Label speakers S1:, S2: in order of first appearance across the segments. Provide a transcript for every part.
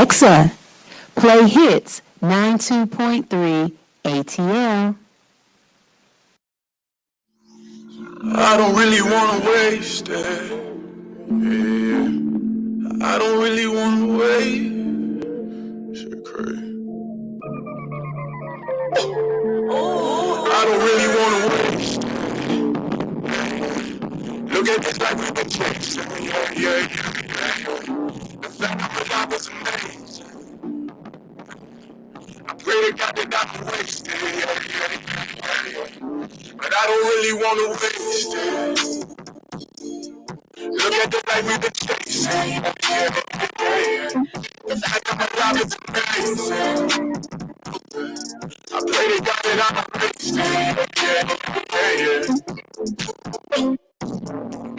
S1: Alexa, play Hits 92.3 ATL.
S2: I don't really wanna waste it. Yeah. I don't really wanna wait. Shit crazy. I don't really wanna waste. Look at this life we've been chasing. Yeah. The fact I'm alive is amazing. I pray to God that I don't waste it. Yeah. But I don't really wanna waste it. Look at the life we've been chasing. Yeah. The fact I'm alive is amazing. I pray to God that I don't waste it. Yeah.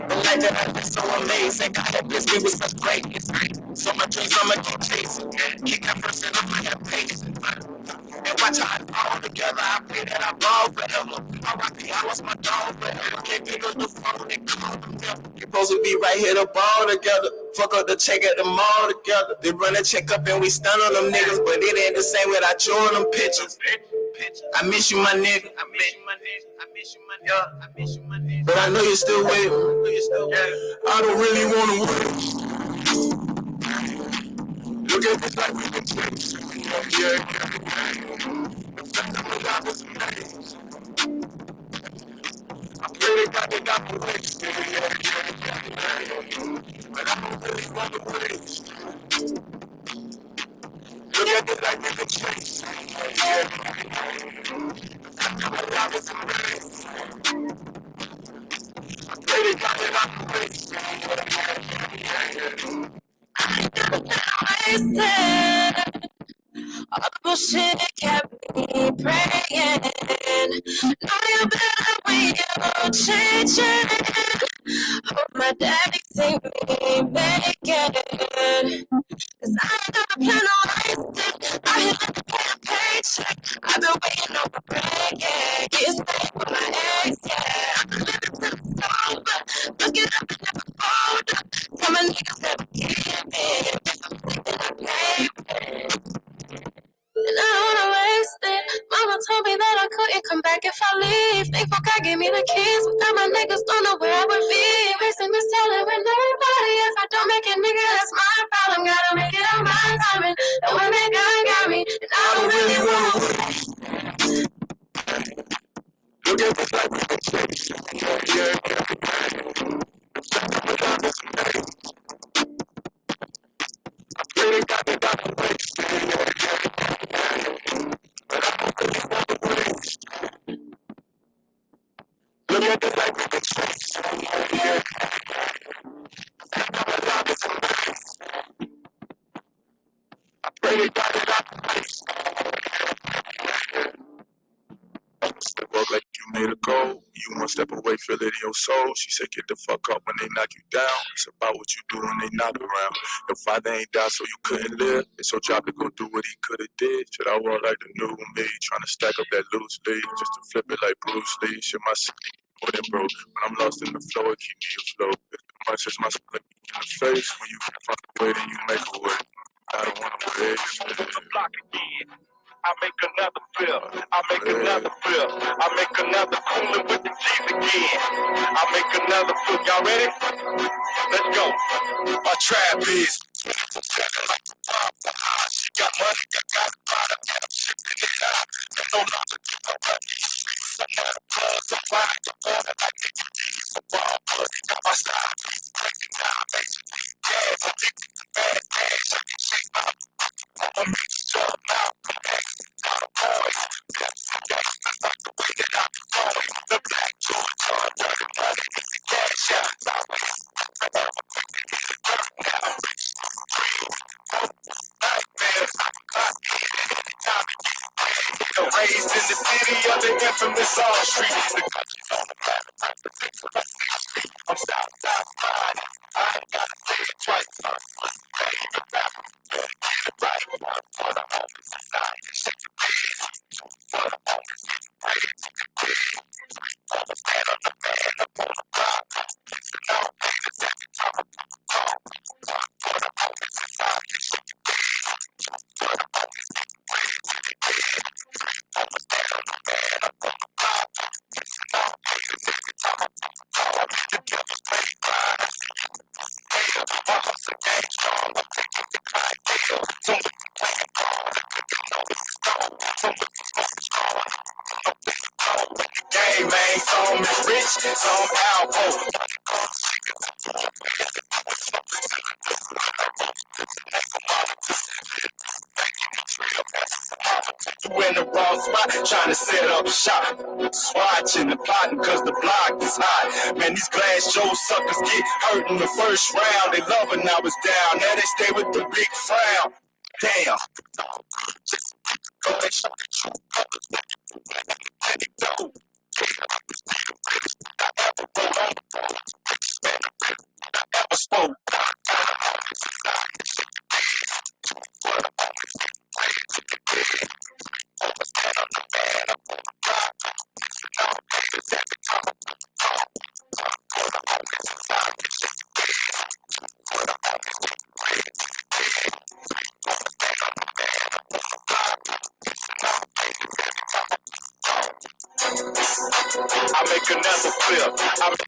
S2: The life that I live so amazing. God had blessed me with such greatness. So my dreams I'ma keep chasing. Keep that person up, I have patience. And watch how I fall together. I pray that I ball forever. R.I.P. I lost my dog forever. Can't pick up the phone and call them never. You're supposed to be right here to ball together. Fuck up the check at the mall together. They run a check up and we stun on them niggas. But it ain't the same without you on them pictures. I miss you, my nigga. I miss you, my nigga. I miss you, my nigga. I miss you, my nigga. But I know you're still waiting. I don't really wanna wait. Look at this life we've been chasing. Yeah. The fact I'm alive is amazing. I pray to God that I don't waste it. Yeah. But I don't really wanna waste. Look at this life we've been chasing. Yeah. The fact I'm alive is amazing. I pray to God that I don't waste it.
S3: Wasted. All the bullshit kept me praying. Know you better when you're changing. Hope my daddy see me making. Cause I ain't got a plan on wasted. I hit like a paycheck. I've been waiting on the break, yeah. Getting paid with my ex, yeah. I've been living till it's over. Look it up and never fold up. Tell my niggas never give in. If I'm thinking I pay it. And I don't wanna waste it. Mama told me that I couldn't come back if I leave. Thankful God gave me the keys. Without my niggas, don't know where I would be. Wasting this talent with nobody. If I don't make it, nigga, that's my problem. Gotta make it on my timing. And when that guy got me, and I don't really wanna waste.
S2: Look at this life we've been chasing. Yeah. The fact I'm alive is amazing. I pray to God that I don't waste it. But I don't really wanna waste. Look at this life we've been chasing. Yeah. The fact I'm alive is amazing. I pray to God that I don't waste. Step up like you made a goal. You one step away, feel it in your soul. She said, get the fuck up when they knock you down. It's about what you do when they knock around. Your father ain't died, so you couldn't live. It's your job to go do what he coulda did. Should I walk like the new me, trying to stack up that loose leaf, just to flip it like Bruce Lee. Shit, my city more than broke. When I'm lost in the flow, it keep me afloat. As much as my stomach in the face, when you can't find a way, then you make a way. I don't wanna waste it.
S4: I make another flip. I make another flip. I make another cooler with the G's again. I make another flip. Y'all ready? Let's go.
S2: My trap is like the bomb. She got money, got a product, and I'm shipping it out. And no longer keep up on these streets. I got a buzz, I'm riding the water like Nicky D's. A ball buddy, got my style, he's breaking down, major league gas. Addicted to bad cash, I can shake my I'ma make you jump now. Got a boys, pips and gangsters like the way that I be going. The black George, dirty money, it's the cash out. It's always forever quick to get it done now. Rich, real, nightmares, I can clock in at any time to get it paid.
S4: Raised in the city of the infamous all street. The
S2: country's on the map, I protect what I see. I'm south riding. I ain't gotta say it twice. I'm favorite rapper. Better get it right. One for the homies inside. Shake your legs. Two for the homies getting ready to get big. Three for the man on the man up on the block. Listen out, haters every time I put the call. One for the homies inside. Shake your legs. some alcohol. You in the wrong spot, trying to set up shop. Swatching and plotting cause the block is hot. Man, these glass Joe suckers get hurt in the first round. They love it now it's down. Now they stay with the big frown. Damn. Spoke. I make another flip. I make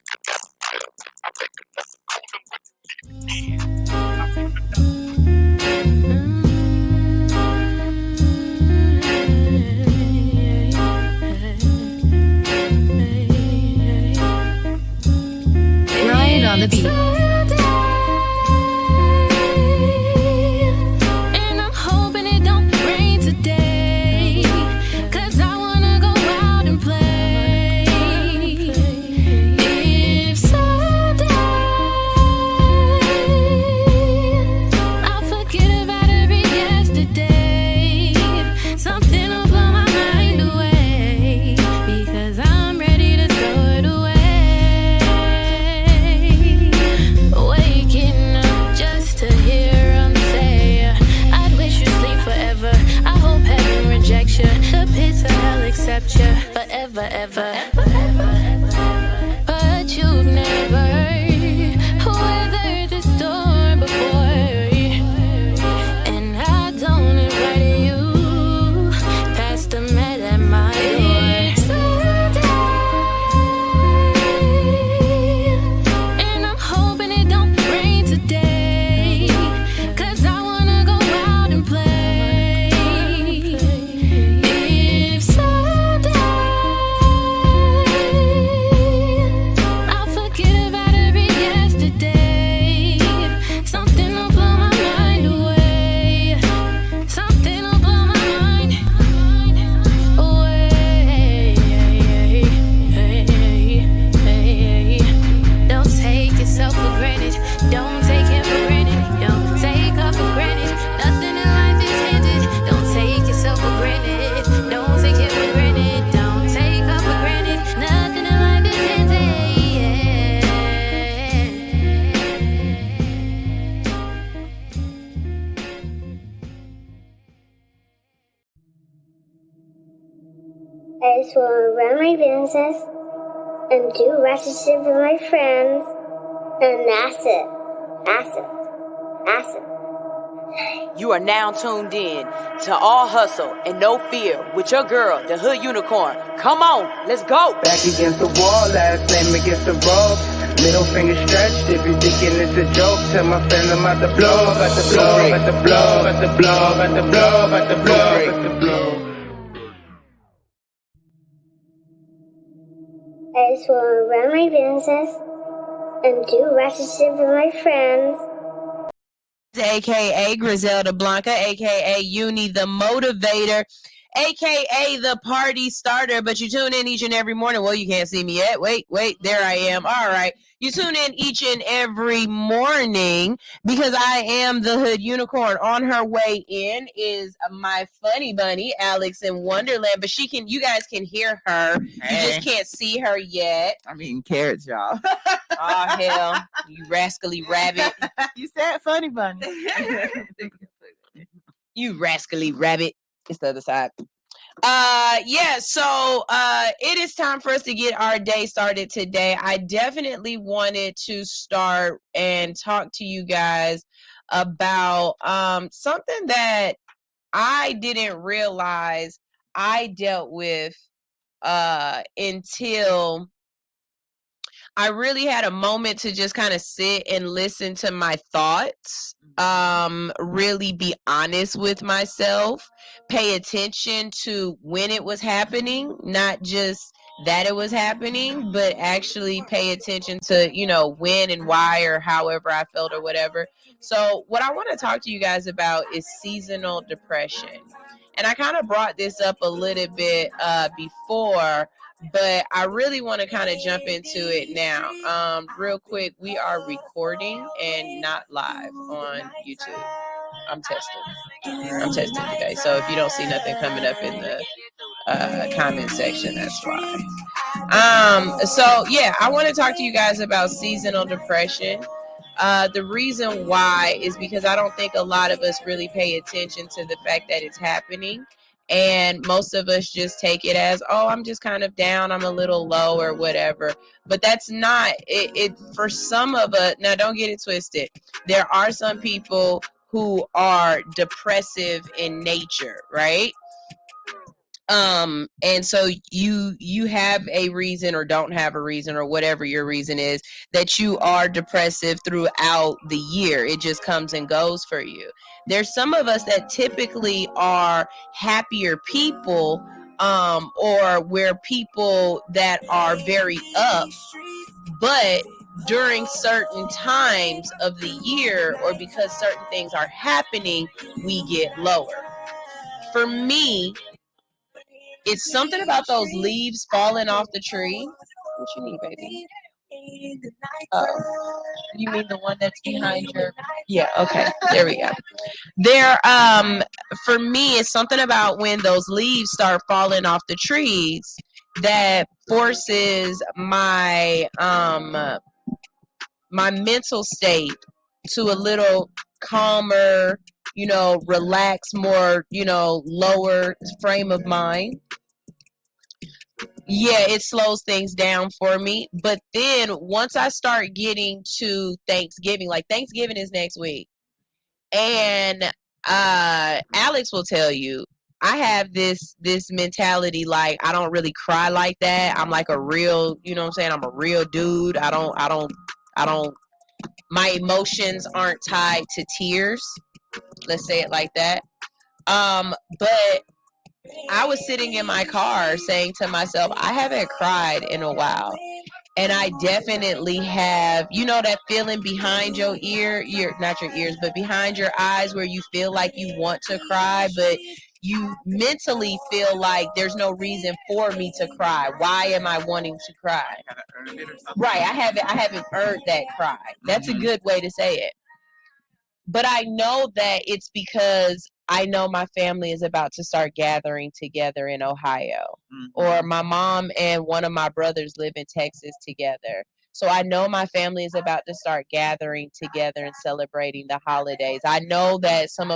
S3: Ryan on the beat. And I'm hoping it don't rain today, 'cause I wanna go out and play. If someday I'll forget about every yesterday, something will blow my mind away, because I'm ready to throw it away. Waking up just to hear him say, I'd wish you sleep forever. I hope heaven rejects you. The pits of hell accept you forever, ever. But you've never weathered the storm before, and I don't invite you past the mat at my door. Someday, and I'm hoping it don't rain today, 'cause I wanna go out and play. If someday I'll forget about every yesterday, something will blow my mind away. Something will blow my mind away. Don't take yourself for granted. Don't take it for granted. Don't take up for granted. Nothing in life is handed. Don't take yourself for granted. Don't take it for granted. Don't take up for granted. Nothing in life is handed.
S5: I just want to run my business and do ratchet shit with my friends, and that's it. That's it. That's it.
S6: You are now tuned in to All Hustle and No Fear with your girl, the Hood Unicorn. Come on, let's go.
S7: Back against the wall, last name against the rope. Middle finger stretched, if you're thinking it's a joke, tell my friend I'm about to blow, about to blow, about to blow, about to blow, about to blow, about to blow, about to blow.
S5: I just want to run my business and do ratchet shit with my friends.
S1: AKA Griselda Blanca, AKA Uni the Motivator, AKA the Party Starter. But you tune in each and every morning. Well, you can't see me yet. Wait, there I am. All right. You tune in each and every morning because I am the Hood Unicorn. On her way in is my funny bunny, Alex in Wonderland. But you guys can hear her.
S8: Hey.
S1: You just can't see her yet.
S8: I'm eating carrots, y'all.
S1: Oh, hell. You rascally rabbit.
S8: You said funny bunny.
S1: You rascally rabbit. It's the other side. So it is time for us to get our day started today. I definitely wanted to start and talk to you guys about something that I didn't realize I dealt with until I really had a moment to just kind of sit and listen to my thoughts, really be honest with myself, pay attention to when it was happening, not just that it was happening, but actually pay attention to, you know, when and why or however I felt or whatever. So what I want to talk to you guys about is seasonal depression. And I kind of brought this up a little bit before, but I really want to kind of jump into it now. Real quick, we are recording and not live on YouTube. I'm testing today. So if you don't see nothing coming up in the comment section, that's why. So yeah, I want to talk to you guys about seasonal depression. The reason why is because I don't think a lot of us really pay attention to the fact that it's happening. And most of us just take it as, oh, I'm just kind of down, I'm a little low or whatever. But that's not it for some of us. Now, don't get it twisted. There are some people who are depressive in nature, right? And so you have a reason or don't have a reason or whatever your reason is that you are depressive throughout the year. It just comes and goes for you. There's some of us that typically are happier people, or we're people that are very up, but during certain times of the year or because certain things are happening, we get lower. For me, it's something about those leaves falling off the tree. What you need, baby? Oh, you mean the one that's behind your? Yeah. Okay. There we go. There. For me, it's something about when those leaves start falling off the trees that forces my mental state to a little calmer, you know, relax, more, you know, lower frame of mind. Yeah, it slows things down for me. But then once I start getting to Thanksgiving, like Thanksgiving is next week, and Alex will tell you, I have this mentality like I don't really cry like that. I'm like a real, you know what I'm saying? I'm a real dude. I don't my emotions aren't tied to tears. Let's say it like that. But I was sitting in my car saying to myself, I haven't cried in a while. And I definitely have, you know, that feeling behind your not your ears, but behind your eyes where you feel like you want to cry, but you mentally feel like there's no reason for me to cry. Why am I wanting to cry? Right. I haven't earned that cry. That's a good way to say it. But I know that it's because I know my family is about to start gathering together in Ohio. Or my mom and one of my brothers live in Texas together. So I know my family is about to start gathering together and celebrating the holidays. I know that one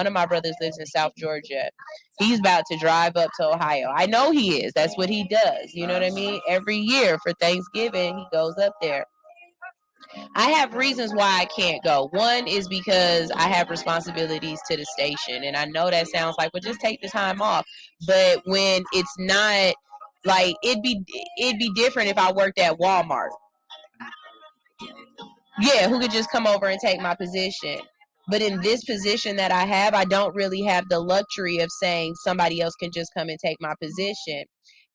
S1: of my brothers lives in South Georgia. He's about to drive up to Ohio. I know he is. That's what he does. You know what I mean? Every year for Thanksgiving, he goes up there. I have reasons why I can't go. One is because I have responsibilities to the station, and I know that sounds like, well, just take the time off. But when it's not, like, it'd be different if I worked at Walmart. Yeah, who could just come over and take my position. But in this position that I have, I don't really have the luxury of saying somebody else can just come and take my position.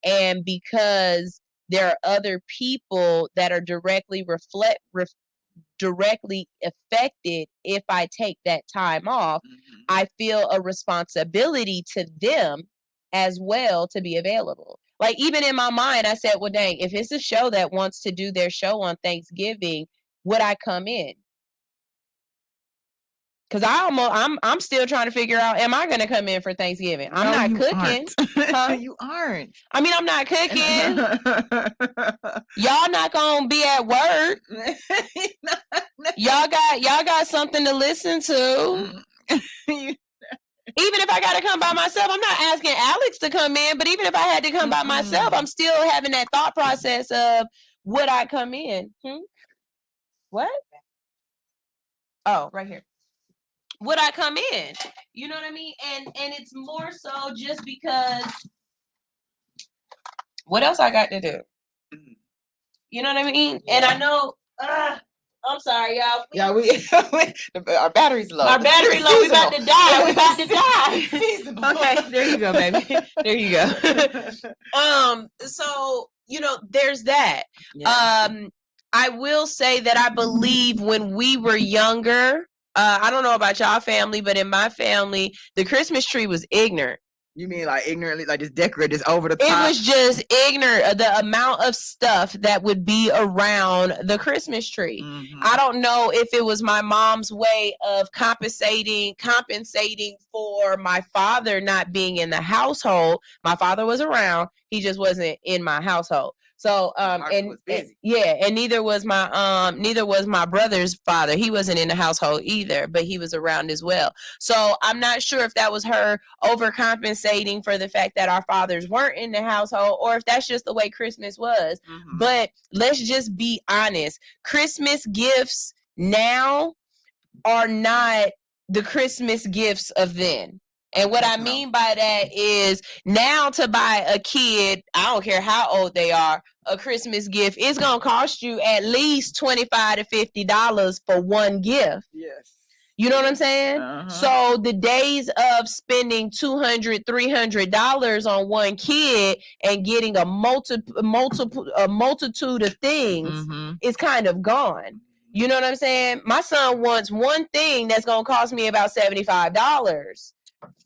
S1: And because there are other people that are directly affected if I take that time off, I feel a responsibility to them as well to be available. Like, even in my mind, I said, well, dang, if it's a show that wants to do their show on Thanksgiving, would I come in? Because I'm still trying to figure out, am I going to come in for Thanksgiving? I'm
S8: No,
S1: not
S8: you
S1: cooking.
S8: aren't.
S1: Huh?
S8: You aren't.
S1: I mean, I'm not cooking. Y'all not gonna be at work. Y'all got something to listen to. Even if I gotta come by myself, I'm not asking Alex to come in, but even if I had to come by myself, I'm still having that thought process of, would I come in? What? Oh, right here. Would I come in? You know what I mean? And it's more so just because what else I got to do? You know what I mean? And I know I'm sorry, y'all.
S8: Yeah, our battery's low.
S1: Our battery low. We about to die.
S8: Yeah,
S1: we about to die.
S8: Seasonal.
S1: Okay, there you go, baby. There you go. So there's that.
S8: Yeah.
S1: I will say that I believe when we were younger, I don't know about y'all family, but in my family, the Christmas tree was ignorant.
S8: You mean like ignorantly, like just decorate, just over the top?
S1: It was just ignorant, the amount of stuff that would be around the Christmas tree. Mm-hmm. I don't know if it was my mom's way of compensating for my father not being in the household. My father was around. He just wasn't in my household. So and neither was my brother's father. He wasn't in the household either, but he was around as well. So I'm not sure if that was her overcompensating for the fact that our fathers weren't in the household, or if that's just the way Christmas was. Mm-hmm. But let's just be honest. Christmas gifts now are not the Christmas gifts of then. And what I mean by that is now to buy a kid, I don't care how old they are, a Christmas gift, it's going to cost you at least $25 to $50 for one gift. Yes. You know what I'm saying? Uh-huh. So the days of spending $200, $300 on one kid and getting a multitude of things is kind of gone. You know what I'm saying? My son wants one thing that's going to cost me about $75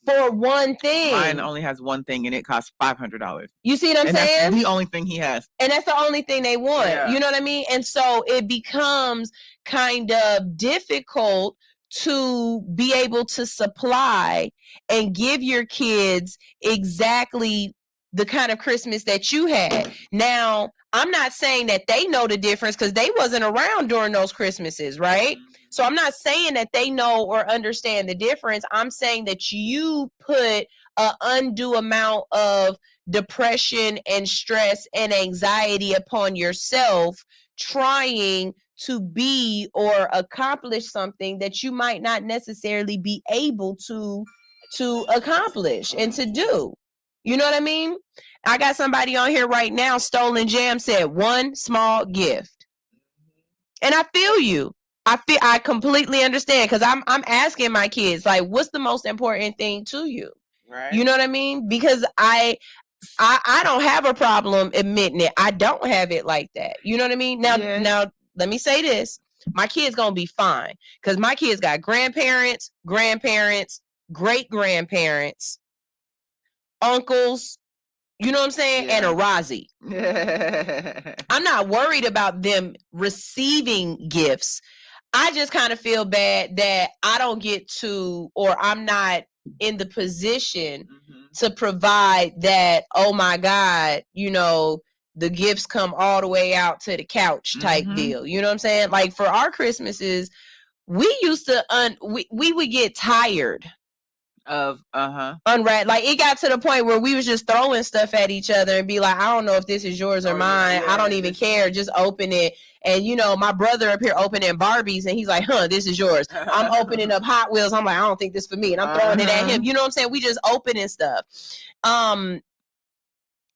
S1: for one thing.
S8: Mine only has one thing and it costs $500.
S1: You see what I'm saying?
S8: That's the only thing he has.
S1: And that's the only thing they want. Yeah. You know what I mean? And so it becomes kind of difficult to be able to supply and give your kids exactly the kind of Christmas that you had. Now, I'm not saying that they know the difference because they wasn't around during those Christmases, right? So I'm not saying that they know or understand the difference. I'm saying that you put an undue amount of depression and stress and anxiety upon yourself trying to be or accomplish something that you might not necessarily be able to accomplish and to do. You know what I mean? I got somebody on here right now, Stolen Jam said one small gift. And I feel you. I completely understand because I'm asking my kids, like, what's the most important thing to you? Right. You know what I mean? Because I don't have a problem admitting it. I don't have it like that. You know what I mean? Now let me say this. My kid's gonna be fine because my kids got grandparents, great-grandparents, uncles, you know what I'm saying? Yeah. And a Razi. I'm not worried about them receiving gifts. I just kind of feel bad that I don't get to, or I'm not in the position to provide that, oh my God, the gifts come all the way out to the couch type deal. You know what I'm saying? Like for our Christmases, we used to, we would get tired of unwrap. Like it got to the point where we was just throwing stuff at each other and be like, I don't know if this is yours or mine. Yeah, I don't even care. Just open it. And my brother up here opening Barbies and he's like, this is yours. I'm opening up Hot Wheels. I'm like, I don't think this for me. And I'm throwing it at him. You know what I'm saying? We just opening stuff.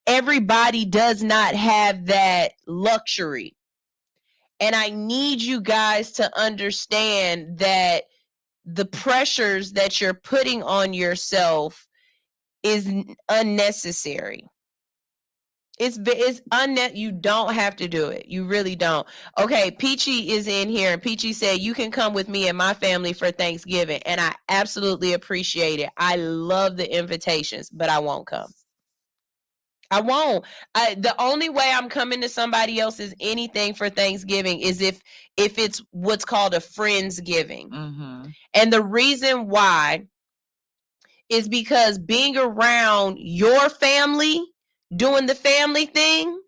S1: Everybody does not have that luxury. And I need you guys to understand that the pressures that you're putting on yourself is unnecessary. It's you don't have to do it. You really don't. Okay, Peachy is in here, and Peachy said, you can come with me and my family for Thanksgiving, and I absolutely appreciate it. I love the invitations, but I won't come. I won't. The only way I'm coming to somebody else's anything for Thanksgiving is if it's what's called a Friendsgiving. And the reason why is because being around your family, doing the family thing,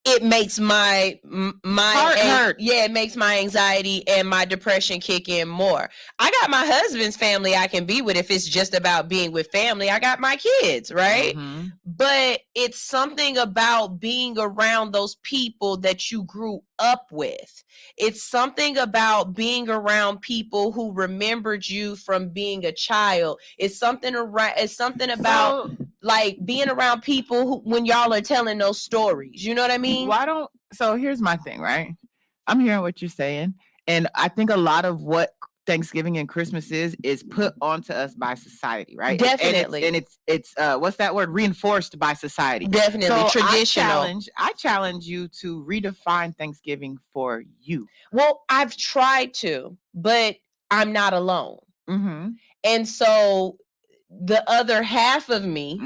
S1: it makes my heart hurt. Yeah, it makes my anxiety and my depression kick in more. I got my husband's family I can be with if it's just about being with family. I got my kids, right? But it's something about being around those people that you grew up with. It's something about being around people who remembered you from being a child. It's something about like being around people who, when y'all are telling those stories, you know what I mean?
S8: So here's my thing, right? I'm hearing what you're saying. And I think a lot of what Thanksgiving and Christmas is put onto us by society, right?
S1: Definitely.
S8: And it's what's that word? Reinforced by society.
S1: Definitely.
S8: So
S1: Traditional.
S8: I challenge you to redefine Thanksgiving for you.
S1: Well, I've tried to, but I'm not alone.
S8: Mm-hmm.
S1: And so the other half of me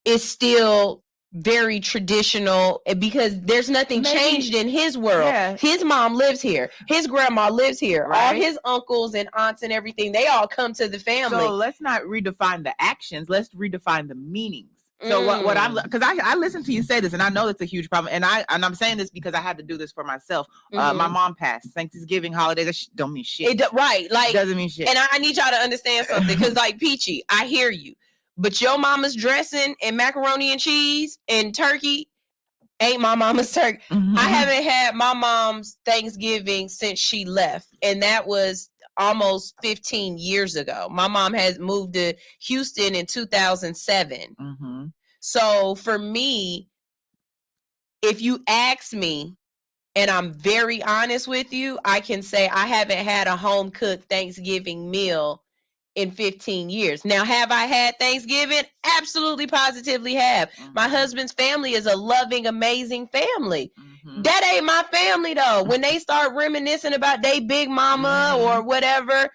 S1: is still very traditional because there's nothing changed in his world.
S8: Yeah.
S1: His mom lives here. His grandma lives here.
S8: Right.
S1: All his uncles and aunts and everything, they all come to the family.
S8: So let's not redefine the actions. Let's redefine the meanings. So what I'm, because I listen to you say this, and I know it's a huge problem, and I'm saying this because I had to do this for myself. My mom passed. Thanksgiving holiday, that don't mean shit.
S1: Right, like
S8: doesn't mean shit.
S1: And I need y'all to understand something, because like Peachy, I hear you, but your mama's dressing and macaroni and cheese and turkey ain't my mama's turkey. I haven't had my mom's Thanksgiving since she left, and that was almost 15 years ago. My mom has moved to Houston in 2007. So for me, if you ask me, and I'm very honest with you, I can say I haven't had a home cooked Thanksgiving meal in 15 years. Now, have I had Thanksgiving? Absolutely, positively have. My husband's family is a loving, amazing family. That ain't my family, though. When they start reminiscing about their big mama or whatever,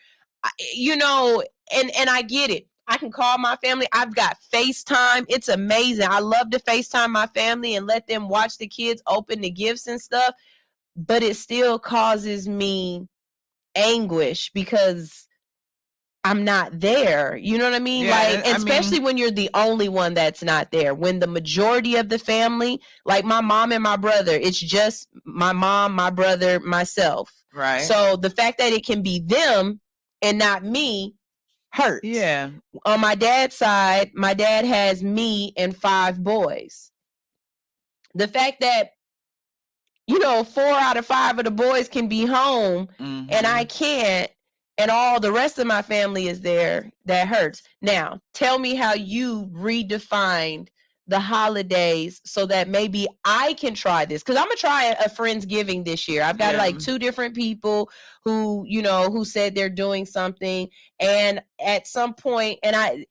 S1: you know, and I get it. I can call my family. I've got FaceTime. It's amazing. I love to FaceTime my family and let them watch the kids open the gifts and stuff. But it still causes me anguish because I'm not there. You know what I mean?
S8: Yeah,
S1: like, especially when you're the only one that's not there. When the majority of the family, like my mom and my brother, it's just my mom, my brother, myself.
S8: Right.
S1: So the fact that it can be them and not me hurts.
S8: Yeah.
S1: On my dad's side, my dad has me and 5 boys. The fact that, you know, 4 out of 5 of the boys can be home and I can't, and all the rest of my family is there, that hurts. Now, tell me how you redefined the holidays so that maybe I can try this, because I'm gonna try a Friendsgiving this year. I've got like 2 different people who, you know, who said they're doing something, and at some point, and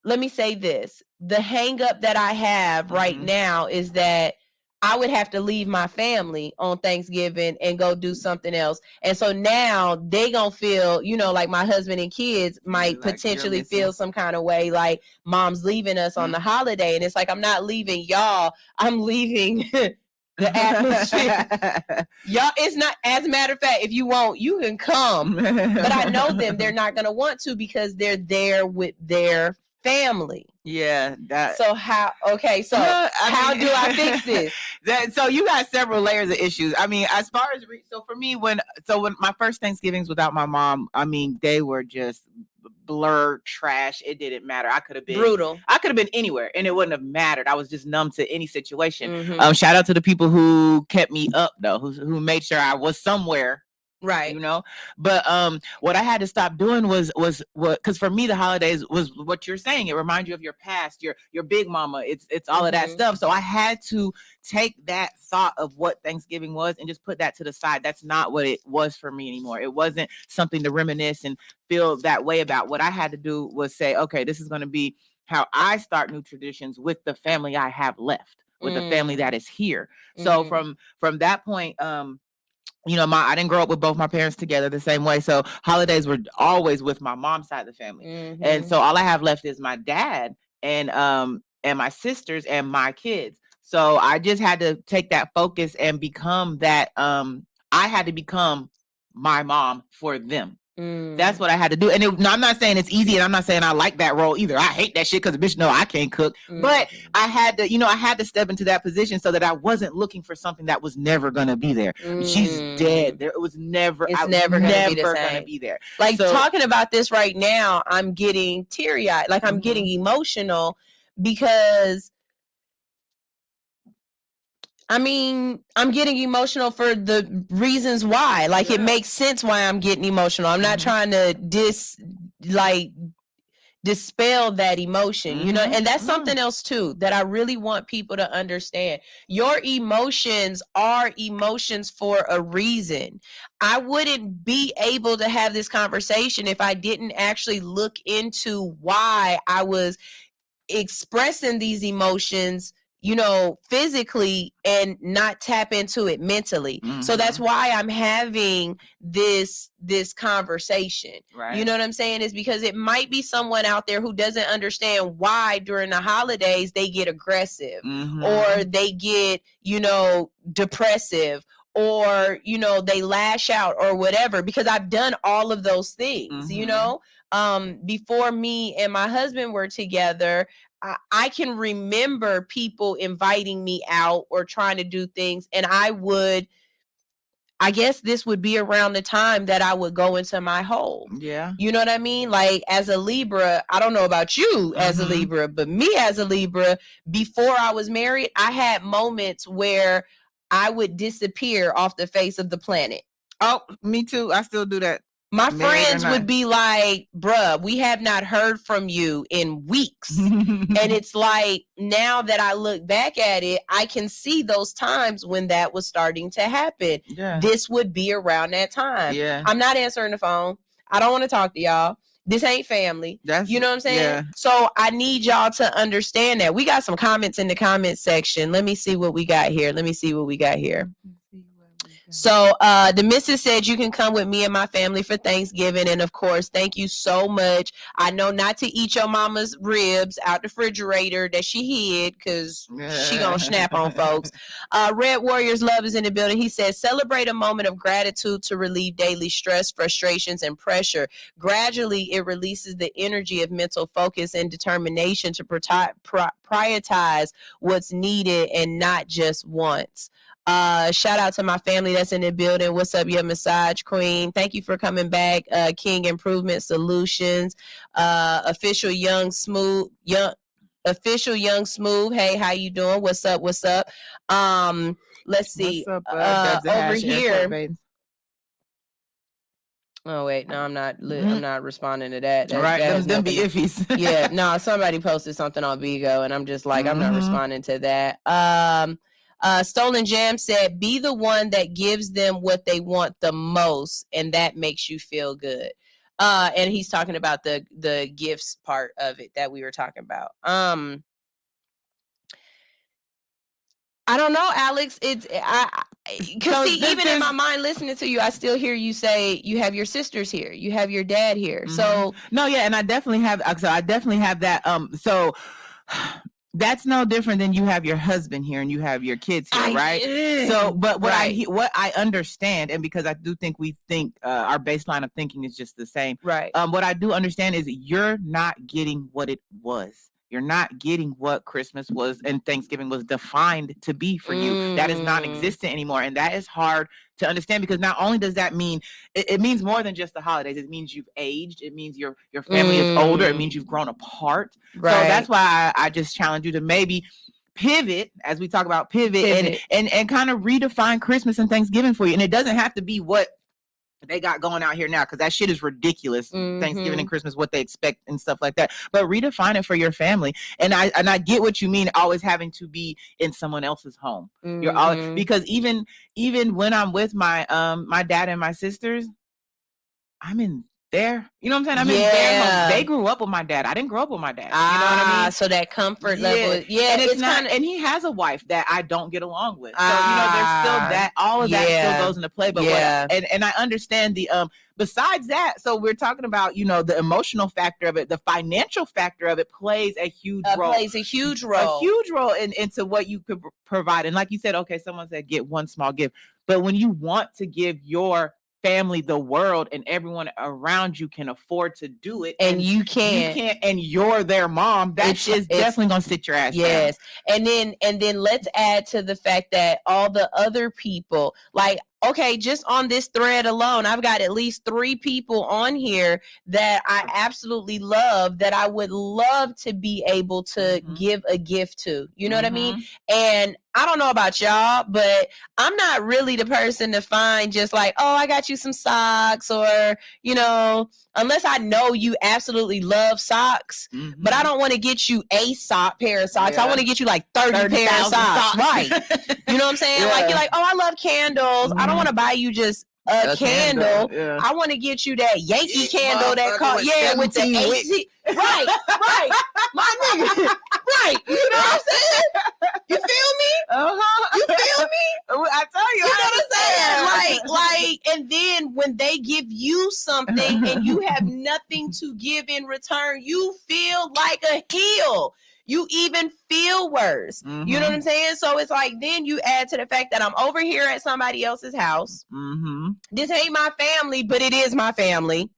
S1: let me say this, the hang up that I have right now is that I would have to leave my family on Thanksgiving and go do something else. And so now they gonna feel, you know, like my husband and kids might
S8: like
S1: potentially feel some kind of way, like mom's leaving us on the holiday. And it's like, I'm not leaving y'all, I'm leaving the atmosphere. Y'all, it's not, as a matter of fact, if you want, you can come. But I know them, they're not gonna want to because they're there with their family.
S8: Yeah.
S1: So how? Okay. So how do I fix this?
S8: So you got several layers of issues. I mean, as far as so for me, when my first Thanksgivings without my mom, I mean, they were just blurred trash. It didn't matter. I could have been
S1: brutal.
S8: I could have been anywhere, and it wouldn't have mattered. I was just numb to any situation. Shout out to the people who kept me up, though, who made sure I was somewhere.
S1: Right.
S8: You know, but what I had to stop doing was what, because for me the holidays was what you're saying. It reminds you of your past, your big mama. It's all of that stuff. So I had to take that thought of what Thanksgiving was and just put that to the side. That's not what it was for me anymore. It wasn't something to reminisce and feel that way about. What I had to do was say, okay, this is going to be how I start new traditions with the family I have left, with the family that is here. So from that point, you know, I didn't grow up with both my parents together the same way. So holidays were always with my mom's side of the family. And so all I have left is my dad and my sisters and my kids. So I just had to take that focus and become that. I had to become my mom for them. That's what I had to do. And I'm not saying it's easy, and I'm not saying I like that role either. I hate that shit because bitch, no, I can't cook. But I had to, I had to step into that position so that I wasn't looking for something that was never gonna be there. She's dead. It was never. It's never gonna be there.
S1: Like, talking about this right now, I'm getting teary-eyed. Like, I'm getting emotional because, I mean, I'm getting emotional for the reasons why. Like, it makes sense why I'm getting emotional. I'm not trying to dispel that emotion, you know, and that's something else too that I really want people to understand. Your emotions are emotions for a reason. I wouldn't be able to have this conversation if I didn't actually look into why I was expressing these emotions, you know, physically and not tap into it mentally. So that's why I'm having this conversation. Right. You know what I'm saying? Is because it might be someone out there who doesn't understand why during the holidays they get aggressive or they get, you know, depressive or, you know, they lash out or whatever, because I've done all of those things, you know. Before me and my husband were together, I can remember people inviting me out or trying to do things, and I guess this would be around the time that I would go into my hole. Yeah. You know what I mean? Like, as a Libra, I don't know about you as a Libra, but me as a Libra, before I was married, I had moments where I would disappear off the face of the planet.
S8: Oh, me too. I still do that.
S1: My friends would be like, bruh, we have not heard from you in weeks. And it's like, now that I look back at it, I can see those times when that was starting to happen. Yeah. This would be around that time. Yeah. I'm not answering the phone. I don't want to talk to y'all. This ain't family. You know what I'm saying? Yeah. So I need y'all to understand that. We got some comments in the comment section. Let me see what we got here. So the missus said you can come with me and my family for Thanksgiving. And of course, thank you so much. I know not to eat your mama's ribs out the refrigerator that she hid, because she gonna snap on folks. Red Warriors Love is in the building. He says, celebrate a moment of gratitude to relieve daily stress, frustrations, and pressure. Gradually, it releases the energy of mental focus and determination to prioritize what's needed and not just wants. Shout out to my family that's in the building. What's up, your massage queen? Thank you for coming back. King Improvement Solutions, official young smooth. Hey, how you doing? What's up? Let's see. Over here. Oh wait, no, I'm not. I'm not responding to that. Them be iffies. Yeah, no, somebody posted something on Vigo, and I'm just like, I'm not responding to that. Stolen Jam said, be the one that gives them what they want the most, and that makes you feel good. And he's talking about the gifts part of it that we were talking about. I don't know, Alex. It's because even in my mind, listening to you, I still hear you say you have your sisters here, you have your dad here. So
S8: no, yeah, and I definitely have. So I definitely have that. So that's no different than you have your husband here and you have your kids here, right? So, but what I understand, and because I do think we think our baseline of thinking is just the same, right? What I do understand is you're not getting what it was. You're not getting what Christmas was and Thanksgiving was defined to be for you. That is non-existent anymore, and that is hard to understand, because not only does that mean it means more than just the holidays. It means you've aged. It means your family is older. It means you've grown apart. Right. So that's why I just challenge you to maybe pivot, as we talk about pivot. And kind of redefine Christmas and Thanksgiving for you. And it doesn't have to be what they got going out here now, because that shit is ridiculous. Thanksgiving and Christmas, what they expect and stuff like that. But redefine it for your family. And I get what you mean, always having to be in someone else's home. You're always, because even when I'm with my my dad and my sisters, I'm in there. You know what I'm saying? I'm in their home. They grew up with my dad. I didn't grow up with my dad. You know what I mean? So that comfort level. Yeah. And it's not, and he has a wife that I don't get along with. So, you know, there's still that, all of that still goes into play. But and I understand the, besides that, so we're talking about, you know, the emotional factor of it, the financial factor of it plays a huge role. Plays a huge role into what you could provide. And like you said, okay, someone said get one small gift. But when you want to give your family the world and everyone around you can afford to do it, and you can't, and you're their mom, that's definitely gonna sit your ass down. And then let's add to the fact that all the other people, like
S1: okay, just on this thread alone, I've got at least 3 people on here that I absolutely love, that I would love to be able to give a gift to. You know what I mean? And I don't know about y'all, but I'm not really the person to find just like, oh, I got you some socks, or, you know, unless I know you absolutely love socks, but I don't want to get you a pair of socks. I want to get you like 30 pair of socks. Right. You know what I'm saying? Like, you're like, oh, I love candles. I don't want to buy you just a candle. I want to get you that Yankee candle that cost, with the AC. Right. My nigga. Right. You know what I'm saying? You feel me? You feel me?
S8: I tell you.
S1: You know what I'm saying? Like, and then when they give you something and you have nothing to give in return, you feel like a heel. You even feel worse. You know what I'm saying? So it's like, then you add to the fact that I'm over here at somebody else's house. This ain't my family, but it is my family.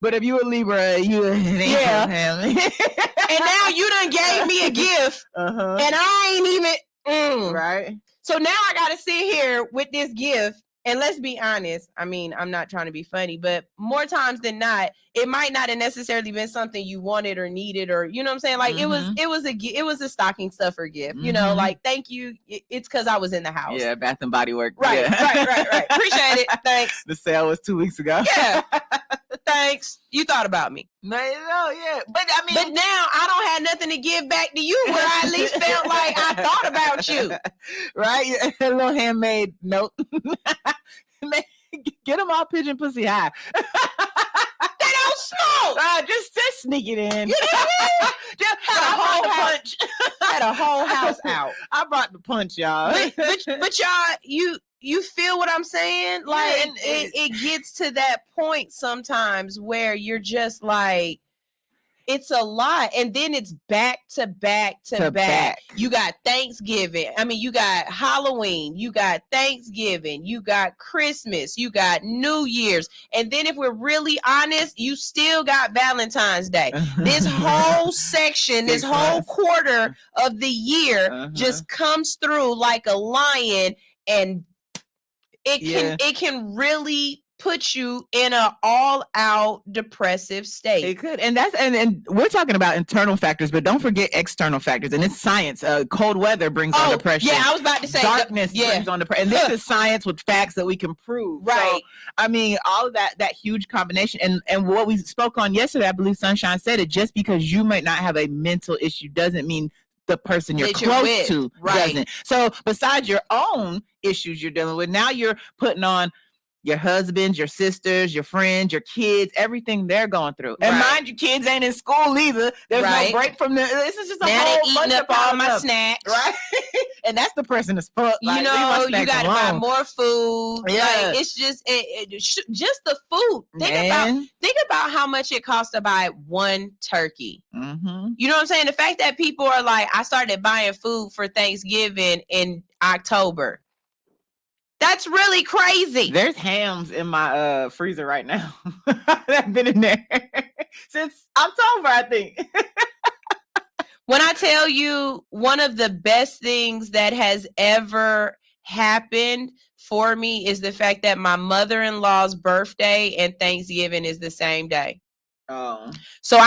S8: But if you a Libra, you ain't your family.
S1: And now you done gave me a gift, and I ain't even
S8: right.
S1: So now I gotta sit here with this gift. And let's be honest, I mean, I'm not trying to be funny, but more times than not, it might not have necessarily been something you wanted or needed, or, you know what I'm saying? Like, it was a stocking stuffer gift, you know, like, thank you. It's because I was in the house.
S8: Yeah, Bath and Body Works.
S1: Right. Appreciate it. Thanks.
S8: The sale was 2 weeks ago.
S1: Yeah. Thanks. You thought about me.
S8: No, yeah. But I mean,
S1: but now I don't have nothing to give back to you, where I at least felt like I thought about you.
S8: Right? A little handmade note. Get them all pigeon pussy high.
S1: They don't smoke.
S8: Just sneak it in.
S1: You know what I mean?
S8: Just had
S1: a whole house out.
S8: I brought the punch, y'all.
S1: But y'all, you feel what I'm saying? Like, it gets to that point sometimes where you're just like, it's a lot. And then it's back to back to back. You got Thanksgiving. I mean, you got Halloween. You got Thanksgiving. You got Christmas. You got New Year's. And then if we're really honest, you still got Valentine's Day. This whole section, this whole quarter of the year just comes through like a lion, and it can really put you in an all-out depressive state.
S8: It could, and we're talking about internal factors, but don't forget external factors. And it's science. Cold weather brings on depression.
S1: Yeah, I was about to say
S8: darkness brings on depression. And this is science with facts that we can prove.
S1: Right.
S8: So, I mean, all of that huge combination, and what we spoke on yesterday, I believe Sunshine said it. Just because you might not have a mental issue doesn't mean the person you're close to doesn't. So besides your own issues you're dealing with, now you're putting on your husbands, your sisters, your friends, your kids, everything they're going through. And mind you, kids ain't in school either. There's no break from the. This is just a whole bunch
S1: eating up all my snacks,
S8: right? And that's depressing as fuck.
S1: You know, you got to buy more food. Yeah, like, it's just just the food. Think about how much it costs to buy one turkey. You know what I'm saying? The fact that people are like, I started buying food for Thanksgiving in October. That's really crazy.
S8: There's hams in my freezer right now. I've been in there since October, I think.
S1: When I tell you, one of the best things that has ever happened for me is the fact that my mother-in-law's birthday and Thanksgiving is the same day.
S8: Oh.
S1: So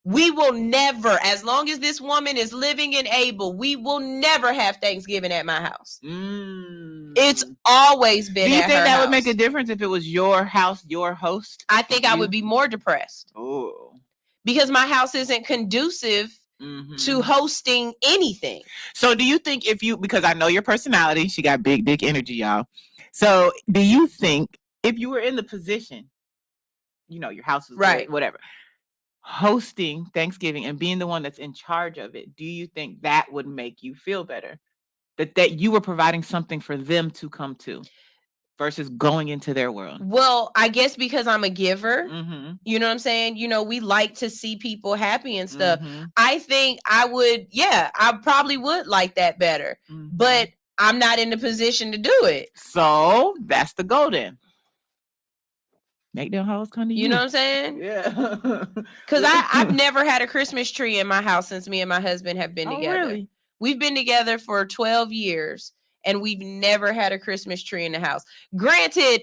S1: we will never, as long as this woman is living and able, we will never have Thanksgiving at my house. It's always been.
S8: Do you think that
S1: house.
S8: would make a difference if it was your house, your host?
S1: I think I would be more depressed.
S8: Oh.
S1: Because my house isn't conducive to hosting anything.
S8: So do you think because I know your personality, she got big dick energy, y'all. So do you think if you were in the position, you know, your house was good, whatever, hosting Thanksgiving and being the one that's in charge of it, do you think that would make you feel better? That you were providing something for them to come to versus going into their world?
S1: Well, I guess because I'm a giver, you know what I'm saying? You know, we like to see people happy and stuff. I think I probably would like that better, but I'm not in the position to do it.
S8: So that's the goal then. Make them hoes come to you.
S1: You know what I'm saying?
S8: Yeah.
S1: Because I've never had a Christmas tree in my house since me and my husband have been together.
S8: Really?
S1: We've been together for 12 years. and we've never had a Christmas tree in the house. Granted,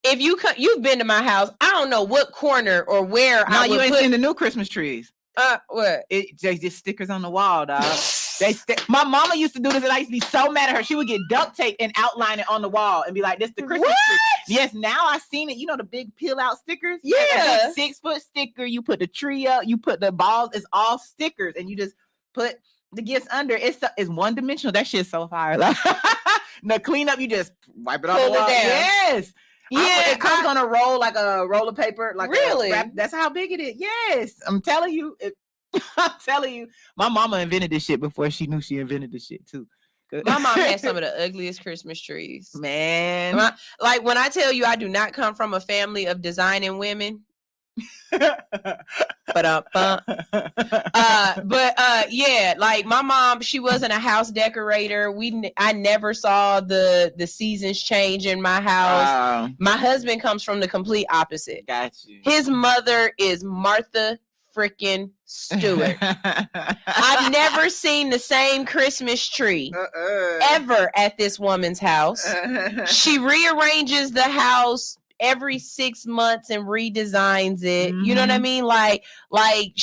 S1: if you've been to my house, I don't know what corner or where
S8: No,
S1: I would
S8: you ain't
S1: put.
S8: seen the new Christmas trees.
S1: What?
S8: It just stickers on the wall, dog. My mama used to do this, and I used to be so mad at her. She would get duct tape and outline it on the wall and be like, "This the Christmas tree." Yes, now I seen it. You know the big peel out stickers.
S1: Yeah,
S8: like a big 6-foot sticker. You put the tree up. You put the balls. It's all stickers, and you just put the gifts under. It's one dimensional. That shit's so fire. The cleanup, you just wipe it off the wall. Yes. Yeah, it comes on a roll, like a roll of paper. Like
S1: really?
S8: That's how big it is. Yes, I'm telling you. I'm telling you, my mama invented this shit before she knew she invented this shit too.
S1: My mom had some of the ugliest Christmas trees.
S8: Man.
S1: Like when I tell you I do not come from a family of designing women. But yeah, like my mom, she wasn't a house decorator. I never saw the seasons change in my house. My husband comes from the complete opposite.
S8: Got you.
S1: His mother is Martha freaking Stewart. I've never seen the same Christmas tree ever at this woman's house. She rearranges the house every 6 months and redesigns it. You know what I mean? Like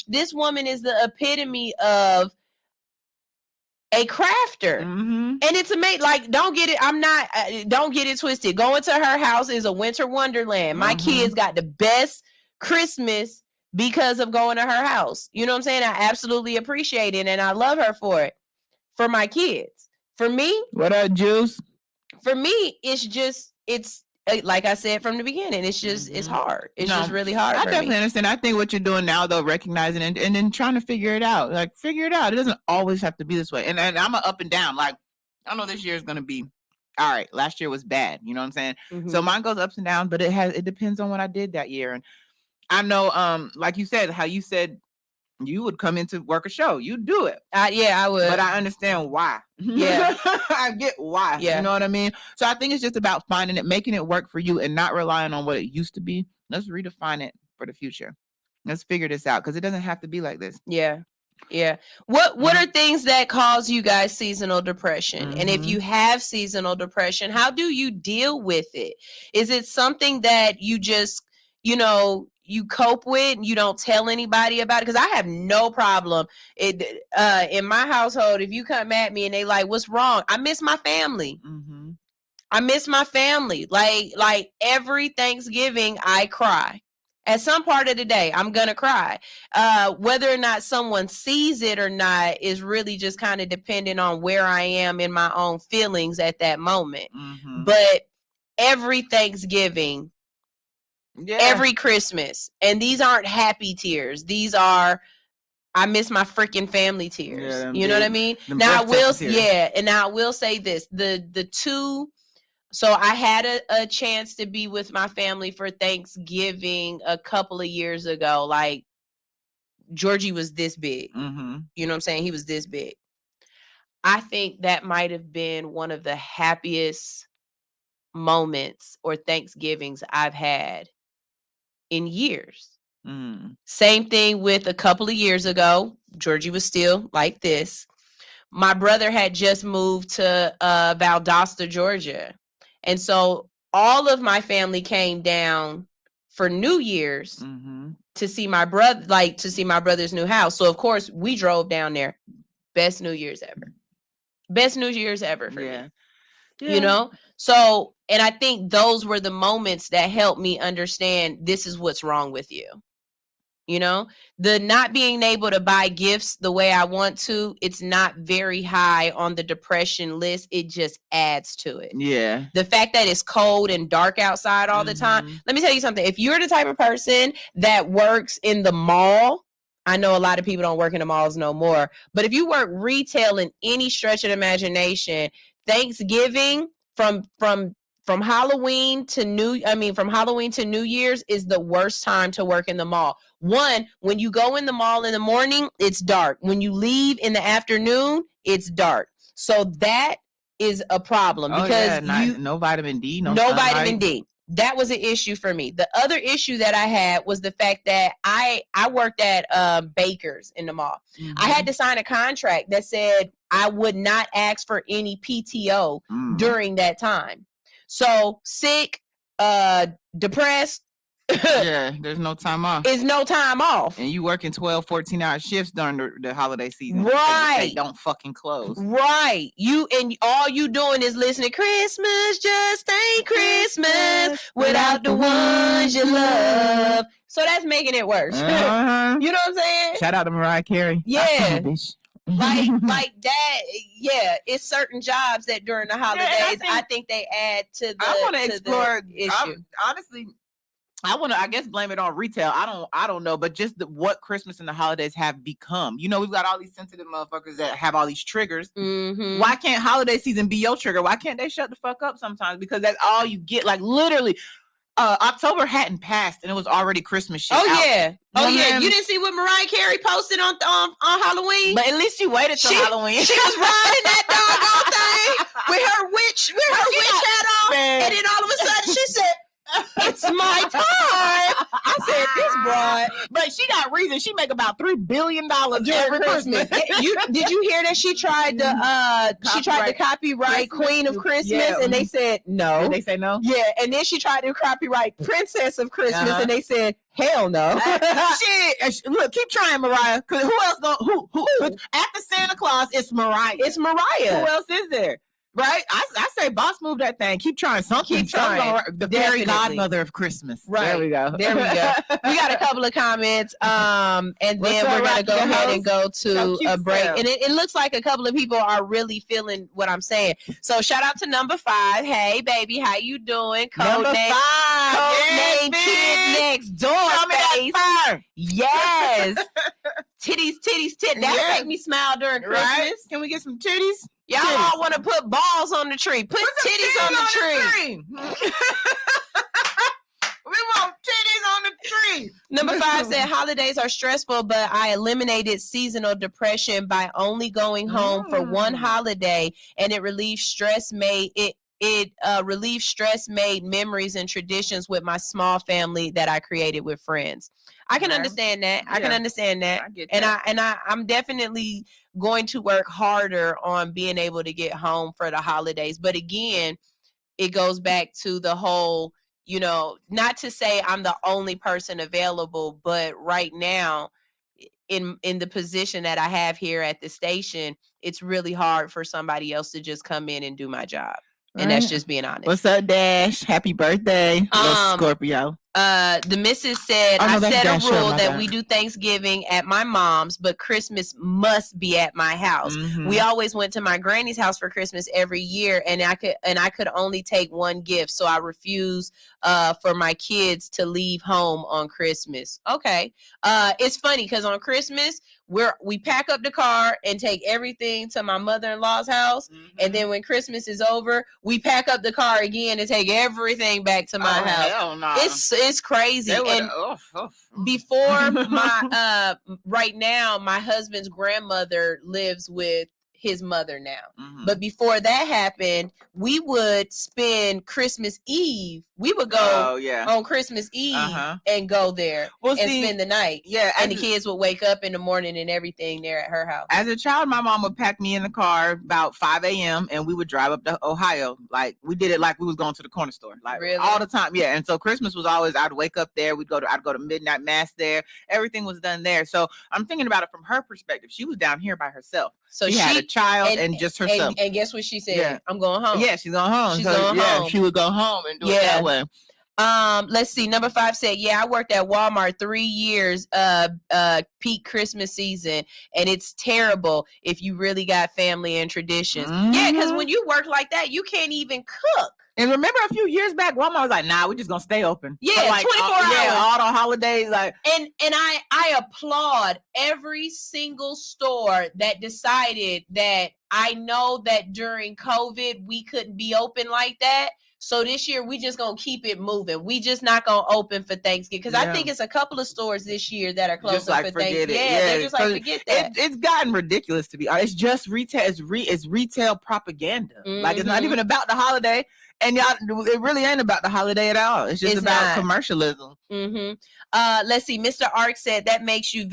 S1: this woman is the epitome of a crafter. And it's amazing. Like, don't get it twisted. Going to her house is a winter wonderland. My kids got the best Christmas because of going to her house. You know what I'm saying? I absolutely appreciate it, and I love her for it. For my kids. For me,
S8: what up, Juice?
S1: For me, it's like I said from the beginning, it's just it's hard. It's just really hard.
S8: I definitely understand. I think what you're doing now, though, recognizing and then trying to figure it out. Like, figure it out. It doesn't always have to be this way. And I'm up and down. Like, I know this year is going to be all right. Last year was bad. You know what I'm saying? So mine goes ups and downs, but it depends on what I did that year. And I know, like you said, how you said you would come into work a show. You'd do it.
S1: Yeah, I would.
S8: But I understand why.
S1: Yeah.
S8: I get why.
S1: Yeah.
S8: You know what I mean? So I think it's just about finding it, making it work for you and not relying on what it used to be. Let's redefine it for the future. Let's figure this out because it doesn't have to be like this.
S1: Yeah. Yeah. What are things that cause you guys seasonal depression? And if you have seasonal depression, how do you deal with it? Is it something that you just, you cope with and you don't tell anybody about it? Because I have no problem in my household. If you come at me and they like, what's wrong? I miss my family. I miss my family. Like every Thanksgiving, I cry. At some part of the day, I'm going to cry. Whether or not someone sees it or not is really just kind of dependent on where I am in my own feelings at that moment. But every Thanksgiving, every Christmas, and these aren't happy tears. These are, I miss my freaking family tears. You know what I mean? Now I will say this, the two. So I had a chance to be with my family for Thanksgiving a couple of years ago. Like, Georgie was this big. You know what I'm saying? He was this big. I think that might have been one of the happiest moments or Thanksgivings I've had in years. Same thing with a couple of years ago. Georgie was still like this. My brother had just moved to Valdosta, Georgia. And so all of my family came down for New Year's to see my brother's new house. So of course we drove down there. Best New Year's ever. Best New Year's ever for me. You know? So, and I think those were the moments that helped me understand this is what's wrong with you. You know, the not being able to buy gifts the way I want to, it's not very high on the depression list. It just adds to it.
S8: Yeah.
S1: The fact that it's cold and dark outside all the time. Let me tell you something. If you're the type of person that works in the mall, I know a lot of people don't work in the malls no more, but if you work retail in any stretch of the imagination, Thanksgiving from Halloween to New Year's is the worst time to work in the mall. One, when you go in the mall in the morning, it's dark. When you leave in the afternoon, it's dark. So that is a problem because
S8: no vitamin D, no
S1: vitamin D. That was an issue for me. The other issue that I had was the fact that I worked at Baker's in the mall. I had to sign a contract that said I would not ask for any PTO during that time. So sick, depressed,
S8: yeah, there's no time off.
S1: Is no time off.
S8: And you working 12, 14-hour shifts during the holiday season.
S1: Right.
S8: They don't fucking close.
S1: Right. You and all you doing is listening. Christmas just ain't Christmas without the ones you love. So that's making it worse.
S8: Uh-huh.
S1: You know what I'm saying?
S8: Shout out to Mariah Carey.
S1: Yeah. like that, yeah. It's certain jobs that during the holidays, I think they add to the.
S8: I want to explore
S1: issue.
S8: Honestly, I want to, I guess, blame it on retail. I don't know, but just what Christmas and the holidays have become. You know, we've got all these sensitive motherfuckers that have all these triggers.
S1: Mm-hmm.
S8: Why can't holiday season be your trigger? Why can't they shut the fuck up sometimes? Because that's all you get. Like literally, October hadn't passed and it was already Christmas shit.
S1: Oh
S8: out.
S1: yeah.
S8: You
S1: Yeah. You didn't see what Mariah Carey posted on Halloween?
S8: But at least she waited till Halloween.
S1: She was riding that doggone thing with her witch hat on, and then all of a sudden she said, "It's my time." I said, "This broad,"
S8: but she got reason. She make about $3 billion every Christmas.
S1: Did you hear that she tried to copyright Queen of Christmas, and they said no.
S8: Did they say no?
S1: Yeah, and then she tried to copyright Princess of Christmas, and they said hell no.
S8: Shit, look, keep trying, Mariah. Cause who else? Who? After Santa Claus, it's Mariah.
S1: It's Mariah.
S8: Who else is there? Right, I say, boss, move that thing. Keep trying something.
S1: Keep trying.
S8: The fairy godmother of Christmas.
S1: Right.
S8: There we go.
S1: We got a couple of comments, and then we're gonna go ahead and go to a break. And it looks like a couple of people are really feeling what I'm saying. So shout out to number 5. Hey, baby, how you doing?
S8: Number 5.
S1: Codename Kid Next Door. Yes. Titties. That'll make me smile during Christmas.
S8: Right? Can we get some titties?
S1: Y'all all want to put balls on the tree. Put titties on the tree.
S8: We want titties on the tree.
S1: Number 5 said holidays are stressful, but I eliminated seasonal depression by only going home for one holiday, and it relieved stress. It relieved stress, made memories and traditions with my small family that I created with friends. I can understand that. I can understand that. I get that. And I'm definitely going to work harder on being able to get home for the holidays. But again, it goes back to the whole, you know, not to say I'm the only person available, but right now in the position that I have here at the station, it's really hard for somebody else to just come in and do my job. And that's just being honest.
S8: What's up, Dash? Happy birthday, Scorpio.
S1: The missus said, I set a rule that we do Thanksgiving at my mom's, but Christmas must be at my house. Mm-hmm. We always went to my granny's house for Christmas every year, and I could only take one gift, so I refuse for my kids to leave home on Christmas. Okay. It's funny because on Christmas we pack up the car and take everything to my mother-in-law's house, and then when Christmas is over, we pack up the car again and take everything back to my house.
S8: Hell no.
S1: It's crazy. And before my right now, my husband's grandmother lives with his mother now. But before that happened, we would spend Christmas Eve. We would go on Christmas Eve and go there and spend the night. Yeah, and the kids would wake up in the morning and everything there at her house.
S8: As a child, my mom would pack me in the car about 5 a.m. and we would drive up to Ohio. Like we did it like we was going to the corner store, like all the time. Yeah, and so Christmas was always I'd wake up there. I'd go to midnight mass there. Everything was done there. So I'm thinking about it from her perspective. She was down here by herself. So she had a child and just herself.
S1: And guess what she said? Yeah. I'm going home.
S8: Yeah, she's going home.
S1: She's going home.
S8: She would go home and do it that way.
S1: Let's see. Number 5 said, I worked at Walmart 3 years, peak Christmas season, and it's terrible if you really got family and traditions. Yeah, because when you work like that, you can't even cook.
S8: And remember a few years back, Walmart was like, nah, we're just going to stay open.
S1: Yeah, like, 24 hours.
S8: Yeah, all the holidays. Like,
S1: and I applaud every single store that decided that I know that during COVID, we couldn't be open like that. So this year, we just going to keep it moving. We just not going to open for Thanksgiving. Because I think it's a couple of stores this year that are closing for Thanksgiving. Yeah, they're just like, forget that.
S8: It's gotten ridiculous to be honest. It's just retail. It's retail propaganda. Like, it's not even about the holiday. And y'all, it really ain't about the holiday at all. It's just about commercialism.
S1: Let's see. Mr. Ark said that makes you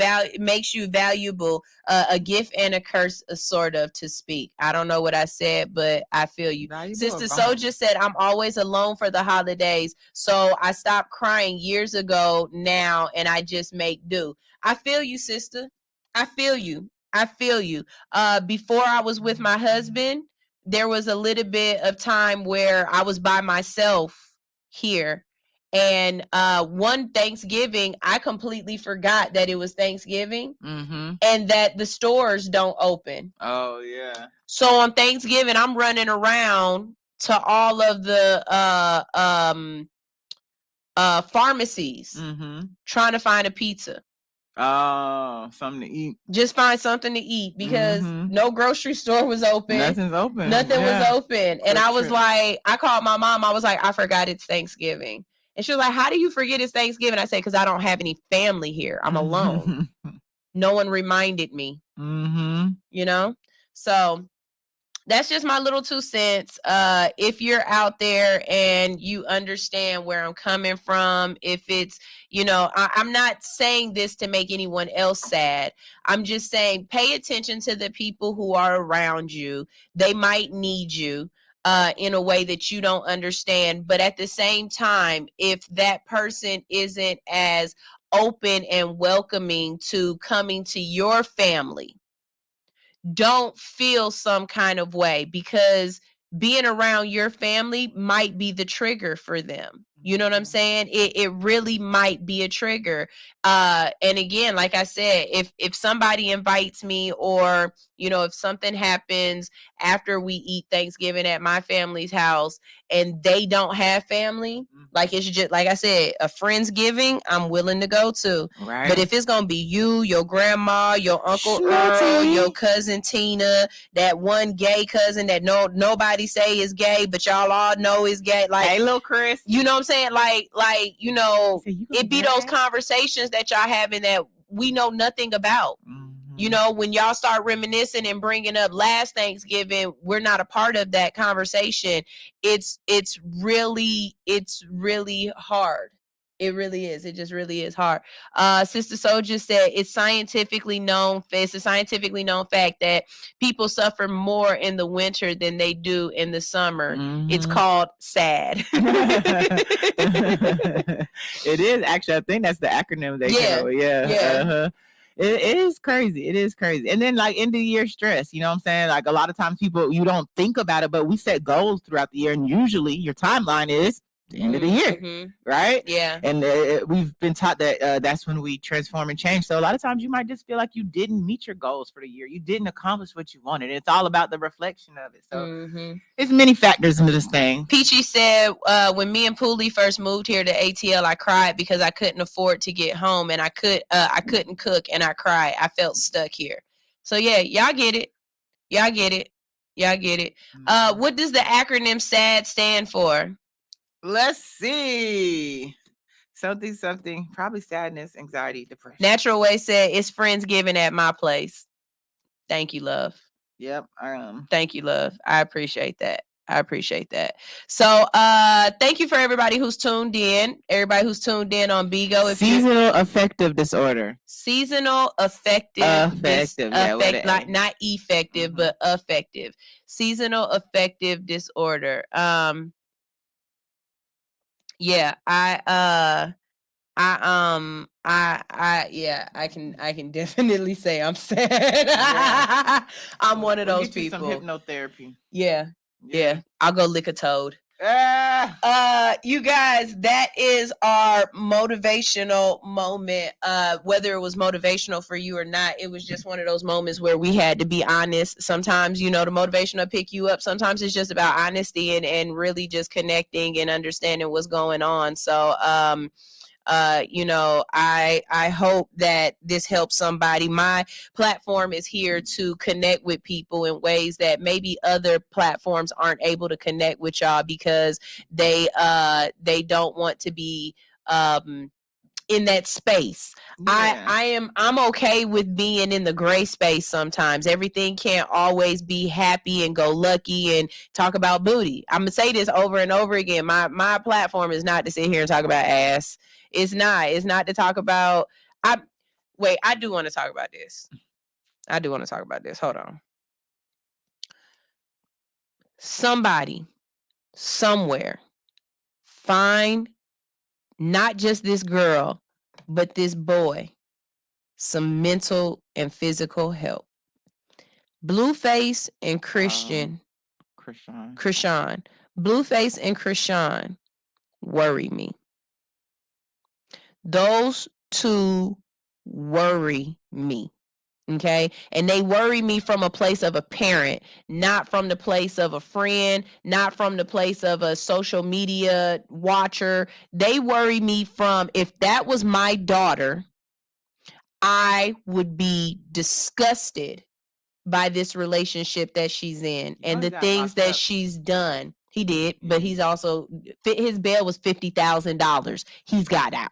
S1: valuable. A gift and a curse, sort of, to speak. I don't know what I said, but I feel you. Sister Soldier said, I'm always alone for the holidays, so I stopped crying years ago now, and I just make do. I feel you, sister. I feel you. Before I was with my husband, there was a little bit of time where I was by myself here. And one Thanksgiving, I completely forgot that it was Thanksgiving and that the stores don't open.
S8: Oh, yeah.
S1: So on Thanksgiving, I'm running around to all of the pharmacies trying to find a pizza.
S8: Oh, something to eat.
S1: Just find something to eat because no grocery store was open.
S8: Nothing's open.
S1: Nothing was open. And I was like, I called my mom. I was like, I forgot it's Thanksgiving. And she was like, how do you forget it's Thanksgiving? I said, because I don't have any family here. I'm alone. No one reminded me. You know? So that's just my little 2 cents. If you're out there and you understand where I'm coming from, if it's, you know, I'm not saying this to make anyone else sad. I'm just saying pay attention to the people who are around you. They might need you in a way that you don't understand. But at the same time, if that person isn't as open and welcoming to coming to your family, don't feel some kind of way, because being around your family might be the trigger for them. You know what I'm saying? It really might be a trigger. And again, like I said, if somebody invites me, or, you know, if something happens after we eat Thanksgiving at my family's house and they don't have family, like it's just, like I said, a Friendsgiving, I'm willing to go to.
S8: Right.
S1: But if it's going to be you, your grandma, your Uncle Earl, your cousin Tina, that one gay cousin that nobody say is gay, but y'all all know is gay. Like,
S8: hey, little Chris.
S1: You know what I'm saying? Like, you know, it be those conversations that y'all having that we know nothing about. You know, when y'all start reminiscing and bringing up last Thanksgiving, we're not a part of that conversation. It's really hard. It really is. It just really is hard. Sister Soldier said it's a scientifically known fact that people suffer more in the winter than they do in the summer. It's called sad.
S8: It is actually. I think that's the acronym they call it. Yeah. It is crazy. It is crazy. And then, like, end of the year stress, you know what I'm saying? Like, a lot of times people, you don't think about it, but we set goals throughout the year, and usually your timeline is the end of the year, right?
S1: Yeah.
S8: And we've been taught that that's when we transform and change. So a lot of times you might just feel like you didn't meet your goals for the year. You didn't accomplish what you wanted. It's all about the reflection of it. So there's many factors into this thing.
S1: Peachy said, when me and Pooley first moved here to ATL, I cried because I couldn't afford to get home, and I couldn't cook, and I cried. I felt stuck here. So yeah, y'all get it. What does the acronym SAD stand for?
S8: Let's see. Something. Probably sadness, anxiety, depression.
S1: Natural Way said, it's Friendsgiving at my place. Thank you, love.
S8: Yep.
S1: Thank you, love. I appreciate that. So thank you for everybody who's tuned in. Everybody who's tuned in on Bigo.
S8: Seasonal affective disorder.
S1: Seasonal affective. Not effective, but affective. Seasonal affective disorder. Yeah, I can definitely say I'm sad. Yeah. I'm one of those people.
S8: Some hypnotherapy.
S1: Yeah. I'll go lick a toad. You guys, that is our motivational moment. Whether it was motivational for you or not, it was just one of those moments where we had to be honest. Sometimes, you know, the motivation will pick you up. Sometimes it's just about honesty and really just connecting and understanding what's going on. So, you know, I hope that this helps somebody. My platform is here to connect with people in ways that maybe other platforms aren't able to connect with y'all because they don't want to be in that space.
S8: Yeah.
S1: I'm okay with being in the gray space sometimes. Everything can't always be happy and go lucky and talk about booty. I'm gonna say this over and over again. My platform is not to sit here and talk about ass. It's not to talk about I do want to talk about this. Hold on. Somebody somewhere find not just this girl, but this boy some mental and physical help. Blueface and Krishan. Blueface and Krishan worry me. Those two worry me. Okay. And they worry me from a place of a parent, not from the place of a friend, not from the place of a social media watcher. They worry me from, if that was my daughter, I would be disgusted by this relationship that she's in and the things that she's done. He did, but he's also, his bail was $50,000. He's got out.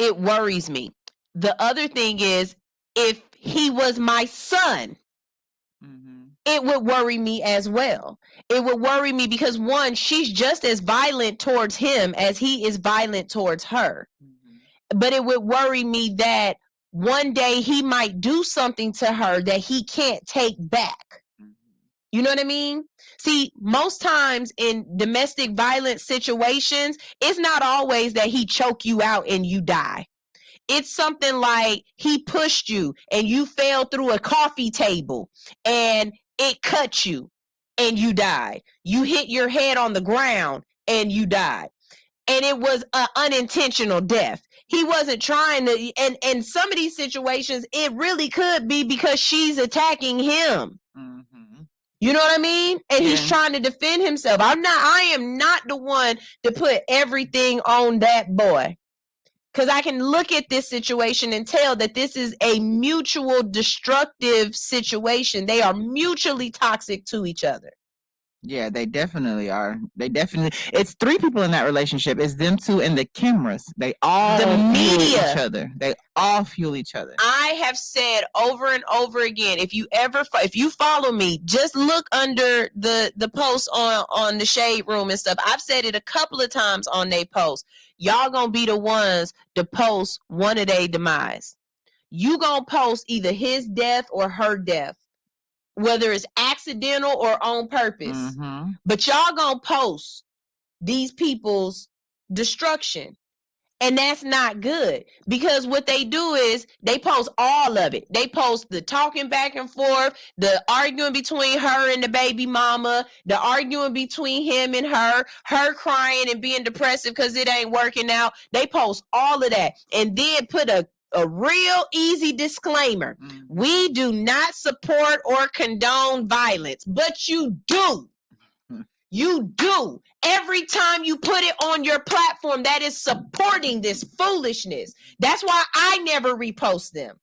S1: It worries me. The other thing is, if he was my son, it would worry me as well. It would worry me because, one, she's just as violent towards him as he is violent towards her. But it would worry me that one day he might do something to her that he can't take back. You know what I mean? See, most times in domestic violence situations, it's not always that he choke you out and you die. It's something like he pushed you and you fell through a coffee table and it cut you and you died. You hit your head on the ground and you died. And it was an unintentional death. He wasn't trying to, and some of these situations, it really could be because she's attacking him. You know what I mean? And he's trying to defend himself. I am not the one to put everything on that boy. Because I can look at this situation and tell that this is a mutual destructive situation. They are mutually toxic to each other.
S8: Yeah, they definitely are. It's three people in that relationship. It's them two and the cameras. They all fuel each other. They all fuel each other.
S1: I have said over and over again, if you follow me, just look under the posts on the Shade Room and stuff. I've said it a couple of times on they posts. Y'all gonna be the ones to post one of their demise. You gonna post either his death or her death, whether it's accidental or on purpose. But y'all gonna post these people's destruction. And that's not good, because what they do is they post all of it. They post the talking back and forth, the arguing between her and the baby mama, the arguing between him and her crying and being depressive because it ain't working out. They post all of that and then put a real easy disclaimer. We do not support or condone violence, but you do. You do. Every time you put it on your platform, that is supporting this foolishness. That's why I never repost them.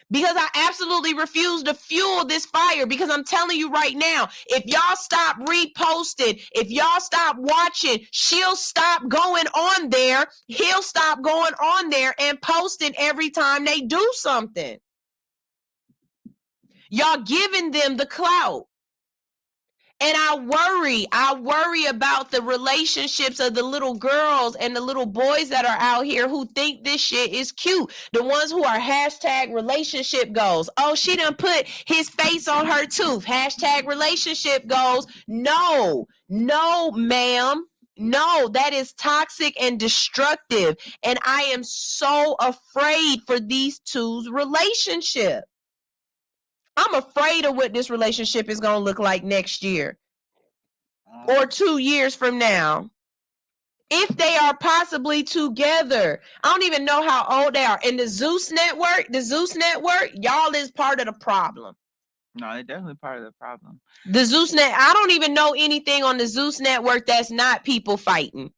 S1: Because I absolutely refuse to fuel this fire. Because I'm telling you right now, if y'all stop reposting, if y'all stop watching, she'll stop going on there. He'll stop going on there and posting every time they do something. Y'all giving them the clout. And I worry about the relationships of the little girls and the little boys that are out here who think this shit is cute. The ones who are hashtag relationship goals. Oh, she done put his face on her tooth. Hashtag relationship goals. No, ma'am. No, that is toxic and destructive. And I am so afraid for these two's relationship. I'm afraid of what this relationship is going to look like next year or 2 years from now. If they are possibly together. I don't even know how old they are. And the Zeus Network, y'all is part of the problem.
S8: No, they're definitely part of the problem.
S1: The Zeus I don't even know anything on the Zeus Network that's not people fighting.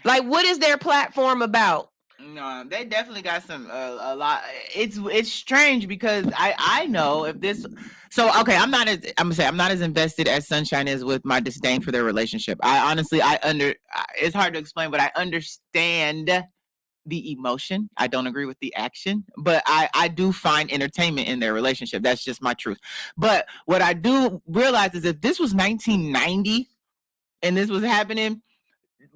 S1: Like, what is their platform about?
S8: No, they definitely got some a lot. It's strange because I know if this. So okay, I'm gonna say I'm not as invested as Sunshine is with my disdain for their relationship. I honestly it's hard to explain, but I understand the emotion. I don't agree with the action, but I do find entertainment in their relationship. That's just my truth. But what I do realize is if this was 1990 and this was happening,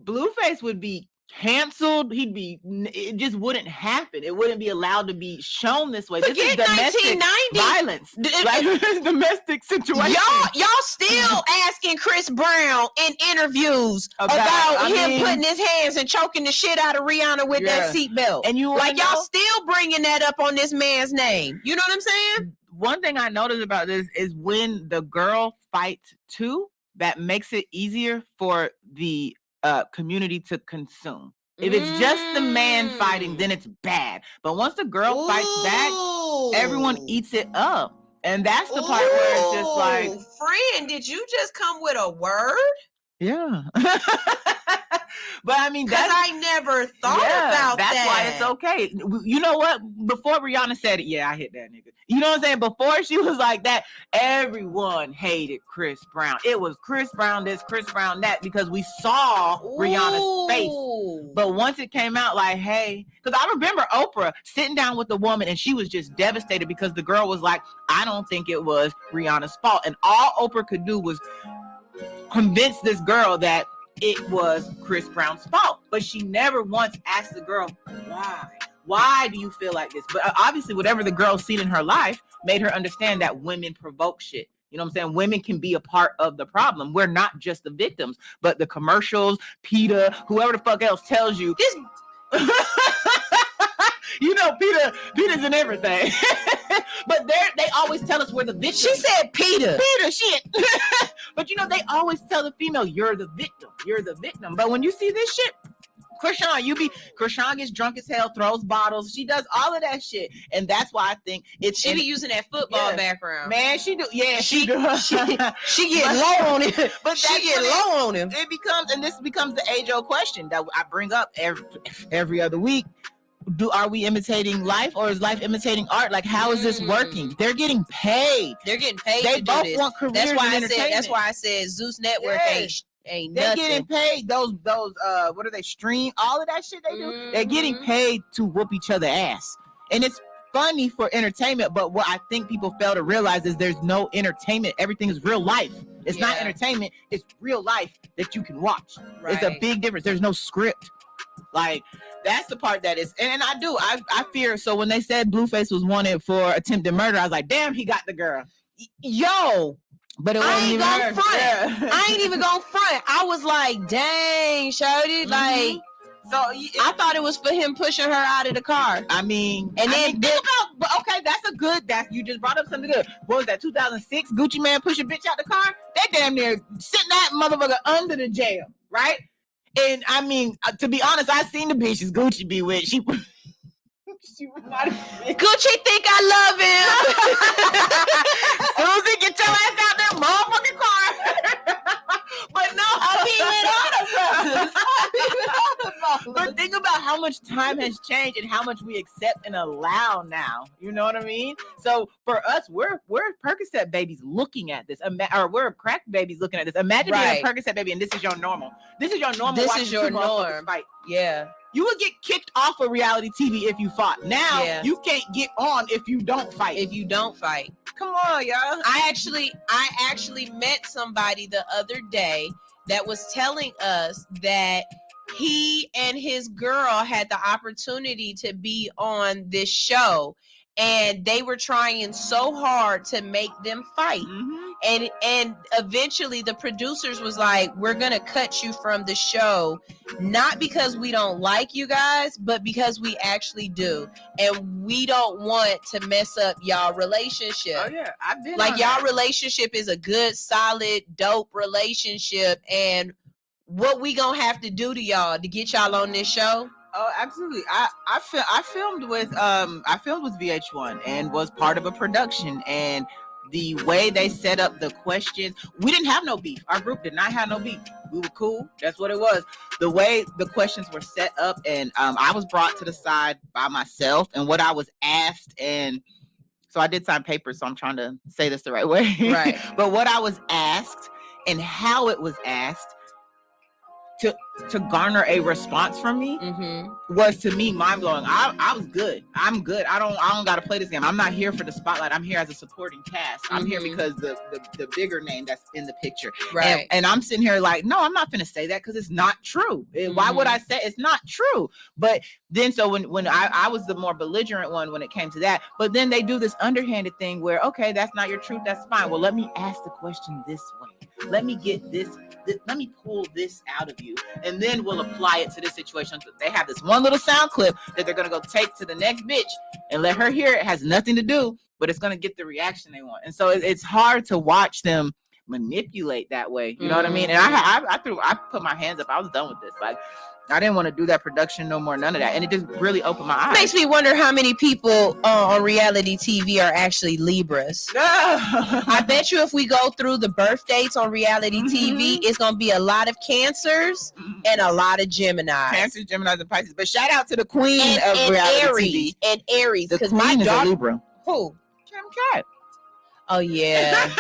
S8: Blueface would be canceled. It just wouldn't happen. It wouldn't be allowed to be shown this way. This is domestic violence. Like domestic situation.
S1: Y'all still asking Chris Brown in interviews about him putting his hands and choking the shit out of Rihanna with that seatbelt. And y'all still bringing that up on this man's name. You know what I'm saying?
S8: One thing I noticed about this is when the girl fights too, that makes it easier for the community to consume. If it's just the man fighting, then it's bad. But once the girl fights back, everyone eats it up. And that's the part where it's just like,
S1: friend, did you just come with a word?
S8: Yeah. But I mean,
S1: I never thought about that.
S8: That's why it's okay. You know what? Before Rihanna said it, I hit that nigga. You know what I'm saying? Before she was like that, everyone hated Chris Brown. It was Chris Brown this, Chris Brown that, because we saw Rihanna's face. But once it came out like, hey, because I remember Oprah sitting down with the woman and she was just devastated because the girl was like, I don't think it was Rihanna's fault. And all Oprah could do was convince this girl that it was Chris Brown's fault, but she never once asked the girl, why do you feel like this? But obviously whatever the girl's seen in her life made her understand that women provoke shit. You know what I'm saying? Women can be a part of the problem. We're not just the victims, but the commercials, PETA, whoever the fuck else tells you this. You know, PETA's in everything. But they always tell us we're the victim.
S1: She said PETA
S8: shit. But you know, they always tell the female, you're the victim. You're the victim. But when you see this shit, Krishan gets drunk as hell, throws bottles. She does all of that shit. And that's why I think
S1: she be using that football background.
S8: Man, she do. Yeah, she do.
S1: She get low on it. But she get low on him.
S8: It becomes, and this becomes the age-old question that I bring up every other week. Are we imitating life, or is life imitating art? Like, how is this working? They're getting paid.
S1: They're getting paid.
S8: They
S1: to
S8: both
S1: do this.
S8: want careers in entertainment.
S1: That's why I said Zeus Network ain't
S8: they're
S1: nothing.
S8: Getting paid. Those what are they? Stream all of that shit they do. They're getting paid to whoop each other ass, and it's funny for entertainment. But what I think people fail to realize is there's no entertainment. Everything is real life. It's not entertainment. It's real life that you can watch. Right. It's a big difference. There's no script. Like, that's the part that is, and I fear. So when they said Blueface was wanted for attempted murder, I was like, damn, he got the girl.
S1: Yo,
S8: but
S1: I ain't gonna front. I ain't even gonna front. I was like, dang, shorty, like. So I thought it was for him pushing her out of the car.
S8: I mean, think about, okay, that's you just brought up something good. What was that, 2006? Gucci Man push a bitch out the car? That damn near sitting that motherfucker under the jail, right? And I mean, to be honest, I seen the bitches Gucci be with. She Gucci
S1: think I love him.
S8: Susie, get your ass out there, motherfucking car. But no, I mean, with all the But think about how much time has changed and how much we accept and allow now. You know what I mean? So for us, we're Percocet babies looking at this, or we're crack babies looking at this. Imagine being a Percocet baby and this is your normal. This is your normal.
S1: This is your norm.
S8: Fight.
S1: Yeah.
S8: You would get kicked off of reality TV if you fought. Now you can't get on if you don't fight. Come on, y'all.
S1: I actually met somebody the other day that was telling us that he and his girl had the opportunity to be on this show, and they were trying so hard to make them fight. And eventually the producers was like, we're gonna cut you from the show, not because we don't like you guys, but because we actually do, and we don't want to mess up y'all relationship.
S8: Oh yeah, I've been
S1: like, y'all relationship is a good, solid, dope relationship, and what we gonna have to do to y'all to get y'all on this show?
S8: Oh, absolutely. I filmed with VH1 and was part of a production, and the way they set up the questions, we didn't have no beef. Our group did not have no beef. We were cool. That's what it was. The way the questions were set up, and I was brought to the side by myself and what I was asked, and so I did sign papers, so I'm trying to say this the right way.
S1: Right.
S8: But what I was asked and how it was asked to garner a response from me was, to me, mind-blowing. I was good. I'm good. I don't got to play this game. I'm not here for the spotlight. I'm here as a supporting cast. I'm here because the bigger name that's in the picture.
S1: Right.
S8: And I'm sitting here like, no, I'm not going to say that because it's not true. Why would I say it's not true? But then, so when I was the more belligerent one when it came to that, but then they do this underhanded thing where, okay, that's not your truth. That's fine. Well, let me ask the question this way. Let me get this. Let me pull this out of you, and then we'll apply it to this situation. They have this one little sound clip that they're gonna go take to the next bitch and let her hear it. It has nothing to do, but it's gonna get the reaction they want. And so it's hard to watch them manipulate that way. You know what I mean? And I put my hands up. I was done with this. Like, I didn't want to do that production no more, none of that. And it just really opened my eyes.
S1: Makes me wonder how many people on reality TV are actually Libras. I bet you if we go through the birth dates on reality TV, it's going to be a lot of Cancers and a lot of Geminis.
S8: Cancers, Geminis, and Pisces. But shout out to the queen of reality
S1: Aries,
S8: TV.
S1: And Aries.
S8: The queen is a Libra.
S1: Who?
S8: Kim Cat.
S1: Oh, yeah.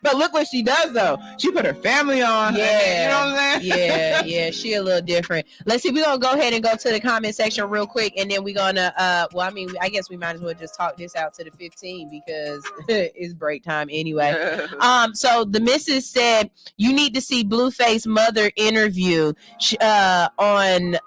S8: But look what she does, though. She put her family on.
S1: Yeah.
S8: You know what I'm saying?
S1: Yeah. She a little different. Let's see. We're going to go ahead and go to the comment section real quick. And then we're going to, I guess we might as well just talk this out to the 15 because it's break time anyway. So the missus said, you need to see Blueface mother interview on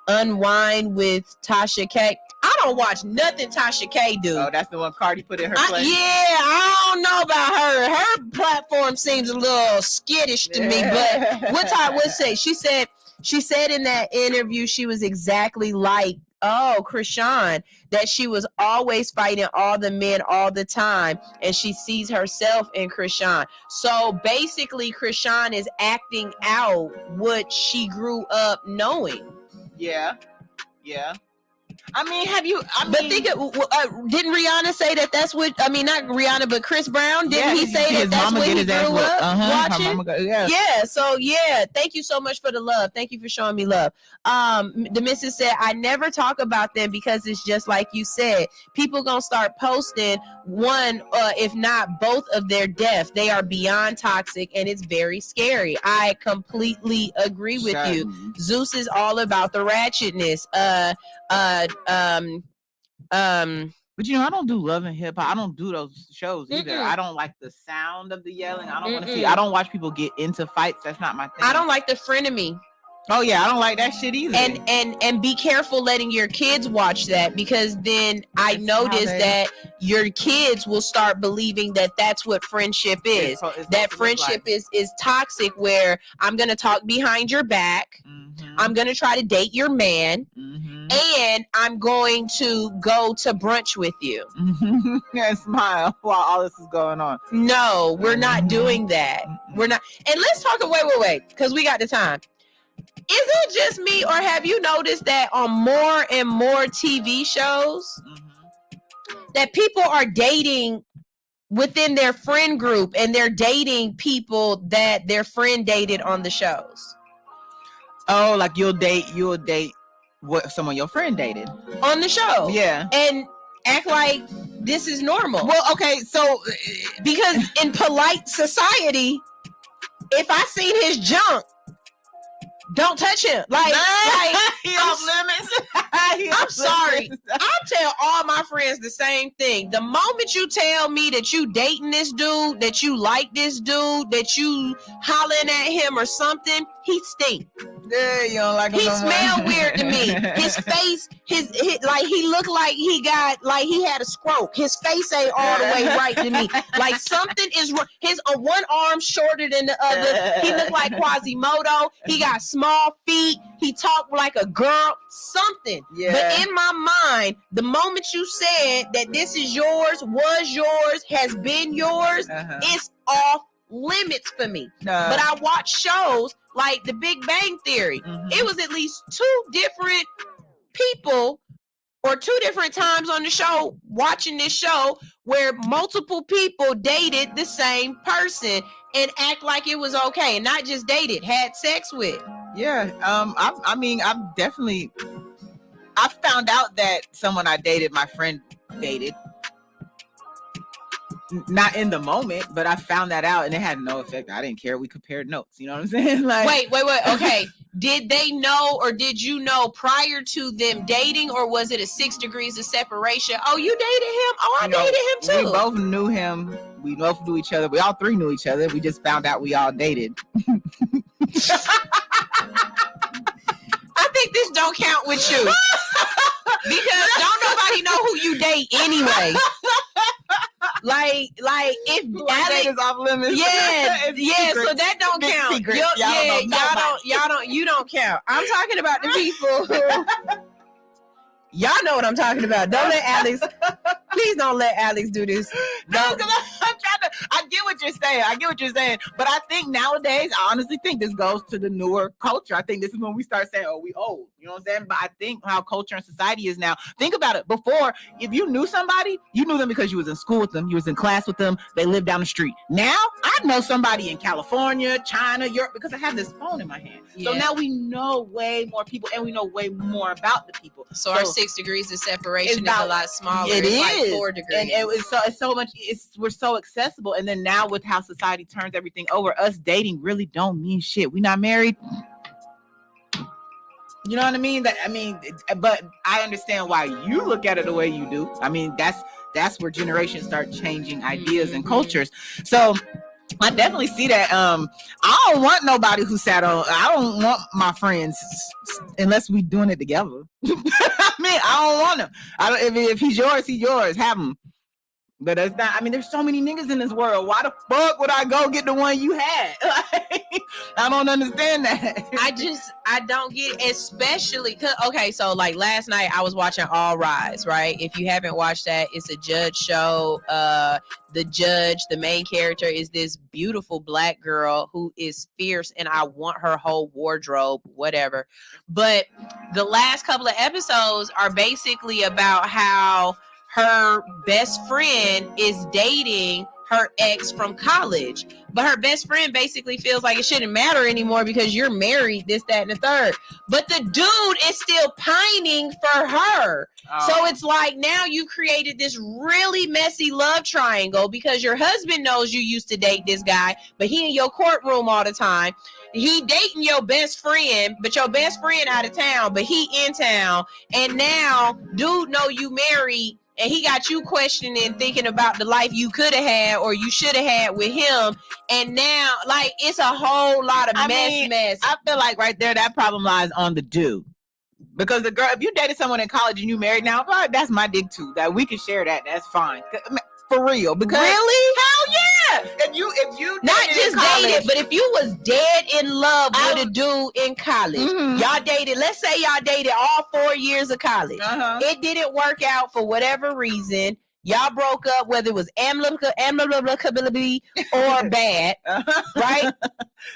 S1: Unwind with Tasha K. I don't watch nothing Tasha K do.
S8: Oh, that's the one Cardi put in her place?
S1: Yeah, I don't know about her. Her platform seems a little skittish to me, but what I would say, she said in that interview she was exactly like Krishan, that she was always fighting all the men all the time, and she sees herself in Krishan. So basically Krishan is acting out what she grew up knowing.
S8: Yeah. I mean, didn't Rihanna say that that's what, not Rihanna, but Chris Brown, didn't he say that that's what he grew up watching? Yeah, so yeah, thank you so much for the love. Thank you for showing me love. The missus said, I never talk about them because it's just like you said, people gonna start posting one, if not both of their death. They are beyond toxic and it's very scary. I completely agree with you. Zeus is all about the ratchetness. But I don't do Love and Hip Hop. I don't do those shows either. I don't like the sound of the yelling. I don't want to see. I don't watch people get into fights. That's not my thing.
S1: I don't like the frenemy.
S8: Oh yeah, I don't like that shit either.
S1: And be careful letting your kids watch that, because then I noticed that your kids will start believing that that's what friendship is. That friendship is toxic, where I'm gonna talk behind your back. I'm gonna try to date your man, and I'm going to go to brunch with you.
S8: And smile while all this is going on.
S1: No, we're not doing that. We're not. And let's talk. Wait, because we got the time. Is it just me, or have you noticed that on more and more TV shows that people are dating within their friend group, and they're dating people that their friend dated on the shows?
S8: Oh, like you'll date what someone your friend dated
S1: on the show.
S8: Yeah.
S1: And act like this is normal.
S8: Well, okay, so
S1: because in polite society, if I seen his junk, don't touch him. Like
S8: he off limits.
S1: I'm sorry. I tell all my friends the same thing. The moment you tell me that you dating this dude, that you like this dude, that you hollering at him or something, he stink.
S8: Yeah, you don't like him.
S1: He smell weird to me. His face, his like he looked like he had a stroke. His face ain't all the way right to me. Like something is wrong. His one arm shorter than the other. He looked like Quasimodo. He got small feet. He talked like a girl. Something. Yeah. But in my mind, the moment you said that this is yours, was yours, has been yours, it's off limits for me. But I watch shows like The Big Bang Theory. It was at least 2 different people for 2 different times on the show, watching this show where multiple people dated the same person and act like it was okay, and not just dated, had sex with.
S8: Yeah. I mean, I found out that someone I dated, my friend dated. Not in the moment, but I found that out and it had no effect. I didn't care. We compared notes. You know what I'm saying? Like,
S1: wait. Okay. Did they know, or did you know prior to them dating, or was it a 6 degrees of separation? Oh, you dated him? Oh, I dated him too.
S8: We both knew him. We both knew each other. We all 3 knew each other. We just found out we all dated.
S1: I think this don't count with you. Because don't nobody know who you date anyway. Like if
S8: Alex is off limits.
S1: Yeah, so that don't count. You don't count. I'm talking about the people who y'all know what I'm talking about. Don't let Alex. Please don't let Alex do this.
S8: No, I'm trying to. I get what you're saying. But I think nowadays, I honestly think this goes to the newer culture. I think this is when we start saying, "Oh, we old." You know what I'm saying? But I think how culture and society is now. Think about it. Before, if you knew somebody, you knew them because you was in school with them, you was in class with them, they lived down the street. Now, I know somebody in California, China, Europe, because I have this phone in my hand. Yeah. So now we know way more people, and we know way more about the people.
S1: So our 6 degrees of separation is a lot smaller.
S8: It is
S1: like 4 degrees.
S8: And it's so much. We're so accessible. And then now with how society turns everything over, us dating really don't mean shit. We not married. You know what I mean? But I understand why you look at it the way you do. I mean, that's where generations start changing ideas and cultures. So I definitely see that. I don't want nobody who sat on. I don't want my friends unless we doing it together. I mean, I don't want him. If he's yours, he's yours. Have him. But that's not. I mean, there's so many niggas in this world. Why the fuck would I go get the one you had? I don't understand that.
S1: I don't get it, especially because, okay, so like last night I was watching All Rise, right? If you haven't watched that, it's a judge show. The judge, the main character, is this beautiful black girl who is fierce, and I want her whole wardrobe, whatever. But the last couple of episodes are basically about how her best friend is dating her ex from college, but her best friend basically feels like it shouldn't matter anymore because you're married, this, that, and the third. But the dude is still pining for her. So it's like now you created this really messy love triangle because your husband knows you used to date this guy, but he in your courtroom all the time. He dating your best friend, but your best friend out of town, but he in town. And now dude know you married, and he got you questioning, thinking about the life you could have had or you should have had with him. And now, like, it's a whole lot of mess.
S8: I feel like right there, that problem lies on the dude. Because the girl, if you dated someone in college and you married now, that's my dig too. That we can share that. That's fine. For real. Because
S1: really?
S8: Hell yeah. If you
S1: not just dated, but if you was dead in love with a dude in college, y'all dated, let's say y'all dated all 4 years of college. It didn't work out for whatever reason. Y'all broke up, whether it was amicably or bad, right?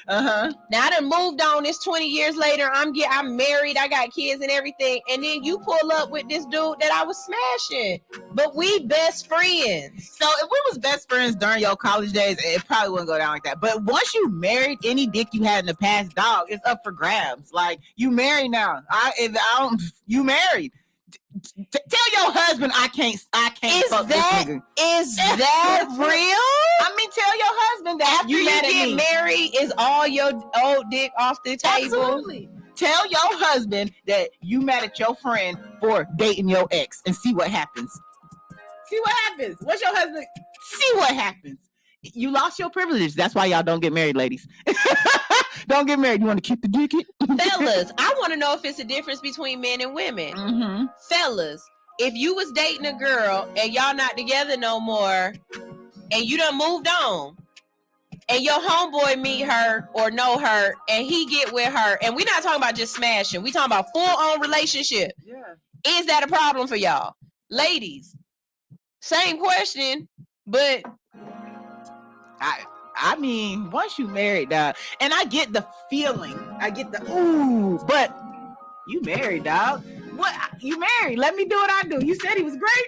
S1: Now I done moved on. It's 20 years later. I'm married. I got kids and everything. And then you pull up with this dude that I was smashing, but we best friends.
S8: So if we was best friends during your college days, it probably wouldn't go down like that. But once you married, any dick you had in the past, dog, it's up for grabs. Like, you married now. You married. Tell your husband I can't fuck this nigga.
S1: Is that real?
S8: I mean, tell your husband that
S1: after you get married, is all your old dick off the table?
S8: Absolutely. Tell your husband that you mad at your friend for dating your ex and see what happens. See what happens. What's your husband? See what happens. You lost your privileges. That's why y'all don't get married, ladies. Don't get married. You want to keep the dick?
S1: Fellas, I want to know if it's a difference between men and women. Fellas, if you was dating a girl and y'all not together no more and you done moved on and your homeboy meet her or know her and he get with her, and we're not talking about just smashing, we talking about full-on relationship. Yeah. Is that a problem for y'all? Ladies, same question, but
S8: I mean, once you married, dog, and I get the feeling, I get the ooh, but you married, dog. What? You married? Let me do what I do. You said he was great.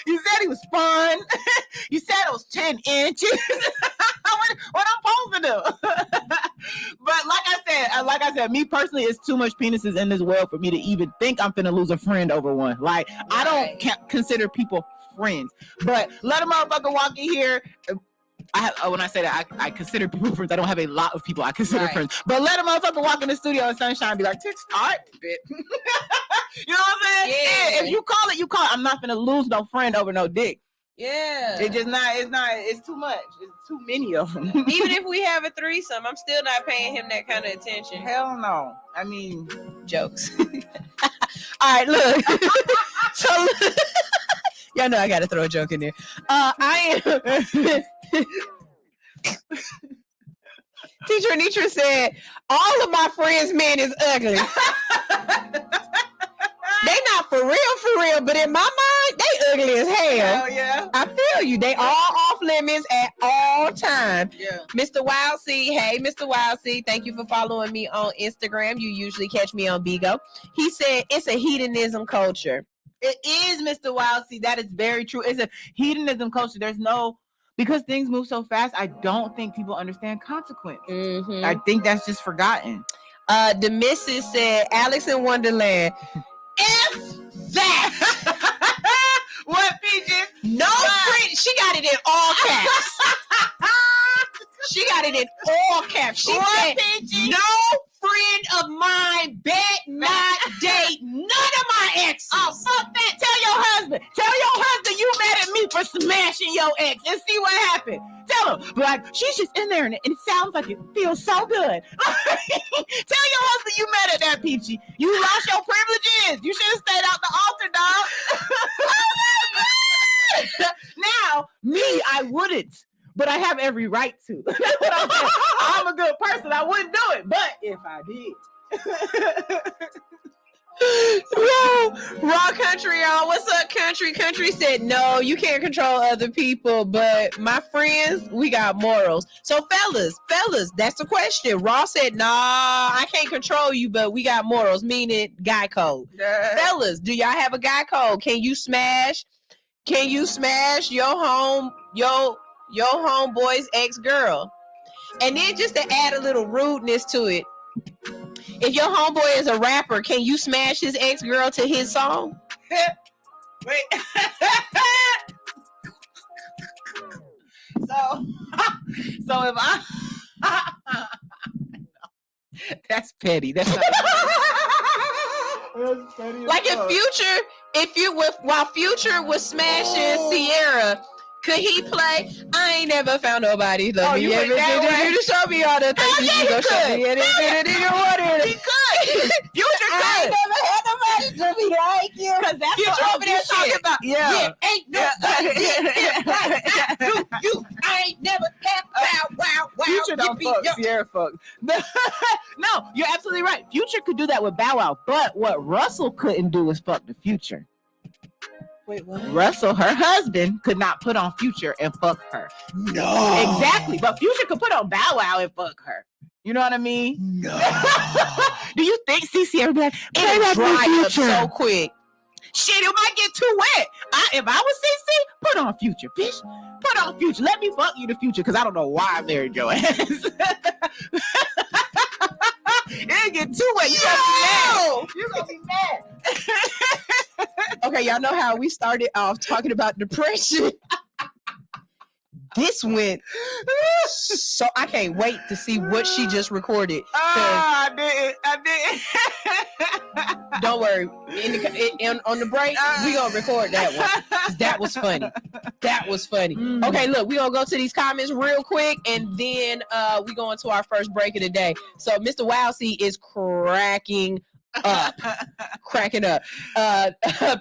S8: You said he was fun. You said it was 10 inches. what I'm supposed to do? But like I said, me personally, it's too much penises in this world for me to even think I'm finna lose a friend over one. Like, right. I don't consider people friends. But let a motherfucker walk in here. When I say that, I consider people friends. I don't have a lot of people I consider friends. But let a motherfucker walk in the studio in sunshine and be like, tits, all right, bit. You know what I'm saying? Yeah. If you call it, you call it. I'm not gonna lose no friend over no dick.
S1: Yeah.
S8: It's too much. It's too many of them.
S1: Even if we have a threesome, I'm still not paying him that kind of attention.
S8: Hell no. I mean,
S1: jokes. All right, look. So y'all know I gotta throw a joke in there. I am Teacher Anitra said, all of my friends' men is ugly. They not for real, but in my mind, they ugly as hell.
S8: Hell yeah.
S1: I feel you. They all off limits at all times.
S8: Yeah.
S1: Mr. Wild C, hey, Mr. Wild C, thank you for following me on Instagram. You usually catch me on Bigo. He said it's a hedonism culture.
S8: It is, Mr. Wild C. That is very true. It's a hedonism culture. Because things move so fast, I don't think people understand consequence.
S1: Mm-hmm.
S8: I think that's just forgotten.
S1: The missus said, Alice in Wonderland. F that.
S8: What, PJ?
S1: No friend. She got it in all caps. She got it in all caps. She said,
S8: PG?
S1: no friend of mine bet not date none of my exes.
S8: Oh, fuck that. Tell your husband you mad at me for smashing your ex and see what happened. Tell him. Like, she's just in there and it sounds like it feels so good. Tell your husband you mad at that, Peachy. You lost your privileges. You should have stayed out the altar, dog. Now, me, I wouldn't. But I have every right to. That's what I'm saying. I'm a good person. I wouldn't do it. But if I did.
S1: Yo, Raw Country on. What's up, Country? Country said, no, you can't control other people, but my friends, we got morals. So fellas, that's the question. Raw said, nah, I can't control you, but we got morals, meaning guy code. Fellas, do y'all have a guy code? Can you smash your homeboy's ex-girl? And then just to add a little rudeness to it, if your homeboy is a rapper, can you smash his ex-girl to his song?
S8: Wait. So if I that's petty. That's not that's petty.
S1: Like while Future was smashing Sierra, could he play? I ain't never found nobody love me.
S8: You went that way?
S1: You show me all the things you go show me.
S8: He could. Future
S1: I ain't
S8: could.
S1: never had nobody to be like you.
S8: Because that's
S1: Future
S8: what
S1: over there talking about.
S8: Yeah.
S1: Ain't nobody you. I ain't never had wow.
S8: Future don't fuck. Sierra fuck. No, you're absolutely right. Future could do that with Bow Wow, but what Russell couldn't do was fuck the Future.
S1: Wait, what?
S8: Russell, her husband, could not put on Future and fuck her.
S1: No.
S8: Exactly. But Future could put on Bow Wow and fuck her. You know what I mean?
S1: No.
S8: Do you think Sierra be like,
S1: it'll dry up so quick?
S8: Shit, it might get too wet. If I was CC, put on Future, bitch. Put on Future. Let me fuck you the Future, because I don't know why I married your ass. It'll get too wet. You gonna be mad.
S1: Okay, y'all know how we started off talking about depression. This went so I can't wait to see what she just recorded.
S8: I didn't.
S1: Don't worry. On the break, we gonna record that one. That was funny. Okay, look, we gonna go to these comments real quick, and then we go into our first break of the day. So Mr. Wowsy is cracking up.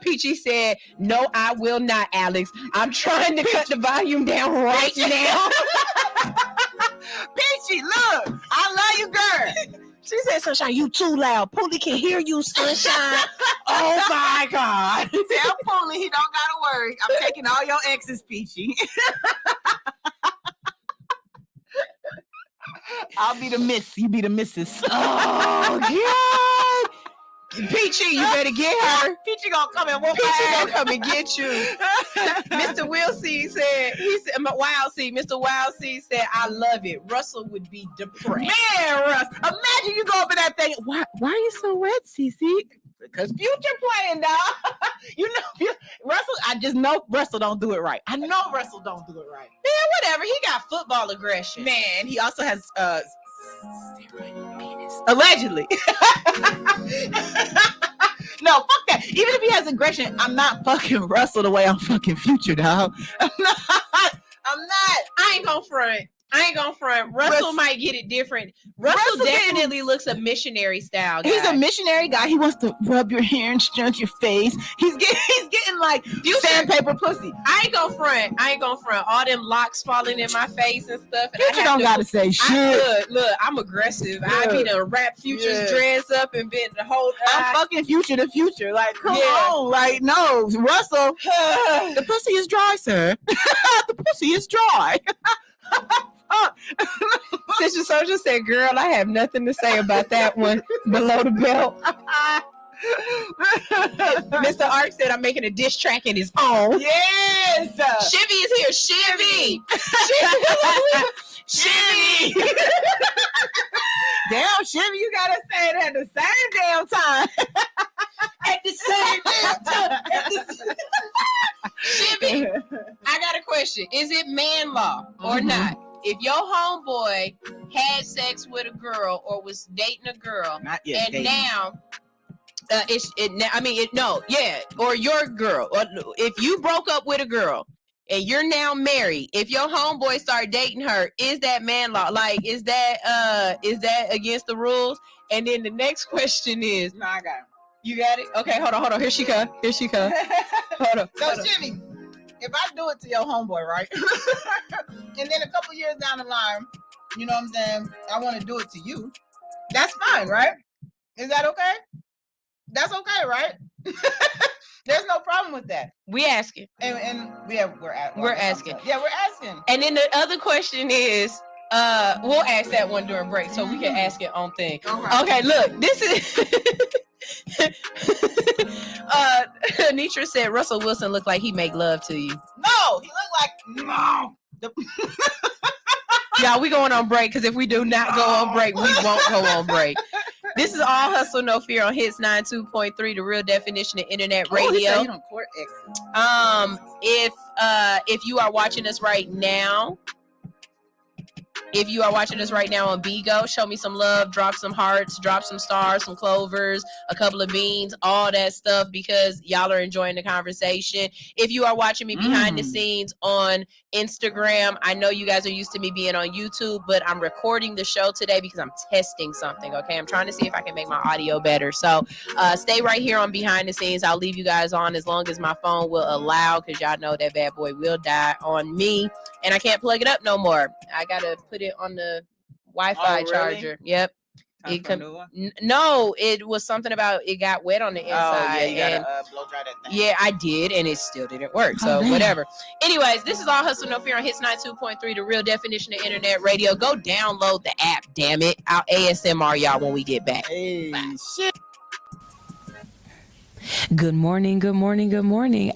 S1: Peachy said, no, I will not, Alex. I'm trying to cut the volume down right now.
S8: Peachy, look, I love you, girl.
S1: She said, Sunshine, you too loud. Poolie can hear you, Sunshine. Oh my God.
S8: Tell Poolie he don't gotta worry. I'm taking all your exes, Peachy. I'll be the miss. You be the missus.
S1: Oh, God. Peachy, you better get her.
S8: Peachy gonna come and whoop
S1: Peachy gonna come and get you. Mr. Willsey said, Mr. Wildseed said, I love it. Russell would be depressed.
S8: Man, Russ, imagine you go up in that thing. Why are you so wet, Cece? Because Future playing, dog. You know, Russell, I just know Russell don't do it right. I know Russell don't do it right.
S1: Man, whatever. He got football aggression.
S8: Man, he also has allegedly. No, fuck that. Even if he has aggression, I'm not fucking Russell the way I'm fucking Future, dog. I'm not.
S1: I ain't gonna front. Russell might get it different. Russell definitely looks a missionary style guy.
S8: He's a missionary guy. He wants to rub your hair and stroke your face. He's getting like sandpaper pussy.
S1: I ain't gonna front. All them locks falling in my face and stuff. And
S8: Future don't gotta say shit.
S1: Look, I'm aggressive. I be the rap Future's dreads up and been the whole time.
S8: I'm fucking Future the future. Like, come on. Like, no, Russell. The pussy is dry, sir. The pussy is dry.
S1: Sister Soldier said, girl, I have nothing to say about that one below the belt. Mr. Ark said, I'm making a diss track in his own.
S8: Yes.
S1: Shivy is here. Shivy.
S8: Damn, Shivy, you gotta say it at the same damn time.
S1: At the same damn time. Shivy, I got a question. Is it man law or not? If your homeboy had sex with a girl or was dating a girl,
S8: not yet,
S1: and now or your girl, or if you broke up with a girl and you're now married, if your homeboy start dating her, is that man law? Like, is that against the rules? And then the next question is,
S8: no, I got it.
S1: You got it? Okay, hold on. Here she come. Hold on.
S8: So, Jimmy, if I do it to your homeboy, right? And then a couple years down the line, you know what I'm saying, I want to do it to you. That's fine, right? Is that okay? That's okay, right? There's no problem with that.
S1: We asking.
S8: And we're asking. Yeah, we're asking.
S1: And then the other question is, we'll ask that one during break so we can ask it on thing. Okay, look, this is Nitra said Russell Wilson looked like he make love to you.
S8: No, he looked like no.
S1: Y'all, we going on break because if we do not go on break, we won't go on break. This is All Hustle No Fear on Hits 92.3, the real definition of internet radio. If you are watching us right now, on Bigo, show me some love, drop some hearts, drop some stars, some clovers, a couple of beans, all that stuff, because y'all are enjoying the conversation. If you are watching me behind the scenes on Instagram, I know you guys are used to me being on YouTube, but I'm recording the show today because I'm testing something, okay? I'm trying to see if I can make my audio better. So stay right here on behind the scenes. I'll leave you guys on as long as my phone will allow, because y'all know that bad boy will die on me, and I can't plug it up no more. I got to put it on the Wi-Fi charger. Yep. No, it was something about it got wet on the inside.
S8: You gotta blow dry that thing.
S1: Yeah, I did, and it still didn't work. So whatever. Anyways, this is All Hustle No Fear on Hits 92.3, the real definition of internet radio. Go download the app, damn it. I'll ASMR y'all when we get back.
S8: Hey, shit.
S9: Good morning.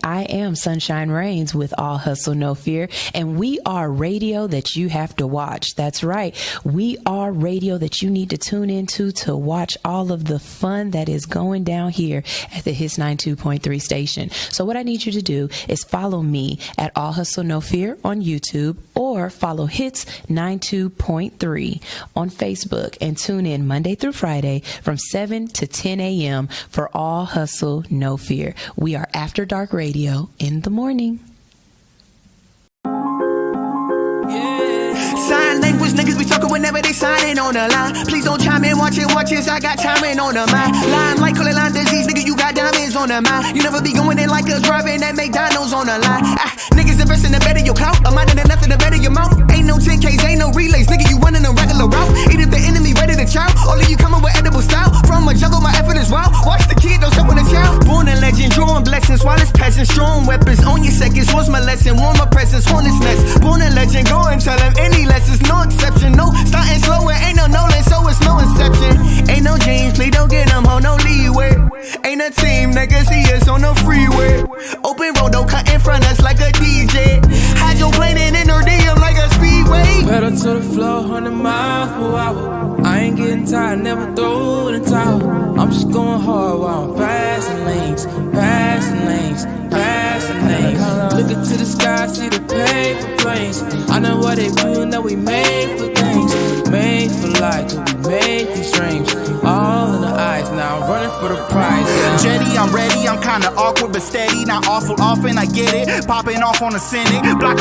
S9: I am Sunshine Reigns with All Hustle No Fear, and we are radio that you have to watch. That's right. We are radio that you need to tune into to watch all of the fun that is going down here at the Hits 92.3 station. So what I need you to do is follow me at All Hustle No Fear on YouTube, or follow Hits 92.3 on Facebook, and tune in Monday through Friday from 7 to 10 a.m. for All Hustle No Fear. We are After Dark Radio in the morning.
S10: Sign language niggas be talking whenever they signing on the line. Please don't chime in, watch it, I got timing on the mind. Line like call it line disease, nigga, you got diamonds on the mind. You never be going in like a driving that McDonald's on the line. Niggas investing to better your clout, I'm minding to nothing to better your mouth. Ain't no 10Ks, ain't no relays, nigga, you running a regular route. Either the enemy ready to chow, all of you coming with edible style. From a jungle, my effort is wild. Watch the kid, don't step on the child. Born a legend. Imagine drawing blessings while it's passing, strong weapons on your seconds. Was my lesson, warm my presence, hornet's nest. Born a legend, go and tell him any lessons, no exception. No starting slow, and ain't no Nolan, so it's no inception. Ain't no James, please don't get them, hold no leeway. Ain't a team, niggas see us on the freeway. Open road, don't cut in front us like a DJ. Hydroplaning in her DM like a speedway.
S11: Pedal to the floor, 100 miles per hour. I ain't getting tired, never throw in the towel. I'm just going hard while I'm passing lanes, passing lanes, passing lanes. Looking to the sky, see the paper planes. I know what they do, know we made for things, made for life, cause we made these dreams. All in the eyes, now I'm running for the prize. Yeah.
S12: Jetty, I'm ready, I'm kinda awkward but steady. Not awful often, I get it. Popping off on the Senate. Block,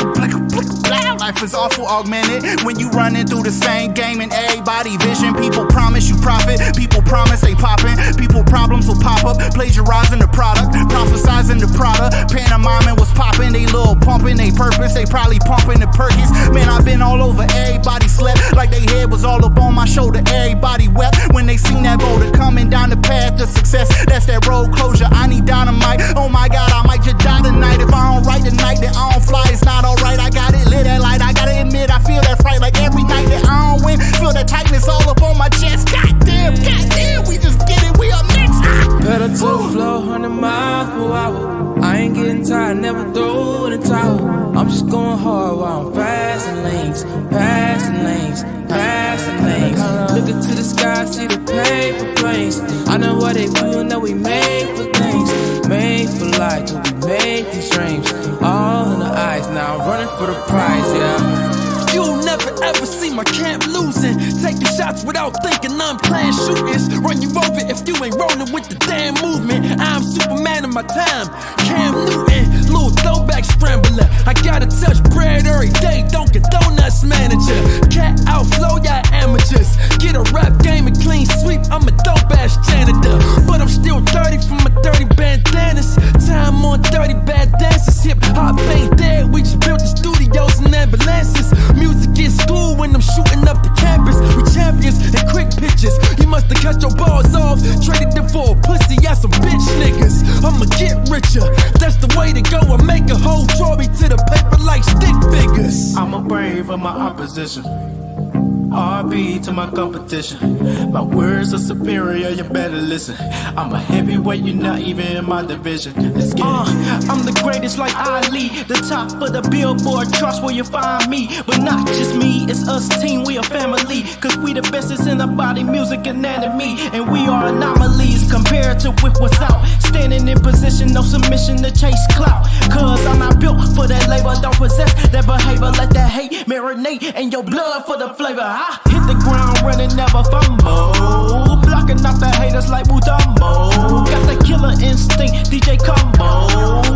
S12: life is awful augmented. When you running through the same game and everybody vision. People promise you profit, people promise they poppin'. People problems will pop up, plagiarizing the product, prophesizing the product. Pantomiming was poppin', they little pumping, they purpose, they probably pumping the Perkins. Man, I've been all over, everybody slept like they head was all up on my shoulder. Everybody wept when they seen that boulder coming down the path to success. That's that road closure, I need dynamite. Oh my God, I might just die tonight. If I don't write tonight, then I don't fly, it's not alright. I got it lit that light, I gotta admit, I feel that fright. Like every night that I don't win, feel that tightness all up on my chest. Goddamn, we just get it, we up next.
S11: Pedal to the floor, 100 miles per hour. I ain't getting tired, never throw in the towel. I'm just going hard while I'm passing lanes, passing lanes, passing lanes. Looking to the sky, see the paper planes. I know what they do, know we made for things, made for life, cause we made these dreams. All in the eyes, now I'm running for the prize, yeah.
S13: You'll never ever see my camp losing. Taking shots without thinking, I'm playing shooters. Run you over if you ain't rolling with the damn movement. I'm Superman of my time, Cam Newton, little throwback scrambler. I gotta touch bread every day, Dunkin' Donuts manager. Cat outflow, y'all amateurs. Get a rap game and clean sweep, I'm a dope ass janitor. But I'm still dirty from my dirty bandanas. Time on dirty bad dances. Hip hop ain't dead, we just built the studios and ambulances. Music in school when I'm shooting up the campus. We champions and quick pitches. You must have cut your balls off, traded them for a pussy, yeah, some bitch niggas. I'ma get richer, that's the way to go. I make a whole trophy to the paper like stick figures.
S14: I'm a brave of my opposition, RB to my competition. My words are superior, you better listen. I'm a heavyweight, you're not even in my division. Let's get it.
S13: I'm the greatest like Ali, the top of the Billboard charts where you find me. But not just me, it's us team, we a family. Cause we the bestest in the body, music, anatomy. And we are anomalies compared to with what's out. Standing in position, no submission to chase clout. Cause I'm not built for that labor, don't possess that behavior. Let that hate marinate in your blood for the flavor. I hit the ground running, never fumble. Blocking out the haters like Mudambo. Got the killer instinct, DJ Combo.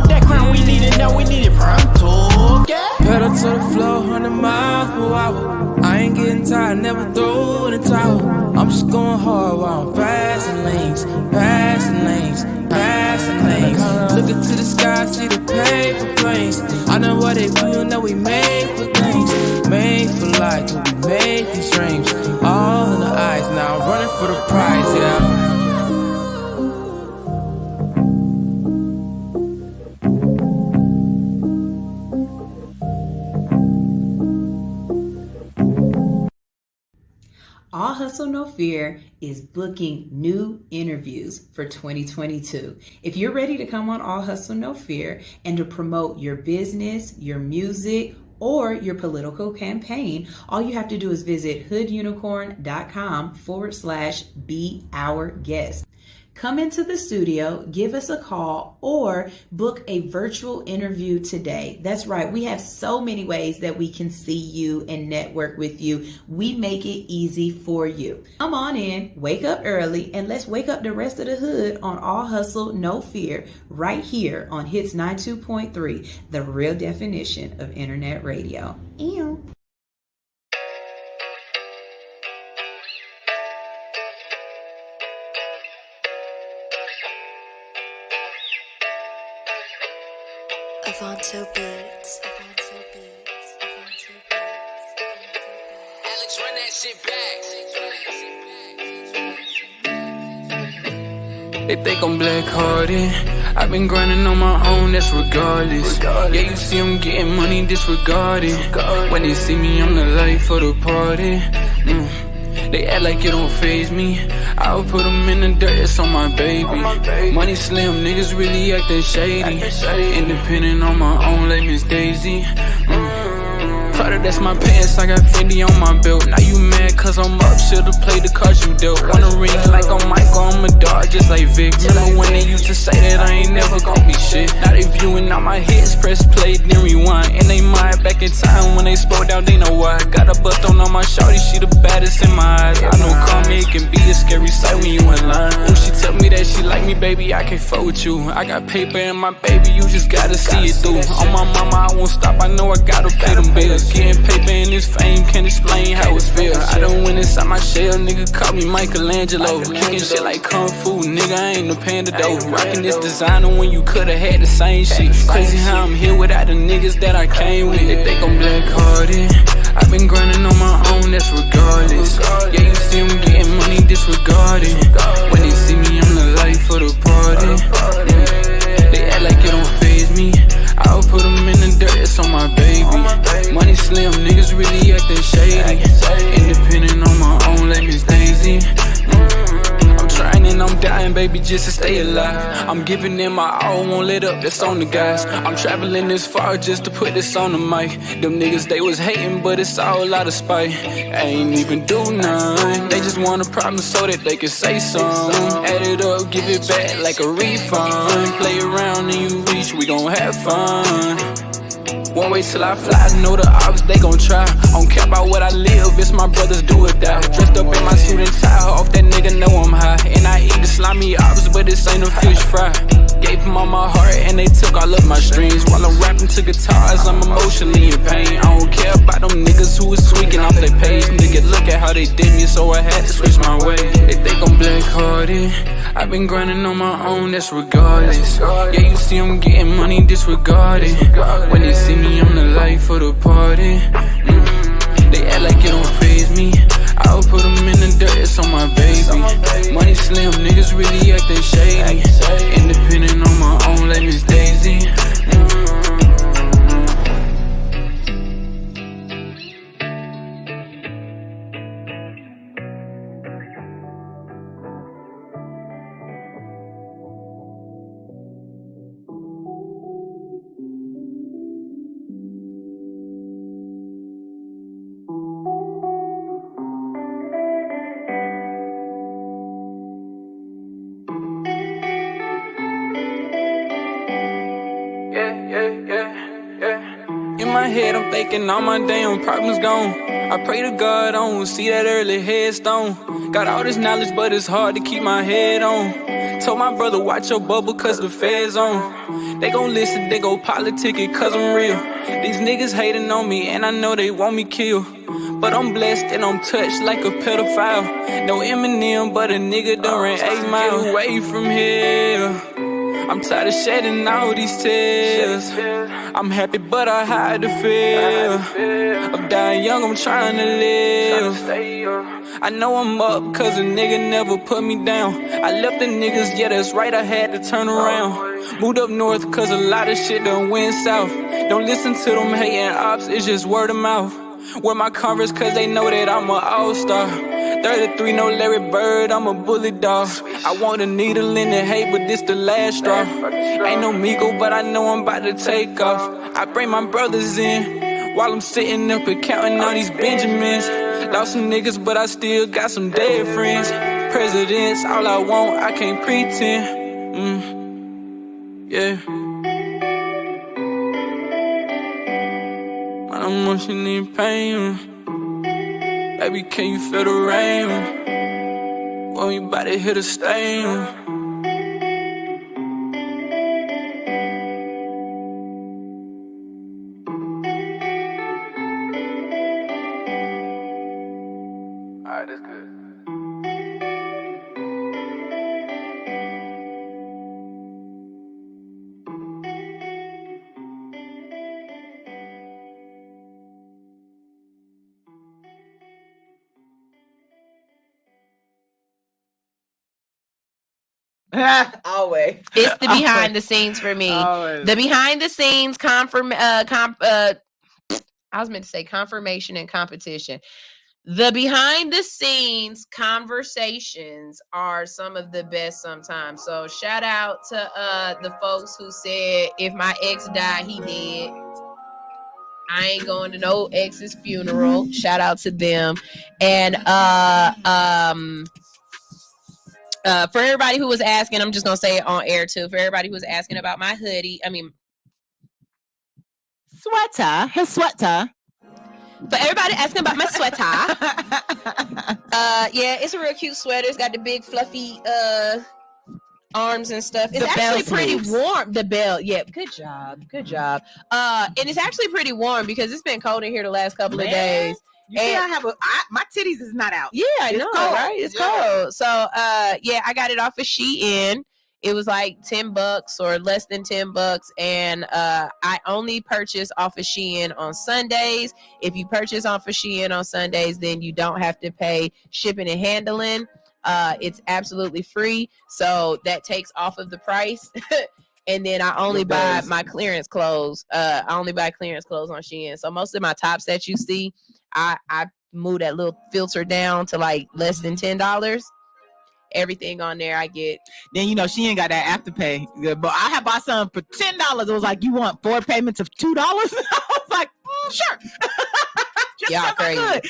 S13: That crown we needed, now we need it pronto. Yeah.
S11: Pedal to the floor, 100 miles per hour. I ain't getting tired, never throw in the towel. I'm just going hard while I'm passing lanes, passing lanes, passing lanes. Looking to the sky, see the paper planes. I know what they do, know we made for things, made for life, cause we made these dreams. All in the eyes, now I'm running for the prize, yeah.
S9: All Hustle No Fear is booking new interviews for 2022. If you're ready to come on All Hustle No Fear and to promote your business, your music, or your political campaign, all you have to do is visit hoodunicorn.com/be our guest. Come into the studio, give us a call, or book a virtual interview today. That's right. We have so many ways that we can see you and network with you. We make it easy for you. Come on in, wake up early, and let's wake up the rest of the hood on All Hustle No Fear right here on Hits 92.3, the real definition of internet radio. Ew.
S3: Avanto Beats. Alex, run that shit back.
S11: They think I'm black-hearted. I've been grinding on my own, that's regardless. Yeah, you see I'm getting money, disregard it. When they see me, I'm the life of the party. They act like it don't faze me. I'll put them in the dirt, it's on my baby. Money slim, niggas really acting shady. Independent on my own like Miss Daisy. Prada, that's my pants, I got Fendi on my belt. Now you mad cause I'm up, should've played the cards you dealt. Wanna ring like I'm Michael, I'm a dog just like Vic. Remember when they used to say that I ain't never gon' be shit. Now they viewing all my hits, press play, then rewind. And they mind back in time when they spoke down, they know why. Got a bust on my shorty, she the baddest in my eyes. I know karma, it can be a scary sight when you in line. Oh, she tell me that she like me, baby, I can't fuck with you. I got paper in my baby, you just gotta see it through. On my mama, I won't stop, I know I gotta pay them bills. Getting paper in this fame, can't explain how it feels. I done went inside my shell, nigga, call me Michelangelo. Kicking shit like Kung Fu, nigga, I ain't no panda though. Rocking this designer when you could've had the same shit. Crazy how I'm here without the niggas that I came with. They think I'm black-hearted. I've been grinding on my own, that's regardless. Yeah, you see I'm getting money, disregarded. When they see me, I'm the life of the party. They act like it don't faze me. I'll put them in the dirt, it's on my baby. Money slim, niggas really acting shady. Independent on my own like Miss Daisy. I'm trying and I'm dying, baby, just to stay alive. I'm giving them my all, won't let up, that's on the guys. I'm traveling this far just to put this on the mic. Them niggas, they was hating, but it's all out of spite. I ain't even do none. They just want a problem so that they can say something. Add it up, give it back like a refund. Play around and you reach, we gon' have fun. Won't wait till I fly, know the odds, they gon' try. I don't care about what I live, it's my brothers do or die. Dressed up in my suit and tie, off that nigga know I'm high. And I eat the slimy ops, but this ain't a fish fry. Gave them all my heart and they took all of my strings. While I'm rapping to guitars, I'm emotionally in pain. I don't care about them niggas who was tweaking off their page. Nigga, look at how they did me, so I had to switch my way. They think I'm black-hearted. I've been grinding on my own, that's regardless. Yeah, you see I'm getting money, disregarded. When they see me, I'm the life of the party. They act like it don't faze me. I'll put them in the dirt, it's on my baby. Money slim, niggas really acting shady. Independent on my own like Miss Daisy. In my head, I'm thinking all my damn problems gone. I pray to God I don't see that early headstone. Got all this knowledge, but it's hard to keep my head on. Told my brother, watch your bubble, cause the feds on. They gon' listen, they gon' politic it, cause I'm real. These niggas hating on me, and I know they want me killed. But I'm blessed and I'm touched like a pedophile. No Eminem, but a nigga done ran 8 miles away from here. I'm tired of shedding all these tears. I'm happy, but I hide the fear of dying young, I'm trying to live. I know I'm up, cause a nigga never put me down. I left the niggas, yeah, that's right, I had to turn around. Moved up north, cause a lot of shit done went south. Don't listen to them hating ops, it's just word of mouth. Wear my Converse cause they know that I'm an all-star. 33, no Larry Bird, I'm a bullet dog. I want a needle in the hay, but this the last straw. Ain't no Migo, but I know I'm about to take off. I bring my brothers in while I'm sitting up and counting all these Benjamins. Lost some niggas, but I still got some dead friends. Presidents, all I want, I can't pretend. Yeah. I'm emotionally in pain. Baby, can you feel the rain? When we bout to hit a stain. Alright, that's good.
S8: Always.
S1: It's the behind the scenes for me.
S8: Always.
S1: The behind the scenes I was meant to say confirmation and competition. The behind the scenes conversations are some of the best sometimes. So shout out to the folks who said if my ex died, he dead. I ain't going to no ex's funeral. Shout out to them. And for everybody who was asking, I'm just gonna say it on air too. For everybody who was asking about my hoodie,
S8: sweater, his sweater.
S1: For everybody asking about my sweater, yeah, it's a real cute sweater. It's got the big fluffy arms and stuff. It's actually pretty warm. The belt, yeah. Good job. And it's actually pretty warm because it's been cold in here the last couple of days.
S8: You see, I have my titties is not out.
S1: Yeah, I know, cold. Right? It's cold. So, yeah, I got it off of Shein. It was like $10 or less than $10, and I only purchase off of Shein on Sundays. If you purchase off of Shein on Sundays, then you don't have to pay shipping and handling. It's absolutely free, so that takes off of the price. And then I only buy my clearance clothes. I only buy clearance clothes on Shein. So most of my tops that you see, I move that little filter down to like less than $10. Everything on there I get.
S8: Then she ain't got that afterpay. But I have bought some for $10. It was like, you want 4 payments of $2? I was like, sure.
S1: Y'all crazy.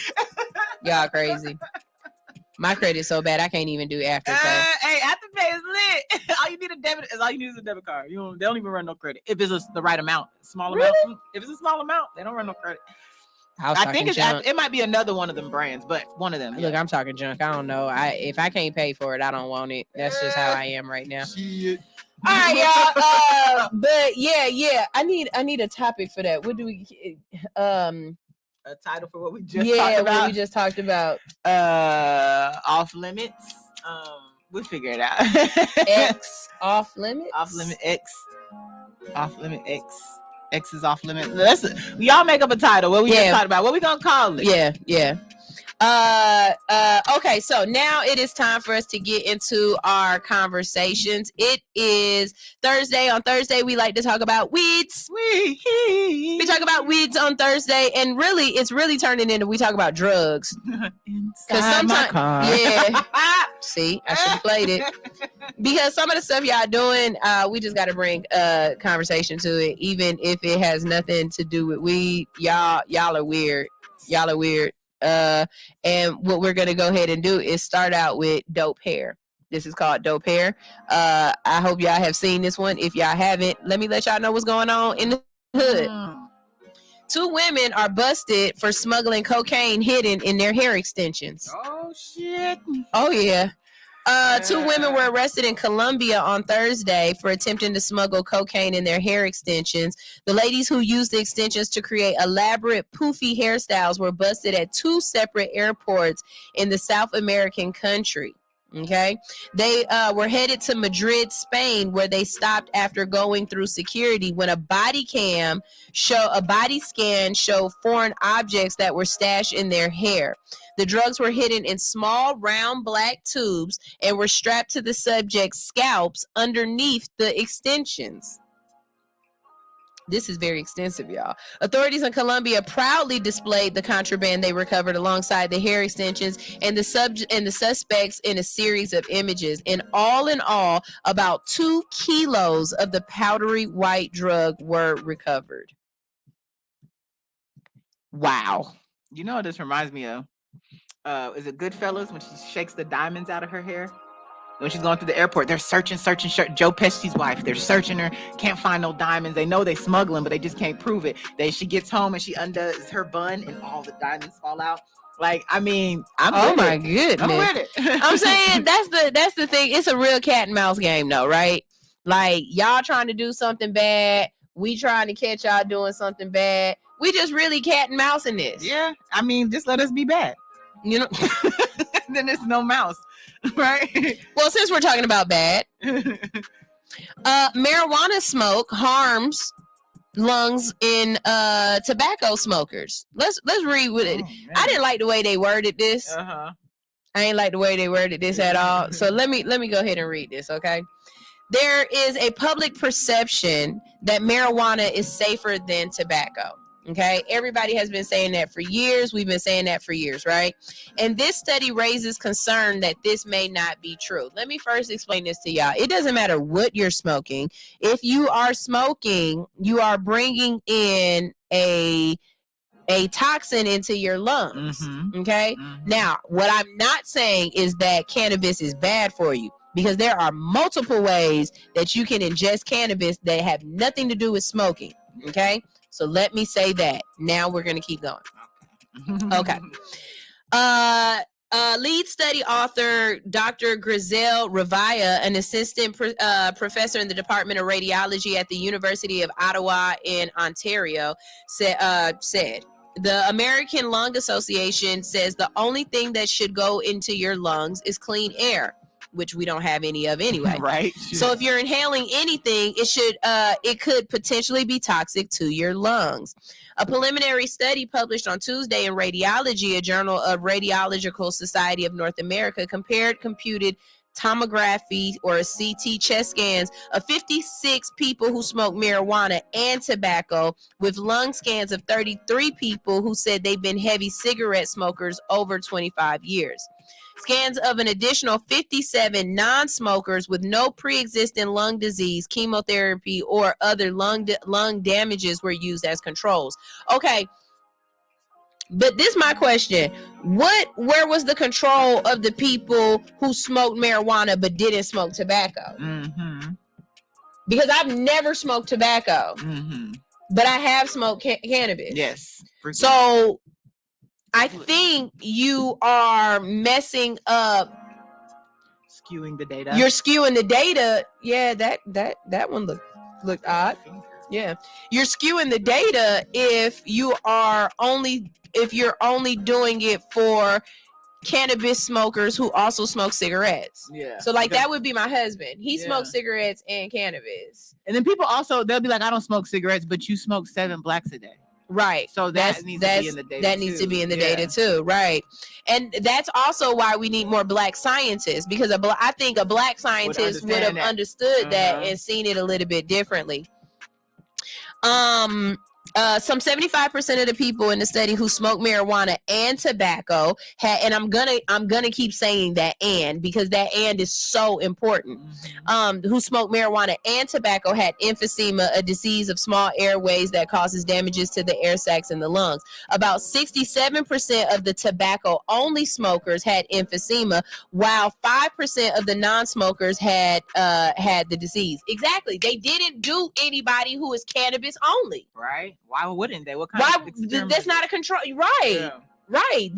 S1: Y'all crazy. My credit's so bad I can't even do afterpay.
S8: Hey, afterpay is lit. All you need is a debit card. They don't even run no credit if it's the right amount. Amount. If it's a small amount, they don't run no credit. I think it might be another one of them brands, but one of them.
S1: Look, I'm talking junk. I don't know. If I can't pay for it, I don't want it. That's just how I am right now.
S8: Shit.
S1: All right, y'all. But yeah. I need a topic for that. What do we?
S8: A title for what we just talked about.
S1: What we just talked about.
S8: Off limits. We'll figure it out.
S1: X off limits.
S8: Off limit X. Off limit X. X is off limit. Y'all make up a title. What we just talked about. What we gonna call it?
S1: Yeah. Okay, so now it is time for us to get into our conversations. It is Thursday. On Thursday, we like to talk about weeds. We talk about weeds on Thursday, and really, it's really turning into we talk about drugs. Because sometimes, see, I should have played it. Because some of the stuff y'all doing, we just got to bring conversation to it, even if it has nothing to do with weed. Y'all are weird. And what we're gonna go ahead and do is start out with dope hair. This is called dope hair. I hope y'all have seen this one. If y'all haven't, let me let y'all know what's going on in the hood. 2 women are busted for smuggling cocaine hidden in their hair extensions.
S8: Oh shit.
S1: Oh yeah. 2 women were arrested in Colombia on Thursday for attempting to smuggle cocaine in their hair extensions. The ladies who used the extensions to create elaborate poofy hairstyles were busted at 2 separate airports in the South American country. Okay, they were headed to Madrid, Spain, where they stopped after going through security when a body scan showed foreign objects that were stashed in their hair. The drugs were hidden in small, round, black tubes and were strapped to the subject's scalps underneath the extensions. This is very extensive, y'all. Authorities in Colombia proudly displayed the contraband they recovered alongside the hair extensions and the suspects in a series of images. In all, about 2 kilos of the powdery white drug were recovered.
S8: Wow. You know what this reminds me of? Is it Goodfellas when she shakes the diamonds out of her hair? When she's going through the airport, they're searching. Joe Pesci's wife, they're searching her, can't find no diamonds. They know they smuggling, but they just can't prove it. She gets home and she undoes her bun and all the diamonds fall out. Like, I mean,
S1: I'm with it. I'm saying that's the thing. It's a real cat and mouse game though, right? Like, y'all trying to do something bad. We trying to catch y'all doing something bad. We just really cat and mouse in this.
S8: Yeah. I mean, just let us be bad.
S1: You know,
S8: then there's no mouse, right?
S1: Well, since we're talking about bad, marijuana smoke harms lungs in tobacco smokers. Let's read with it. I didn't like the way they worded this. I ain't like the way they worded this at all. So let me go ahead and read this, okay? There is a public perception that marijuana is safer than tobacco. Okay, everybody has been saying that for years. We've been saying that for years, right? And this study raises concern that this may not be true. Let me first explain this to y'all. It doesn't matter what you're smoking. If you are smoking, you are bringing in a toxin into your lungs. Okay. Now, what I'm not saying is that cannabis is bad for you, because there are multiple ways that you can ingest cannabis that have nothing to do with smoking. Okay. So let me say that. Now we're going to keep going. Okay. Lead study author Dr. Grizel Ravaya, an assistant professor in the Department of Radiology at the University of Ottawa in Ontario, said the American Lung Association says the only thing that should go into your lungs is clean air, which we don't have any of anyway.
S8: Right.
S1: So if you're inhaling anything, it could potentially be toxic to your lungs. A preliminary study published on Tuesday in Radiology, a journal of Radiological Society of North America, compared computed tomography or CT chest scans of 56 people who smoke marijuana and tobacco with lung scans of 33 people who said they've been heavy cigarette smokers over 25 years. Scans of an additional 57 non-smokers with no pre-existing lung disease, chemotherapy, or other lung damages were used as controls. Okay, but this is my question. Where was the control of the people who smoked marijuana but didn't smoke tobacco? Because I've never smoked tobacco, but I have smoked cannabis.
S8: Yes.
S1: So I think you are messing up,
S8: skewing the data.
S1: You're skewing the data. Yeah, that one looked odd. Yeah, you're skewing the data if you're only doing it for cannabis smokers who also smoke cigarettes.
S8: Yeah.
S1: So like that would be my husband. He smokes cigarettes and cannabis.
S8: And then people also, they'll be like, I don't smoke cigarettes, but you smoke 7 blacks a day.
S1: Right.
S8: So that needs to be in the data.
S1: That needs to be in the data too. Right. And that's also why we need more black scientists, because I think a black scientist would have understood that and seen it a little bit differently. Some 75% of the people in the study who smoked marijuana and tobacco had, and I'm gonna keep saying that and, because that and is so important. Who smoked marijuana and tobacco had emphysema, a disease of small airways that causes damages to the air sacs in the lungs. About 67% of the tobacco-only smokers had emphysema, while 5% of the non-smokers had the disease. Exactly, they didn't do anybody who is cannabis only.
S8: Right. Why wouldn't they? What kind of
S1: that's not a control, right? Yeah. Right.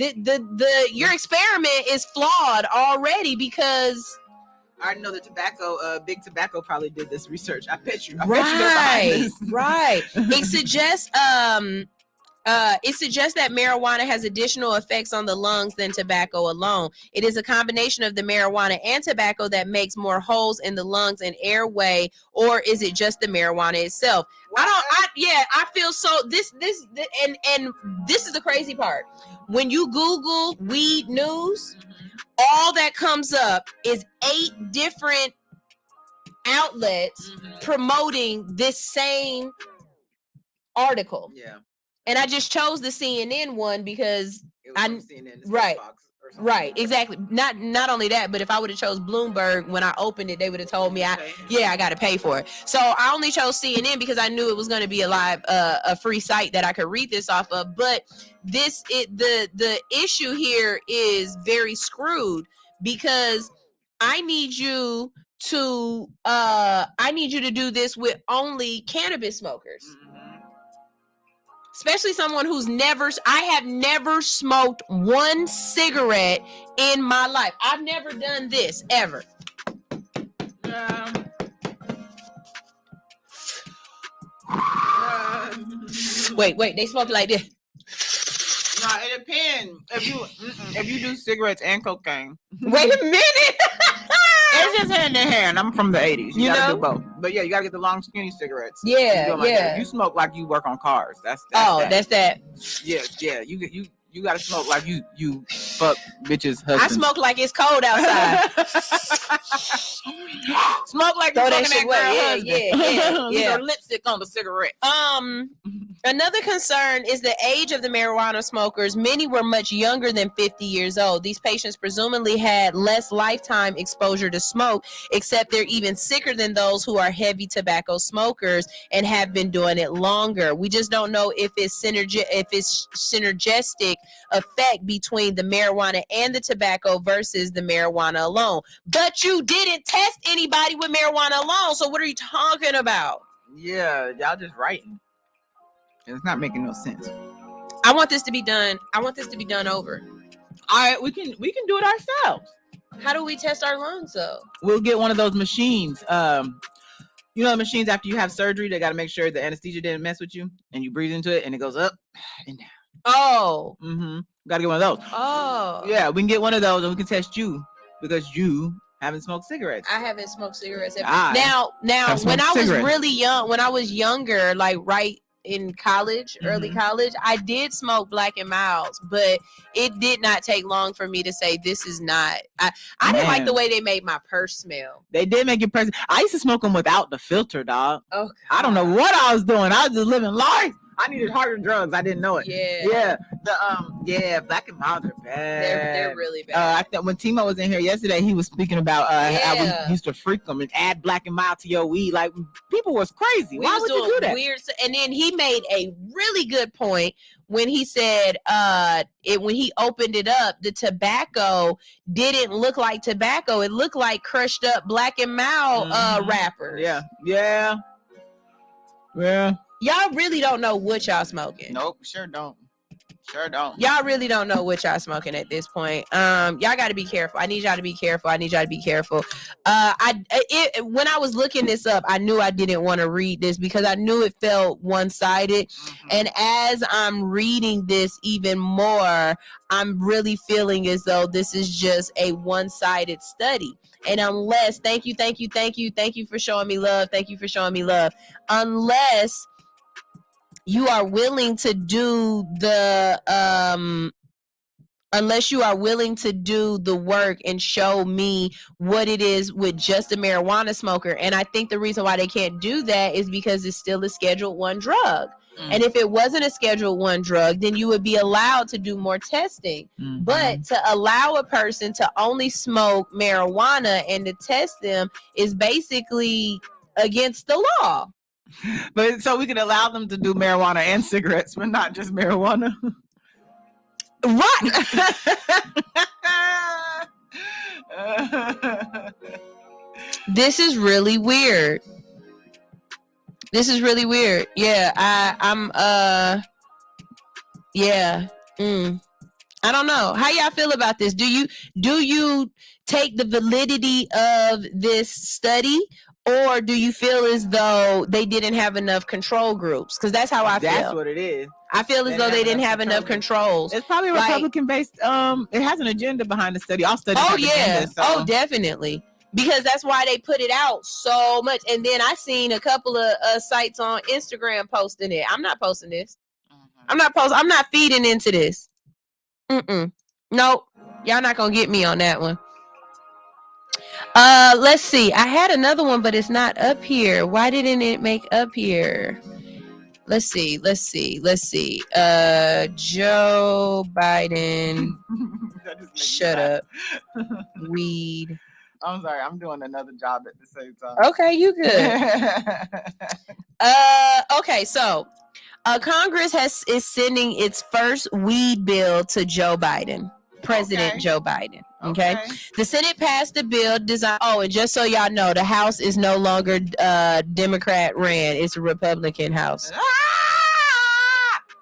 S1: Your experiment is flawed already, because
S8: I know the big tobacco probably did this research. I bet you.
S1: Right. It suggests that marijuana has additional effects on the lungs than tobacco alone. It is a combination of the marijuana and tobacco that makes more holes in the lungs and airway, or is it just the marijuana itself? I feel so this and this is the crazy part. When you Google weed news, all that comes up is 8 different outlets promoting this same article.
S8: Yeah.
S1: And I just chose the CNN one because
S8: CNN,
S1: right, exactly. Not only that, but if I would have chose Bloomberg when I opened it, they would have told me I got to pay for it. So I only chose CNN because I knew it was going to be a free site that I could read this off of. But the issue here is very screwed, because I need you to do this with only cannabis smokers. Especially someone I have never smoked one cigarette in my life. I've never done this ever. Wait, they smoke like this.
S8: No, it depends. If you do cigarettes and cocaine.
S1: Wait a minute.
S8: It's just hand in hand. I'm from the 80s. You gotta do both. But yeah, you gotta get the long, skinny cigarettes.
S1: Yeah,
S8: You smoke like you work on cars. That's
S1: that.
S8: Yeah. You gotta smoke like you fuck bitches' husbands.
S1: I smoke like it's cold outside.
S8: Smoke like
S1: Throw
S8: you're
S1: that
S8: fucking
S1: shit
S8: that girl
S1: away.
S8: husband.
S1: Yeah.
S8: Your lipstick on the cigarette.
S1: Another concern is the age of the marijuana smokers. Many were much younger than 50 years old. These patients presumably had less lifetime exposure to smoke, except they're even sicker than those who are heavy tobacco smokers and have been doing it longer. We just don't know if it's synergistic effect between the marijuana and the tobacco versus the marijuana alone. But you didn't test anybody with marijuana alone, so what are you talking about?
S8: Yeah, y'all just writing. It's not making no sense.
S1: I want this to be done. I want this to be done over.
S8: All right, we can do it ourselves.
S1: How do we test our lungs though?
S8: We'll get one of those machines. You know the machines after you have surgery, they got to make sure the anesthesia didn't mess with you, and you breathe into it, and it goes up and down.
S1: Oh.
S8: Got to get one of those.
S1: Oh.
S8: Yeah, we can get one of those, and we can test you because you haven't smoked cigarettes.
S1: I haven't smoked cigarettes ever.
S8: Now,
S1: when I was really young, when I was younger, like right in college, early college, I did smoke Black and Milds, but it did not take long for me to say this is not. I didn't like the way they made my purse smell.
S8: They did make your purse. I used to smoke them without the filter, dog.
S1: Oh, God.
S8: I don't know what I was doing. I was just living life. I needed harder drugs. I didn't know it.
S1: Yeah.
S8: Black and Milds are bad.
S1: They're really bad.
S8: I think when Timo was in here yesterday, he was speaking about how we used to freak them and add Black and Mild to your weed. Like, people was crazy. Why would you do that?
S1: Weird. And then he made a really good point when he said when he opened it up, the tobacco didn't look like tobacco. It looked like crushed up Black and Mild wrappers.
S8: Yeah.
S1: Y'all really don't know what y'all smoking.
S8: Nope, sure don't.
S1: Y'all really don't know what y'all smoking at this point. Y'all got to be careful. I need y'all to be careful. When I was looking this up, I knew I didn't want to read this because I knew it felt one-sided. And as I'm reading this even more, I'm really feeling as though this is just a one-sided study. And unless, thank you for showing me love. Unless you are willing to do the work and show me what it is with just a marijuana smoker. And I think the reason why they can't do that is because it's still a Schedule 1 drug. And if it wasn't a Schedule 1 drug, then you would be allowed to do more testing. But to allow a person to only smoke marijuana and to test them is basically against the law.
S8: But so we can allow them to do marijuana and cigarettes, but not just marijuana.
S1: Right. This is really weird. Yeah, I don't know. How y'all feel about this? Do you take the validity of this study, or do you feel as though they didn't have enough control groups? Because that's how I feel.
S8: That's what it is.
S1: I feel as though they didn't have enough controls.
S8: It's probably Republican based. It has an agenda behind the study. All studies.
S1: Oh, definitely. Because that's why they put it out so much. And then I seen a couple of sites on Instagram posting it. I'm not posting this. I'm not feeding into this. Nope. Y'all not gonna get me on that one. Let's see. I had another one, but it's not up here. Why didn't it make up here? Let's see. Joe Biden. Shut up. Weed.
S8: I'm sorry. I'm doing another job at the same time.
S1: Okay, you good. Okay, so Congress is sending its first weed bill to Joe Biden. President Joe Biden. Okay. The Senate passed the bill designed. Oh, and just so y'all know, the House is no longer Democrat ran. It's a Republican House.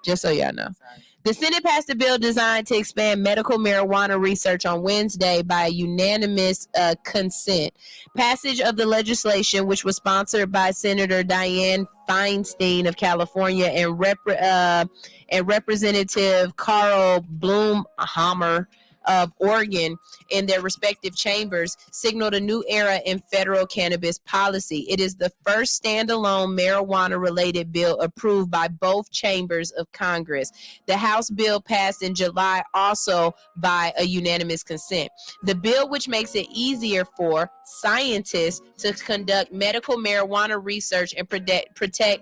S1: Just so y'all know. The Senate passed a bill designed to expand medical marijuana research on Wednesday by unanimous consent. Passage of the legislation, which was sponsored by Senator Dianne Feinstein of California and Representative Carl Blumhammer of Oregon in their respective chambers signaled a new era in federal cannabis policy. It is the first standalone marijuana-related bill approved by both chambers of Congress. The House bill passed in July also by a unanimous consent. The bill, which makes it easier for scientists to conduct medical marijuana research and protect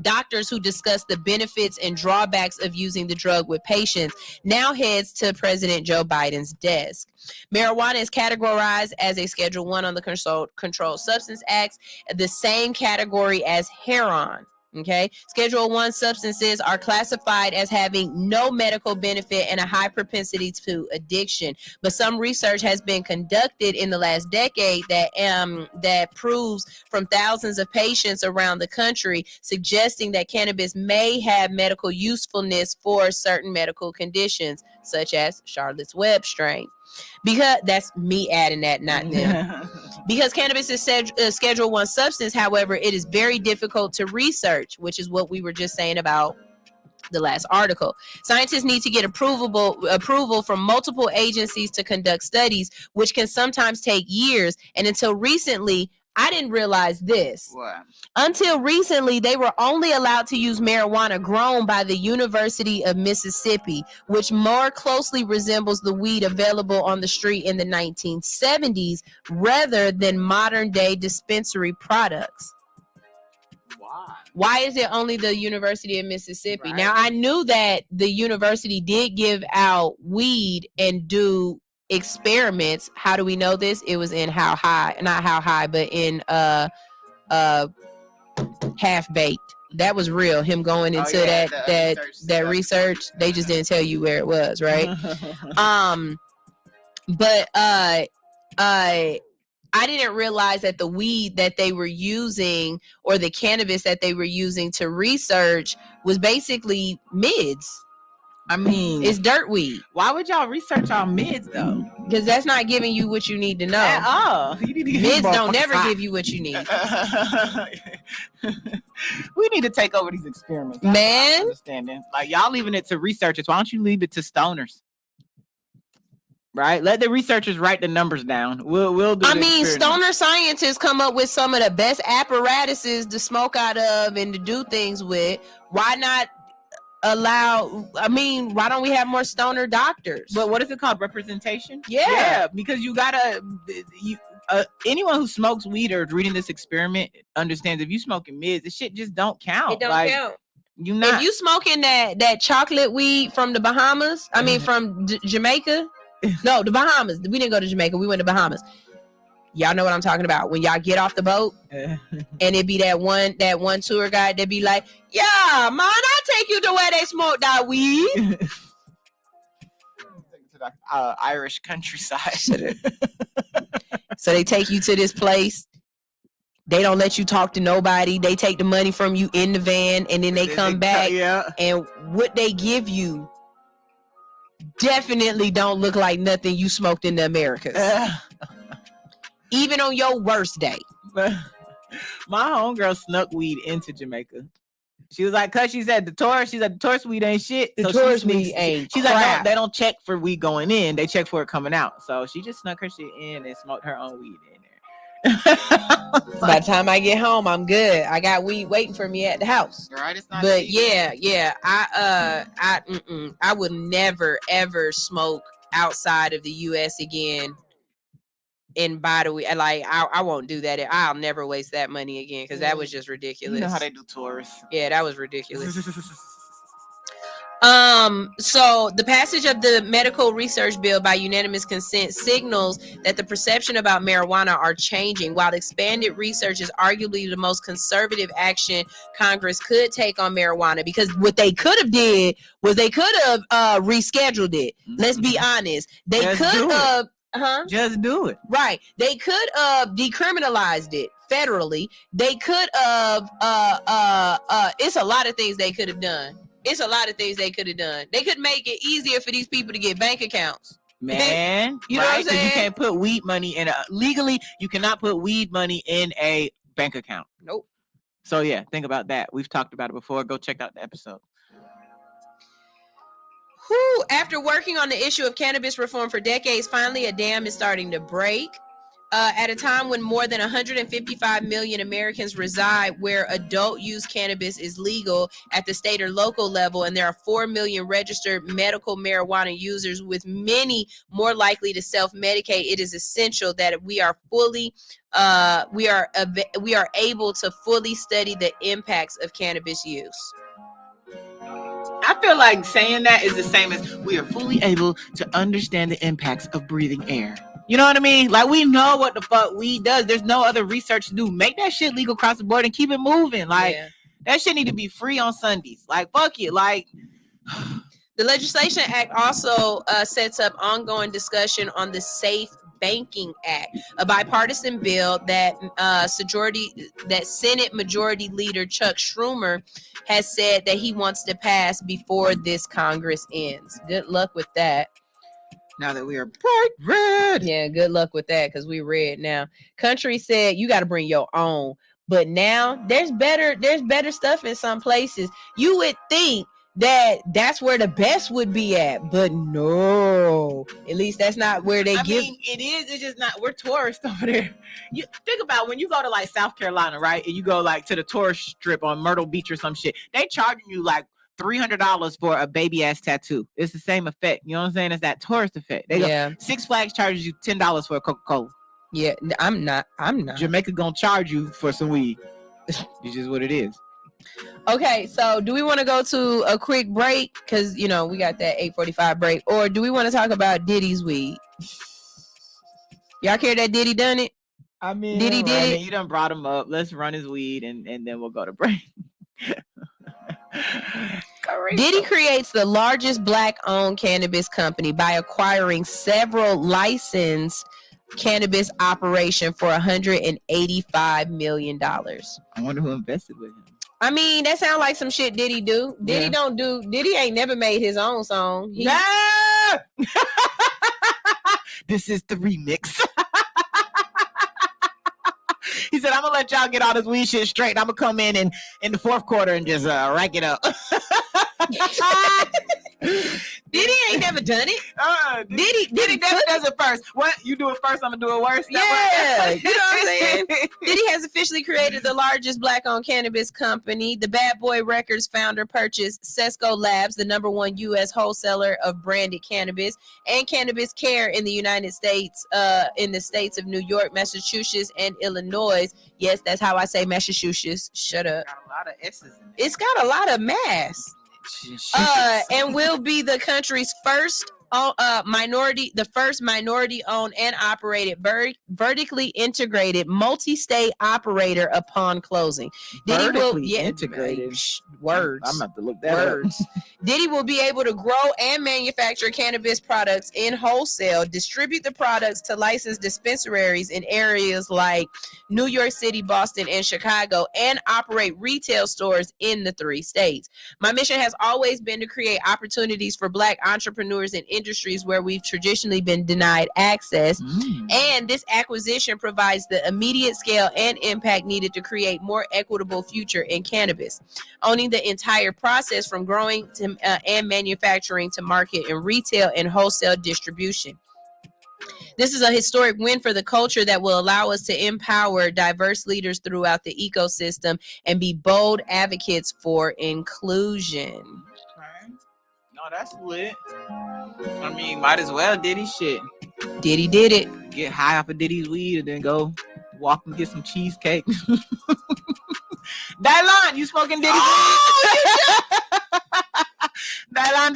S1: doctors who discuss the benefits and drawbacks of using the drug with patients, now heads to President Joe Biden's desk. Marijuana is categorized as a Schedule 1 on the Controlled Substance Act, the same category as heroin. Okay, Schedule 1 substances are classified as having no medical benefit and a high propensity to addiction. But some research has been conducted in the last decade that proves from thousands of patients around the country, suggesting that cannabis may have medical usefulness for certain medical conditions, such as Charlotte's Web strain. Because that's me adding that, not them. Because cannabis is Schedule 1 substance, however, it is very difficult to research, which is what we were just saying about the last article. Scientists need to get approval from multiple agencies to conduct studies, which can sometimes take years. And until recently, I didn't realize this.
S8: What?
S1: Until recently, they were only allowed to use marijuana grown by the University of Mississippi, which more closely resembles the weed available on the street in the 1970s rather than modern-day dispensary products. Why is it only the University of Mississippi? Right. Now, I knew that the university did give out weed and do experiments. How do we know this? It was in How High, not How High, but in Half Baked. That was real. Him going into that research. They just didn't tell you where it was, right? But I didn't realize that the weed that they were using or the cannabis that they were using to research was basically mids.
S8: I mean,
S1: it's dirt weed.
S8: Why would y'all research on mids though?
S1: Because that's not giving you what you need to know.
S8: At all. You need to get
S1: mids don't never give you what you need.
S8: We need to take over these experiments.
S1: Man,
S8: understanding. Like y'all leaving it to researchers. Why don't you leave it to stoners? Right? Let the researchers write the numbers down. We'll do. I mean,
S1: stoner scientists come up with some of the best apparatuses to smoke out of and to do things with. Why not allow? I mean, why don't we have more stoner doctors?
S8: But what is it called? Representation?
S1: Yeah,
S8: because you gotta. Anyone who smokes weed or is reading this experiment understands if you smoking mids, this shit just don't count.
S1: It don't count.
S8: You not.
S1: If you smoking that chocolate weed from the Bahamas, I mean from Jamaica. No, the Bahamas. We didn't go to Jamaica. We went to Bahamas. Y'all know what I'm talking about. When y'all get off the boat and it be that one tour guide that be like, yeah, man, I'll take you to where they smoke that weed.
S8: To the Irish countryside.
S1: So they take you to this place. They don't let you talk to nobody. They take the money from you in the van and then they come back. And what they give you definitely don't look like nothing you smoked in the Americas. Even on your worst day.
S8: My homegirl snuck weed into Jamaica. She was like, cause she said the tourist weed ain't shit.
S1: The tourist weed ain't
S8: She's
S1: crap.
S8: Like, no, they don't check for weed going in. They check for it coming out. So she just snuck her shit in and smoked her own weed in there.
S1: By the time I get home, I'm good. I got weed waiting for me at the house.
S8: Right, it's not.
S1: But yeah, I would never ever smoke outside of the U.S. again. And by the way, like I won't do that. I'll never waste that money again because that was just ridiculous.
S8: You know how they do tourists.
S1: Yeah, that was ridiculous. So the passage of the medical research bill by unanimous consent signals that the perception about marijuana are changing. While expanded research is arguably the most conservative action Congress could take on marijuana, because what they could have did was they could have rescheduled it. Let's be honest. They could have
S8: just do it.
S1: Right. They could have decriminalized it federally. They could have it's a lot of things they could have done. They could make it easier for these people to get bank accounts.
S8: Man,
S1: you know what I'm saying?
S8: You can't put weed money in legally. You cannot put weed money in a bank account.
S1: Nope.
S8: So yeah, think about that. We've talked about it before. Go check out the episode.
S1: Whew, after working on the issue of cannabis reform for decades, finally a dam is starting to break. At a time when more than 155 million Americans reside where adult use cannabis is legal at the state or local level, and there are 4 million registered medical marijuana users, with many more likely to self-medicate, it is essential that we are able to fully study the impacts of cannabis use.
S8: I feel like saying that is the same as we are fully able to understand the impacts of breathing air. You know what I mean? Like, we know what the fuck weed does. There's no other research to do. Make that shit legal across the board and keep it moving. Like, that shit need to be free on Sundays. Like, fuck it. Like,
S1: the Legislation Act also sets up ongoing discussion on the Safe Banking Act, a bipartisan bill that Senate Majority Leader Chuck Schumer has said that he wants to pass before this Congress ends. Good luck with that.
S8: Now that we are bright red.
S1: Yeah, good luck with that, because we red now. Country said you got to bring your own. But now there's better stuff in some places. You would think that's where the best would be at, but no. At least that's not where they give.
S8: Mean, it is. It's just not. We're tourists over there. You think about when you go to like South Carolina, right? And you go like to the tourist strip on Myrtle Beach or some shit. They charging you like $300 for a baby ass tattoo. It's the same effect. You know what I'm saying? It's that tourist effect. Six Flags charges you $10 for a Coca-Cola.
S1: Yeah, I'm not.
S8: Jamaica gonna charge you for some weed. It's just what it is.
S1: Okay, so do we want to go to a quick break? Because, we got that 8:45 break. Or do we want to talk about Diddy's weed? Y'all care that Diddy done it?
S8: I mean,
S1: Diddy did it?
S8: You done brought him up. Let's run his weed and then we'll go to break.
S1: Diddy creates the largest black-owned cannabis company by acquiring several licensed cannabis operation for $185 million.
S8: I wonder who invested with him.
S1: I mean, that sounds like some shit Diddy do. Diddy ain't never made his own song.
S8: This is the remix. He said, I'm gonna let y'all get all this weed shit straight. I'm gonna come in the fourth quarter and just rack it up.
S1: Diddy ain't never done it.
S8: Diddy never does it first. What? You do it first, I'm gonna do it worse?
S1: Yeah. You know what I'm saying? Diddy has officially created the largest black-owned cannabis company. The Bad Boy Records founder purchased Sesco Labs, the #1 U.S. wholesaler of branded cannabis, and Cannabis Care in the United States, in the states of New York, Massachusetts, and Illinois. Yes, that's how I say Massachusetts. Shut up.
S8: Got a lot of S's in it.
S1: It's got a lot of mass. And will be the country's first minority-owned and operated, vertically integrated, multi-state operator upon closing.
S8: Vertically integrated.
S1: Words.
S8: I'm about to look that up.
S1: Diddy will be able to grow and manufacture cannabis products in wholesale, distribute the products to licensed dispensaries in areas like New York City, Boston, and Chicago, and operate retail stores in the 3 states. My mission has always been to create opportunities for Black entrepreneurs in industries where we've traditionally been denied access. And this acquisition provides the immediate scale and impact needed to create more equitable future in cannabis. Owning the entire process from growing to and manufacturing to market and retail and wholesale distribution. This is a historic win for the culture that will allow us to empower diverse leaders throughout the ecosystem and be bold advocates for inclusion.
S8: Okay. No, that's lit. I mean, might as well Diddy shit.
S1: Diddy did it.
S8: Get high off of Diddy's weed and then go walk and get some cheesecake. Dylan, you smoking Diddy's weed? Dylan.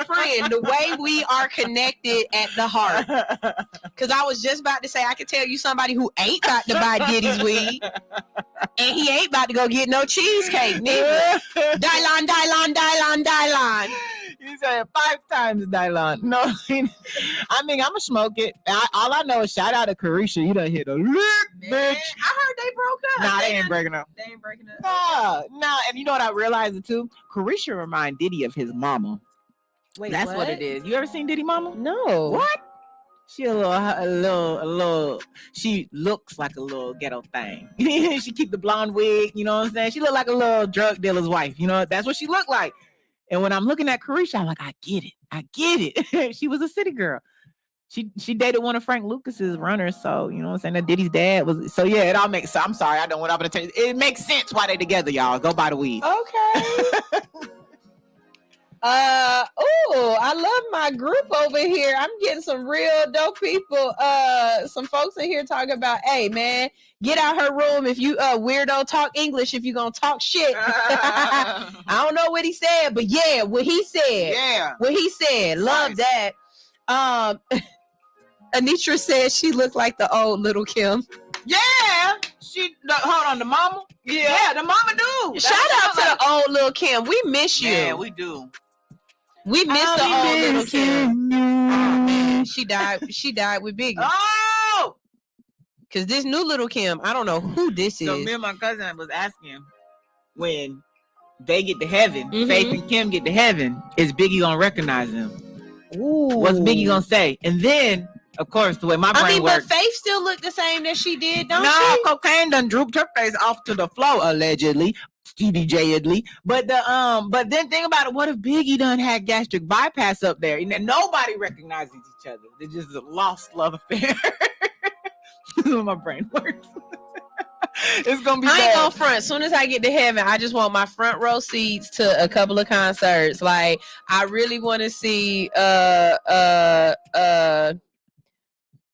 S1: Friend, the way we are connected at the heart. Because I was just about to say, I could tell you somebody who ain't about to buy Diddy's weed, and he ain't about to go get no cheesecake, neither. Dylan.
S8: You said 5 times, Dylan. No, I mean, I'm gonna smoke it. All I know is shout out to Carisha. You done hit a lick, bitch.
S1: I heard they broke up.
S8: Nah, they ain't breaking up.
S1: They ain't breaking up.
S8: Nah. And you know what I realized it too? Carisha remind Diddy of his mama.
S1: Wait,
S8: that's what it is. You ever seen Diddy mama?
S1: No.
S8: What? She a little. She looks like a little ghetto thing. She keep the blonde wig. You know what I'm saying? She look like a little drug dealer's wife. You know, that's what she look like. And when I'm looking at Carisha, I'm like, I get it. She was a city girl. She dated one of Frank Lucas's runners, so you know what I'm saying. That Diddy's dad was. So yeah, it all makes. I'm sorry, I don't want to tell you. It makes sense why they together, y'all. Go buy the weed.
S1: Okay. I love my group over here. I'm getting some real dope people. Some folks in here talking about, hey man, get out her room if you weirdo, talk English if you gonna talk shit. I don't know what he said, but yeah, what he said.
S8: Yeah.
S1: What he said. Love that. Anitra said she looked like the old Little Kim.
S8: Yeah. Hold on, the mama? Yeah, the mama do.
S1: Shout out to the old Little Kim. We miss you.
S8: Yeah, we do.
S1: We miss the old Little Kim. Oh, man. She died with Biggie.
S8: Oh!
S1: Because this new Little Kim, I don't know who this is.
S8: So me and my cousin was asking when they get to heaven, Faith and Kim get to heaven, is Biggie gonna recognize them?
S1: Ooh.
S8: What's Biggie gonna say? And then, of course, the way my brain works.
S1: But Faith still looked the same that she did, don't she?
S8: No, cocaine done drooped her face off to the floor, allegedly. TBJ-edly. But then think about it. What if Biggie done had gastric bypass up there? And nobody recognizes each other. They're just a lost love affair. This is how my brain works. It's gonna be
S1: I
S8: bad.
S1: ain't gonna front. As soon as I get to heaven, I just want my front row seats to a couple of concerts. Like, I really want to see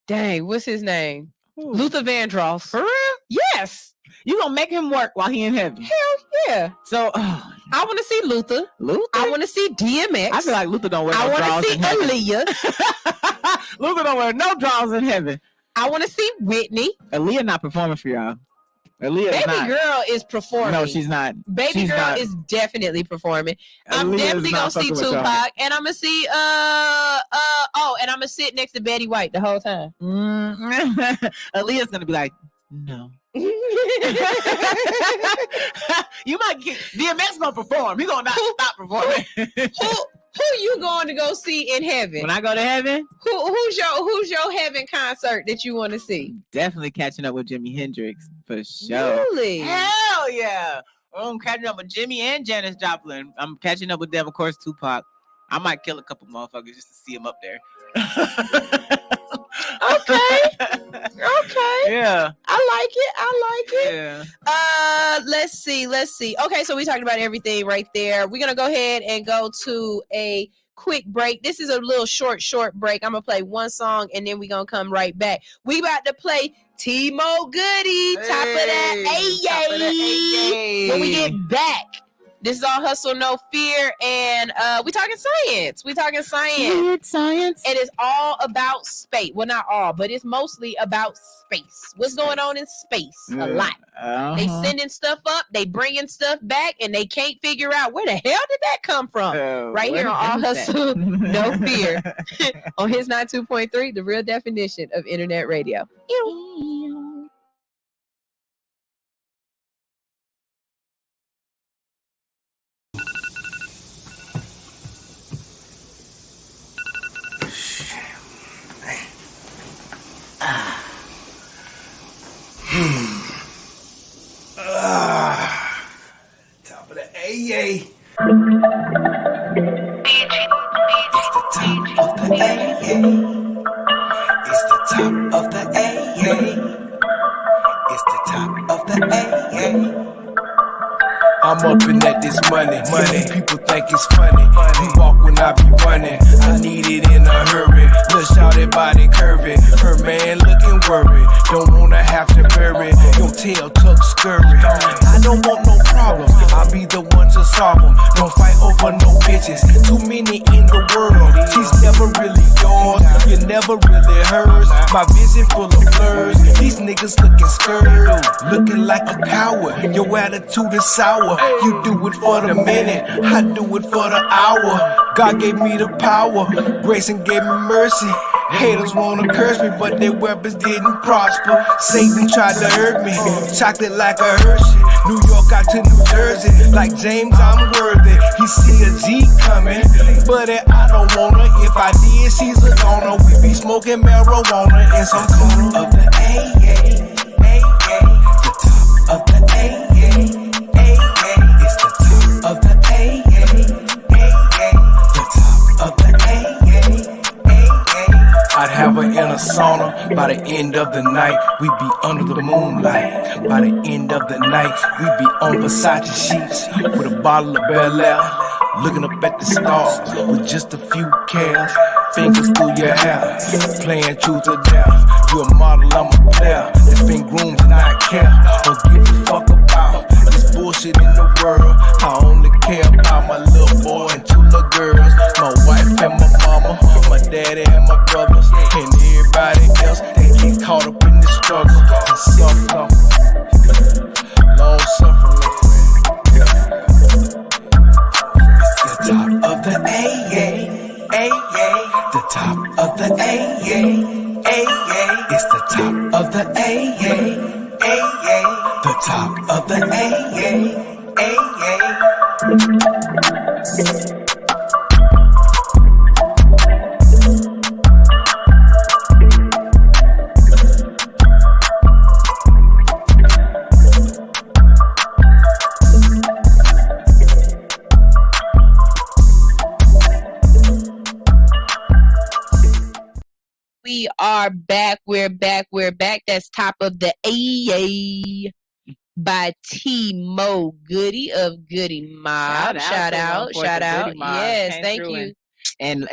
S1: dang, what's his name?
S8: Ooh.
S1: Luther Vandross.
S8: For real?
S1: Yes.
S8: You gonna make him work while he in heaven?
S1: Hell yeah.
S8: So
S1: I want to see Luther. I want to see DMX.
S8: I feel like Luther don't wear no
S1: I
S8: drawers
S1: want to see
S8: in heaven.
S1: Aaliyah.
S8: Luther don't wear no drawers in heaven.
S1: I want to see Whitney.
S8: Aaliyah not performing for y'all. Aaliyah
S1: Baby
S8: is not.
S1: girl is performing.
S8: No, she's not.
S1: Baby
S8: she's
S1: girl
S8: not.
S1: is definitely performing. I'm
S8: Aaliyah
S1: definitely
S8: is
S1: gonna
S8: not
S1: see
S8: fucking with y'all.
S1: Tupac, and I'm gonna see and I'm gonna sit next to Betty White the whole time.
S8: Aaliyah's gonna be like, no. You might get DMX gonna perform. He gonna not stop performing.
S1: Who you going to go see in heaven?
S8: When I go to heaven,
S1: who's your heaven concert that you want to see?
S8: Definitely catching up with Jimi Hendrix for sure.
S1: Really?
S8: Hell yeah! I'm catching up with Jimmy and Janis Joplin. I'm catching up with them, of course, Tupac. I might kill a couple motherfuckers just to see them up there.
S1: Okay.
S8: Yeah.
S1: I like it.
S8: Yeah.
S1: Let's see. Okay, so we talked about everything right there. We're gonna go ahead and go to a quick break. This is a little short break. I'm gonna play one song and then we're gonna come right back. We about to play T-Mo Goody, top of that A. When we get back. This is All Hustle, No Fear, and we talking science.
S8: Weird science.
S1: It is all about space. Well, not all, but it's mostly about space. What's going on in space? A lot. They sending stuff up, they bringing stuff back, and they can't figure out where the hell did that come from. Right here on All Hustle, No Fear, on his 92.3, the real definition of internet radio.
S10: Top of the AA. It's the top of the AA. It's the top of the AA. It's the top of the AA. I'm up in at this money. People think it's funny. You walk when I be running. I need it in a hurry. Look, shawty body curvy. Her man looking worried. Don't wanna have to bury your tail tuck scurry. I don't want no problem. I'll be the one to solve them. Don't fight over no bitches. Too many in the world. She's never really yours. You're never really hers. My vision full of blurs. These niggas looking scared. Looking like a coward. Your attitude is sour. You do it for the minute, I do it for the hour. God gave me the power, grace and gave me mercy. Haters wanna curse me, but their weapons didn't prosper. Satan tried to hurt me, chocolate like a Hershey. New York out to New Jersey, like James, I'm worthy. He see a G coming, but I don't wanna. If I did, she's a goner. We be smoking marijuana in some corner of the AA, the top of the AA. Of the AA,
S14: By the end of the night, we be under the moonlight. By the end of the night, we be on Versace sheets with a bottle of Bel Air, looking up at the stars with just a few cares. Fingers through your hair, playing truth or dare. You a model, I'm a player. It's been groomed and I care. Don't give a fuck about this bullshit in the world. I only care about my little boy and two little girls. My wife and my mama, my daddy and my brothers, and everybody else that get caught up in the struggle and suffer. Long suffering, my friend. It's the top of the the top of the it's the top of the the top of the
S1: We are back. We're back. That's Top of the AA by T-Mo Goody of Goody Mob. Shout out. Yes, thank you.
S8: And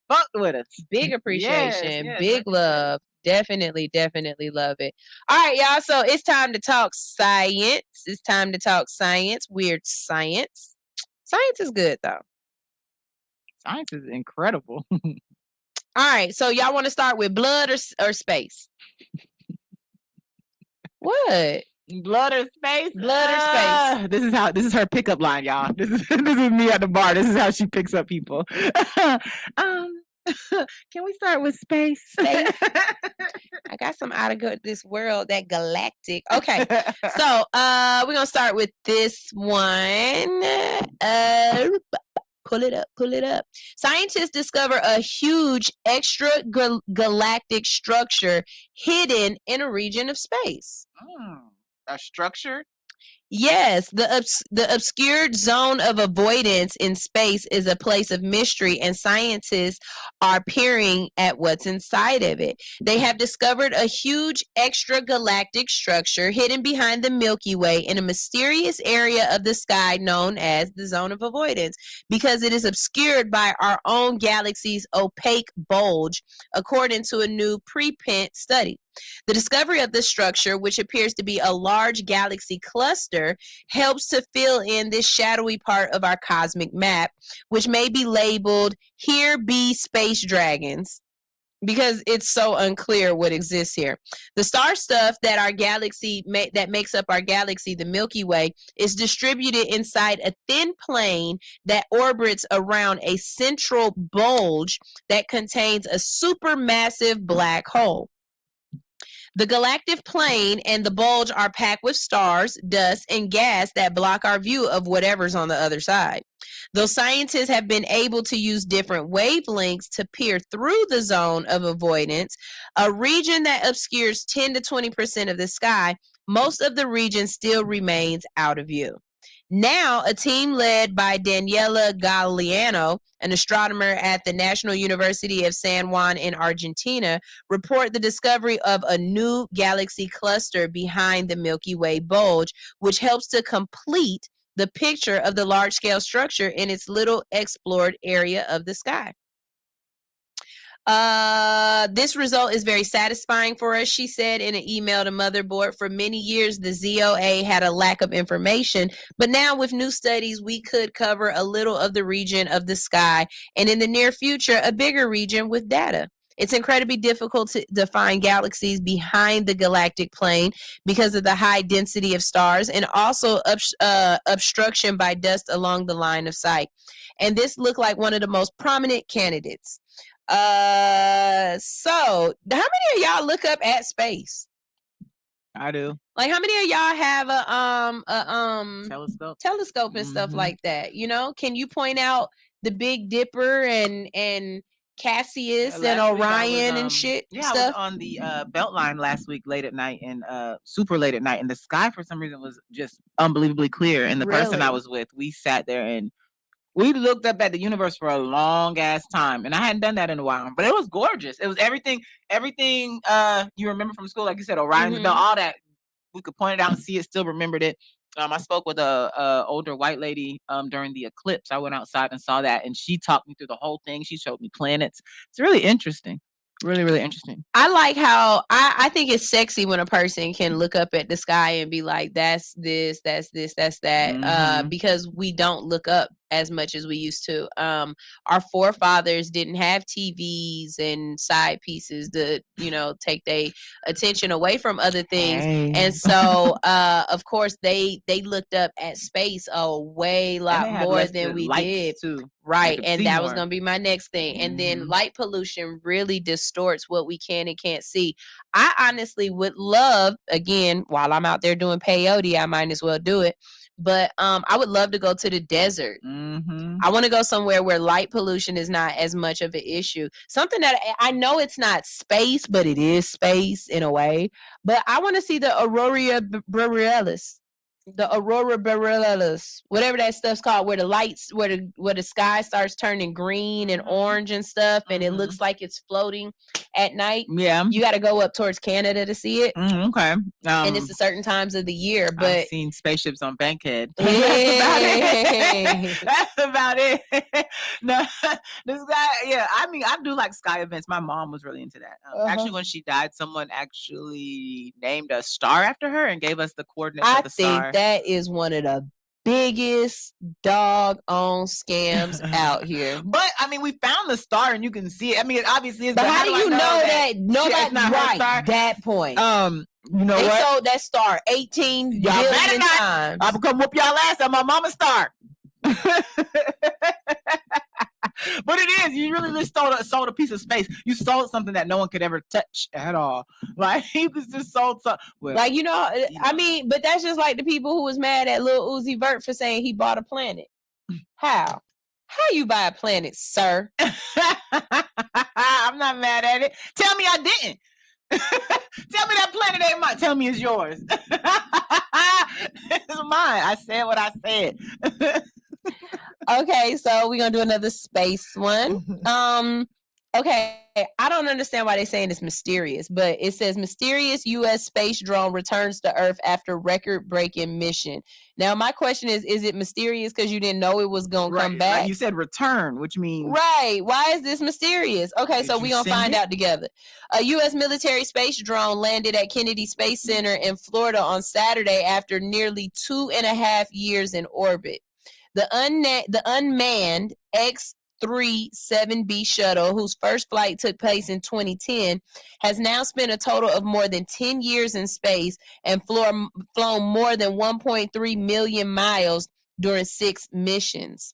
S8: fucked with us.
S1: Big appreciation.
S8: Yes,
S1: big love. Definitely love it. All right, y'all. So it's time to talk science. Weird science. Science is good, though.
S8: Science is incredible.
S1: All right, so y'all want to start with blood or space? What?
S8: Blood or space?
S1: Blood or space?
S8: This is her pickup line, y'all. This is me at the bar. This is how she picks up people. Can we start with space?
S1: I got some out of this world, that galactic. Okay, so we're gonna start with this one. Pull it up. Scientists discover a huge extragalactic structure hidden in a region of space.
S8: A structure?
S1: Yes, the obscured zone of avoidance in space is a place of mystery, and scientists are peering at what's inside of it. They have discovered a huge extragalactic structure hidden behind the Milky Way in a mysterious area of the sky known as the zone of avoidance, because it is obscured by our own galaxy's opaque bulge, according to a new preprint study. The discovery of this structure, which appears to be a large galaxy cluster, helps to fill in this shadowy part of our cosmic map, which may be labeled "Here Be Space Dragons," because it's so unclear what exists here. The star stuff that our galaxy that makes up our galaxy, the Milky Way, is distributed inside a thin plane that orbits around a central bulge that contains a supermassive black hole. The galactic plane and the bulge are packed with stars, dust, and gas that block our view of whatever's on the other side. Though scientists have been able to use different wavelengths to peer through the zone of avoidance, a region that obscures 10 to 20% of the sky, most of the region still remains out of view. Now, a team led by Daniela Galeano, an astronomer at the National University of San Juan in Argentina, report the discovery of a new galaxy cluster behind the Milky Way bulge, which helps to complete the picture of the large-scale structure in its little explored area of the sky. This result is very satisfying for us, she said in an email to Motherboard. For many years, the ZOA had a lack of information, but now with new studies, we could cover a little of the region of the sky, and in the near future, a bigger region with data. It's incredibly difficult to define galaxies behind the galactic plane because of the high density of stars and also obstruction by dust along the line of sight. And this looked like one of the most prominent candidates. So how many of y'all look up at space?
S8: I do.
S1: Like, how many of y'all have a telescope and stuff
S8: Mm-hmm.
S1: like that? You know, can you point out the Big Dipper and Cassius and Orion and shit?
S8: Yeah, I was on the Beltline last week late at night and super late at night, and the sky for some reason was just unbelievably clear. And the person I was with, we sat there and We looked up at the universe for a long ass time, and I hadn't done that in a while. But it was gorgeous. It was everything you remember from school, like you said, Orion's belt, all that. We could point it out and see it. Still remembered it. I spoke with a older white lady during the eclipse. I went outside and saw that, and she talked me through the whole thing. She showed me planets. It's really interesting. Really, really interesting.
S1: I like how I think it's sexy when a person can look up at the sky and be like, that's this, that's this, that's that. Because we don't look up as much as we used to. Our forefathers didn't have TVs and side pieces to, take their attention away from other things. And so, of course, they looked up at space a way lot more than we did.
S8: Too.
S1: Right. And that was going to be my next thing. And then light pollution really distorts what we can and can't see. I honestly would love, again, while I'm out there doing peyote, I might as well do it. But I would love to go to the desert. I want to go somewhere where light pollution is not as much of an issue. Something that I know it's not space, but it is space in a way. But I want to see the aurora borealis. The aurora borealis, whatever that stuff's called, where the lights, where the sky starts turning green and orange and stuff, and it looks like it's floating at night.
S8: Yeah,
S1: you got to go up towards Canada to see it.
S8: Okay,
S1: and it's at certain times of the year. But
S8: I've seen spaceships on Bankhead.
S1: Hey.
S8: That's about it. No, this guy. Yeah, I mean, I do like sky events. My mom was really into that. Actually, when she died, someone actually named a star after her and gave us the coordinates of the star.
S1: That is one of the biggest dog-on scams out here.
S8: But I mean, we found the star and you can see it. I mean, it obviously is.
S1: But how do you know that nobody's right? That point.
S8: You know
S1: they
S8: what?
S1: sold that star 18 billion times.
S8: I'm gonna whoop y'all ass on my mama's star. But it is. You really just sold a piece of space. You sold something that no one could ever touch at all. Like you just sold something. Well,
S1: I mean, but that's just like the people who was mad at Lil Uzi Vert for saying he bought a planet. How you buy a planet, sir?
S8: I'm not mad at it. Tell me I didn't. Tell me that planet ain't mine. Tell me it's yours. It's mine. I said what I said.
S1: Okay, so we're gonna do another space one. Okay, I don't understand why they're saying it's mysterious, but it says mysterious U.S. space drone returns to Earth after record-breaking mission. Now, my question is it mysterious because you didn't know it was gonna come back?
S8: Like you said return, which means
S1: right. Why is this mysterious? Okay, so we're gonna find out together. A U.S. military space drone landed at Kennedy Space Center in Florida on Saturday after nearly 2.5 years in orbit. The unmanned X-37B shuttle, whose first flight took place in 2010, has now spent a total of more than 10 years in space and flown more than 1.3 million miles during 6 missions.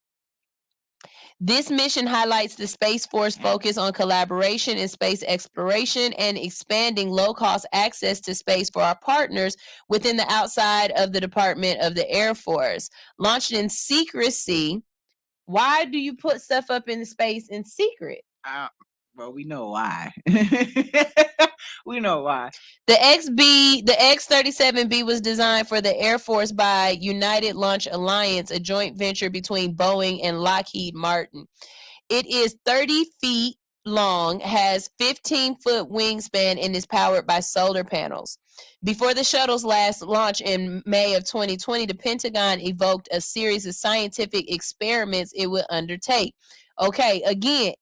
S1: This mission highlights the Space Force focus on collaboration in space exploration and expanding low-cost access to space for our partners within the outside of the Department of the Air Force. Launched in secrecy. Why do you put stuff up in space in secret?
S8: Well, we know why. We know why.
S1: The X-37B was designed for the Air Force by United Launch Alliance, a joint venture between Boeing and Lockheed Martin. It is 30 feet long, has 15-foot wingspan, and is powered by solar panels. Before the shuttle's last launch in May of 2020, the Pentagon evoked a series of scientific experiments it would undertake. Okay, again,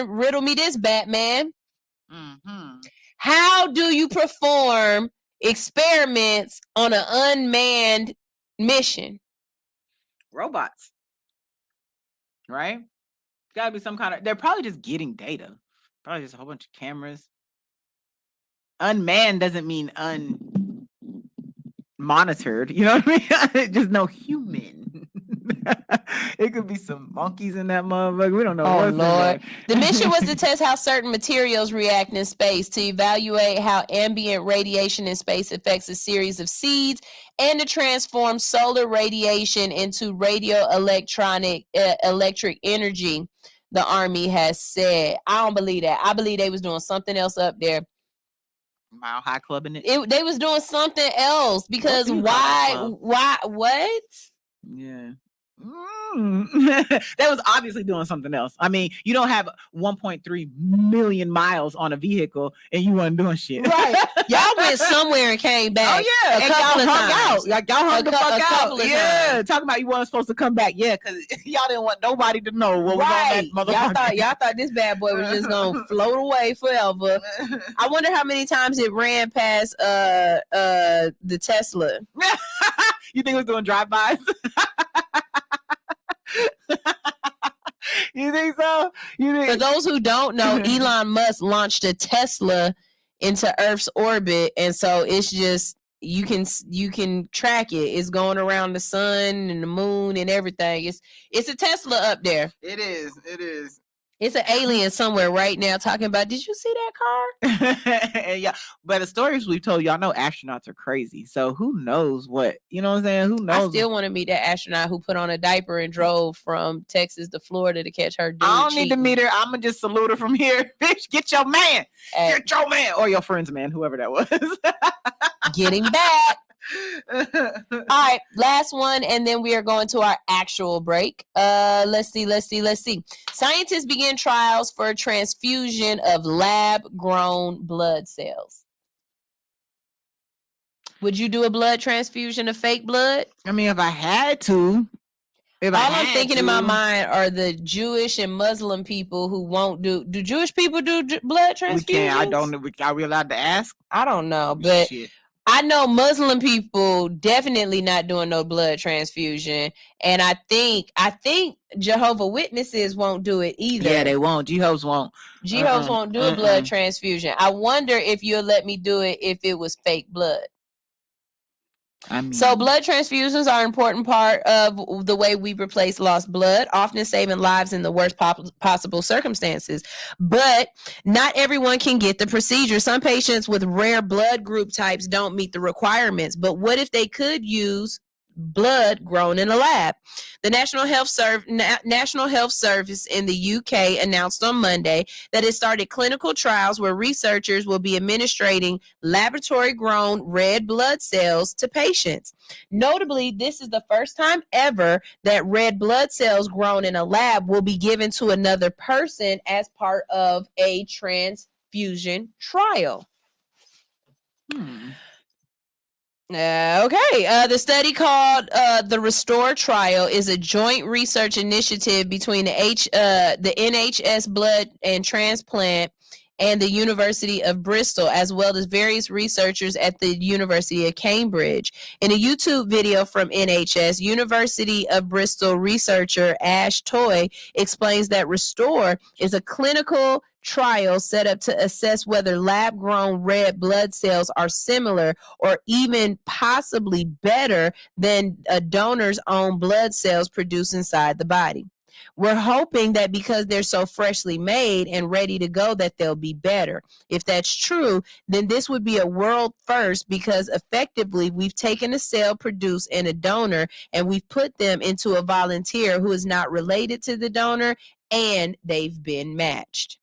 S1: riddle me this, Batman. How do you perform experiments on an unmanned mission?
S8: Robots. Right? Gotta be some kind of, they're probably just getting data. Probably just a whole bunch of cameras. Unmanned doesn't mean unmonitored. You know what I mean? Just no human. It could be some monkeys in that motherfucker. We don't know.
S1: Oh, Lord. The mission was to test how certain materials react in space, to evaluate how ambient radiation in space affects a series of seeds, and to transform solar radiation into electric energy, the Army has said. I don't believe that. I believe they was doing something else up there.
S8: Mile High Clubbing it?
S1: They was doing something else because what?
S8: Yeah. That was obviously doing something else. I mean, you don't have 1.3 million miles on a vehicle and you weren't doing shit.
S1: Right. Y'all went somewhere and came back.
S8: Oh, yeah.
S1: A couple of
S8: hung
S1: times.
S8: out. Like, y'all hung the fuck out. Yeah.
S1: Times.
S8: Talking about you weren't supposed to come back. Yeah, because y'all didn't want nobody to know what was on that motherfucker.
S1: Y'all thought this bad boy was just going to float away forever. I wonder how many times it ran past the Tesla.
S8: You think it was doing drive-bys? You think so?
S1: For those who don't know, Elon Musk launched a Tesla into Earth's orbit, and so it's just you can track it. It's going around the sun and the moon and everything. It's a Tesla up there.
S8: It is.
S1: It's an alien somewhere right now talking about, did you see that car?
S8: And yeah, but the stories we've told, y'all know astronauts are crazy. So who knows what, you know what I'm saying? Who knows?
S1: I still want to meet that astronaut who put on a diaper and drove from Texas to Florida to catch her dude.
S8: I don't need to meet her. I'm going to just salute her from here. Bitch, get your man. Get your man. Or your friend's man, whoever that was.
S1: Get him back. All right, last one, and then we are going to our actual break. Let's see. Scientists begin trials for transfusion of lab-grown blood cells. Would you do a blood transfusion of fake blood?
S8: I mean, if I had to.
S1: All I'm thinking in my mind are the Jewish and Muslim people who won't do. Do Jewish people do blood transfusions?
S8: We can't. I don't know. Are we allowed to ask?
S1: I don't know, but
S8: shit.
S1: I know Muslim people definitely not doing no blood transfusion, and I think Jehovah's Witnesses won't do it either.
S8: Yeah, they won't. Jehovah's won't.
S1: Jehovah's won't do a blood transfusion. I wonder if you'll let me do it if it was fake blood.
S8: I mean,
S1: so blood transfusions are an important part of the way we replace lost blood, often saving lives in the worst possible circumstances. But not everyone can get the procedure. Some patients with rare blood group types don't meet the requirements. But what if they could use blood grown in a lab? The National Health Service in the UK announced on Monday that it started clinical trials where researchers will be administering laboratory-grown red blood cells to patients. Notably, this is the first time ever that red blood cells grown in a lab will be given to another person as part of a transfusion trial. The study called the Restore Trial is a joint research initiative between the NHS Blood and Transplant and the University of Bristol, as well as various researchers at the University of Cambridge. In a YouTube video from NHS, University of Bristol researcher Ash Toy explains that Restore is a clinical trial set up to assess whether lab-grown red blood cells are similar or even possibly better than a donor's own blood cells produced inside the body. We're hoping that because they're so freshly made and ready to go that they'll be better. If that's true, then this would be a world first because effectively we've taken a cell produced in a donor and we've put them into a volunteer who is not related to the donor and they've been matched.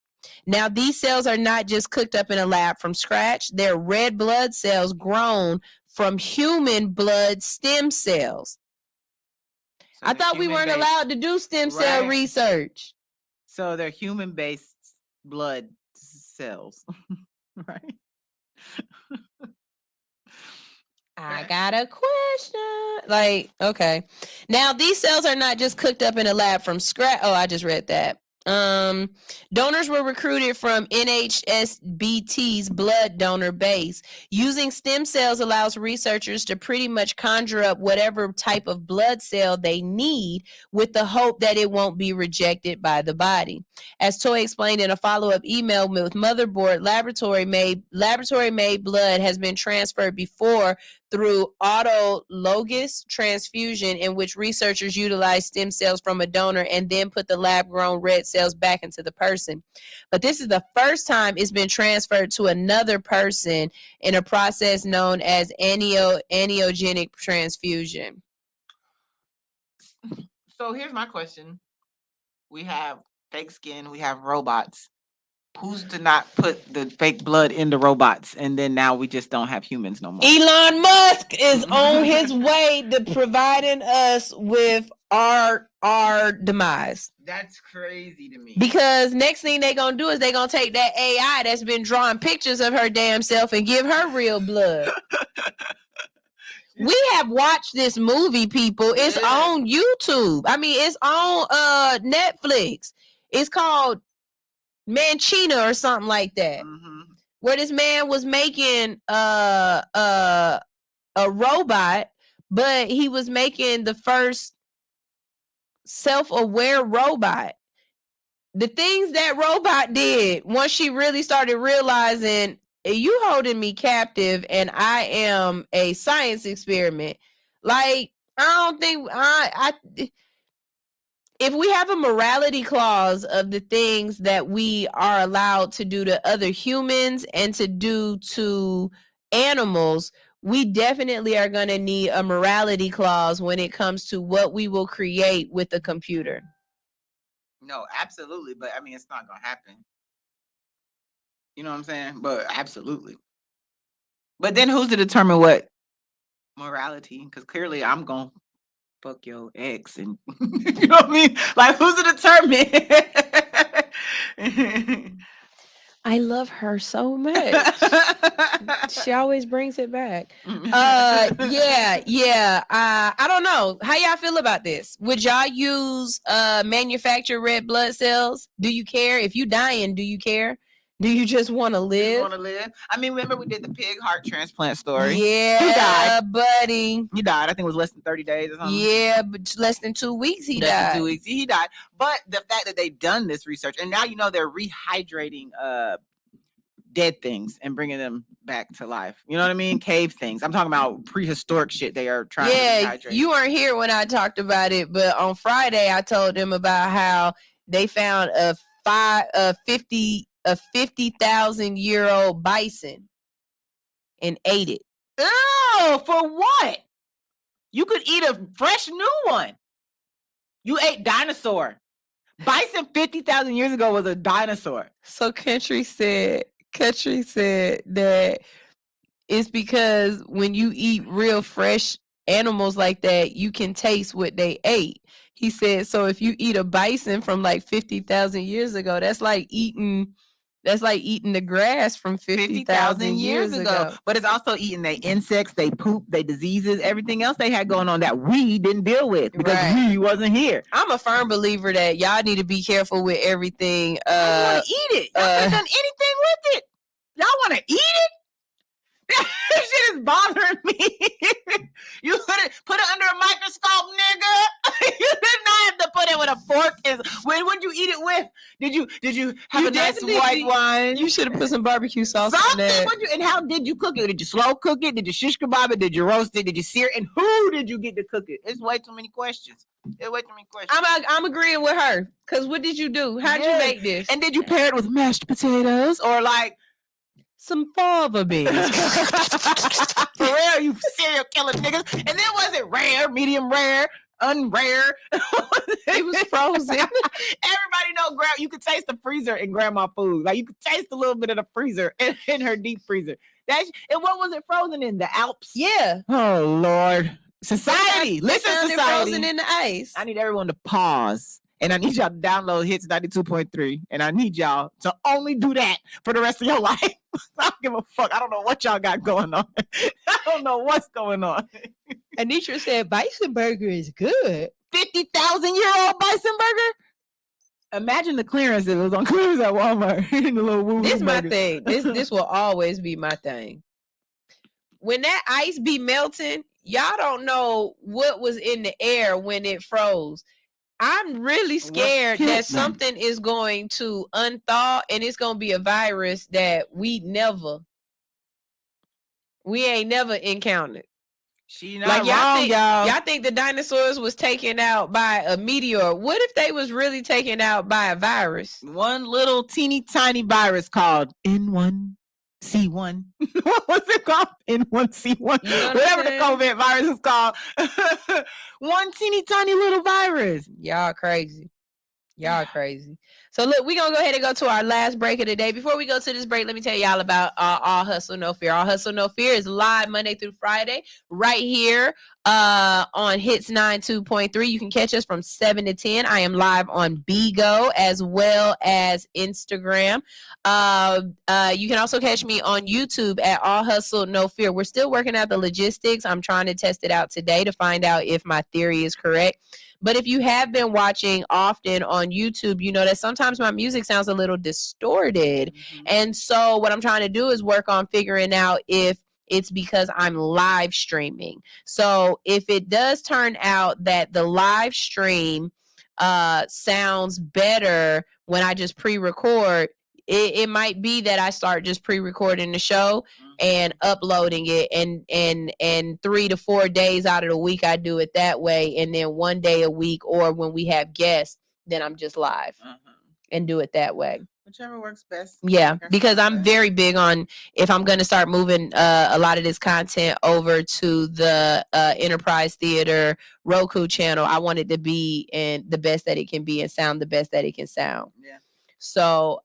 S1: Now, these cells are not just cooked up in a lab from scratch. They're red blood cells grown from human blood stem cells. So I thought we weren't allowed to do stem cell research.
S8: So they're human-based blood cells, right?
S1: I got a question. Okay. Now, these cells are not just cooked up in a lab from scratch. Oh, I just read that. Donors were recruited from NHSBT's blood donor base. Using stem cells allows researchers to pretty much conjure up whatever type of blood cell they need with the hope that it won't be rejected by the body. As Toy explained in a follow-up email with Motherboard, laboratory-made blood has been transferred before through autologous transfusion, in which researchers utilize stem cells from a donor and then put the lab-grown red cells back into the person. But this is the first time it's been transferred to another person in a process known as angiogenic transfusion.
S8: So here's my question. We have fake skin, we have robots. Who's to not put the fake blood in the robots, and then now we just don't have humans no more?
S1: Elon Musk is on his way to providing us with our demise.
S8: That's crazy to me.
S1: Because next thing they gonna do is they gonna take that AI that's been drawing pictures of her damn self and give her real blood. We have watched this movie, people. It's on YouTube. I mean, it's on Netflix. It's called Manchina or something like that. Where this man was making a robot, but he was making the first self-aware robot. The things that robot did once she really started realizing you holding me captive and I am a science experiment. Like, I don't think if we have a morality clause of the things that we are allowed to do to other humans and to do to animals, we definitely are going to need a morality clause when it comes to what we will create with a computer.
S8: No, absolutely. But I mean, it's not going to happen. You know what I'm saying? But absolutely. But then who's to determine what morality? Because clearly I'm going to fuck your ex. And you know what I mean? Like, who's to determine?
S1: I love her so much. She always brings it back. Yeah. I don't know. How y'all feel about this? Would y'all use manufactured red blood cells? Do you care? If you dying, do you care? Do you just want to live?
S8: I mean, remember we did the pig heart transplant story?
S1: Yeah,
S8: he died,
S1: buddy.
S8: He died. I think it was less than 30 days or something.
S1: Yeah, but less than 2 weeks he died.
S8: Less than 2 weeks he died. But the fact that they've done this research and now they're rehydrating dead things and bringing them back to life. You know what I mean? Cave things. I'm talking about prehistoric shit they are trying to rehydrate.
S1: You weren't here when I talked about it, but on Friday I told them about how they found a 50,000-year-old bison and ate it.
S8: Oh, for what? You could eat a fresh new one. You ate dinosaur. Bison 50,000 years ago was a dinosaur.
S1: So Country said that it's because when you eat real fresh animals like that, you can taste what they ate. He said, so if you eat a bison from like 50,000 years ago, that's like eating the grass from 50,000 years ago.
S8: But it's also eating their insects, they poop, their diseases, everything else they had going on that we didn't deal with because we wasn't here.
S1: I'm a firm believer that y'all need to be careful with everything.
S8: I want to eat it. Y'all haven't done anything with it. Y'all want to eat it? This shit is bothering me. You put it under a microscope, nigga. You did not have to put it with a fork. When would you eat it with? Did you have a nice white wine?
S1: You should have put some barbecue sauce on that.
S8: And how did you cook it? Did you slow cook it? Did you shish kebab it? Did you roast it? Did you sear it? And who did you get to cook it? It's way too many questions.
S1: I'm agreeing with her. Because what did you do? How'd you make this?
S8: And did you pair it with mashed potatoes or like
S1: some fava beans?
S8: For real, you serial killer niggas. And then was it rare, medium rare, unrare?
S1: It was frozen.
S8: Everybody know you could taste the freezer in grandma food. Like you could taste a little bit of the freezer in her deep freezer. And what was it frozen in? The Alps?
S1: Yeah.
S8: Oh Lord. Society. Listen, society.
S1: Frozen in the ice.
S8: I need everyone to pause. And I need y'all to download Hits 92.3. And I need y'all to only do that for the rest of your life. I don't give a fuck. I don't know what y'all got going on. I don't know what's going on.
S1: Anitra said bison burger is good.
S8: 50,000-year-old bison burger? Imagine the clearance if it was on clearance at Walmart. In the little
S1: this is my thing. This will always be my thing. When that ice be melting, y'all don't know what was in the air when it froze. I'm really scared that something is going to unthaw and it's going to be a virus that we ain't never encountered.
S8: She not wrong,
S1: y'all think the dinosaurs was taken out by a meteor. What if they was really taken out by a virus?
S8: One little teeny tiny virus called N1C1. What was it called? N1C1.
S1: You know
S8: whatever the COVID virus is called. One teeny tiny little virus.
S1: Y'all crazy. Y'all crazy. So look, we're gonna go ahead and go to our last break of the day. Before we go to this break, let me tell y'all about All Hustle No Fear. All Hustle No Fear is live Monday through Friday right here on Hits 92.3. You can catch us from 7 to 10. I am live on Bigo as well as Instagram. You can also catch me on YouTube at All Hustle No Fear. We're still working out the logistics. I'm trying to test it out today to find out if my theory is correct. But if you have been watching often on YouTube, you know that sometimes my music sounds a little distorted. And so what I'm trying to do is work on figuring out if it's because I'm live streaming. So if it does turn out that the live stream sounds better when I just pre-record, it might be that I start just pre-recording the show and uploading it, and 3 to 4 days out of the week I do it that way, and then 1 day a week, or when we have guests, then I'm just live and do it that way.
S8: Whichever works best.
S1: Yeah, because I'm very big on, if I'm going to start moving a lot of this content over to the Enterprise Theater Roku channel, I want it to be in the best that it can be and sound the best that it can sound.
S8: Yeah.
S1: So,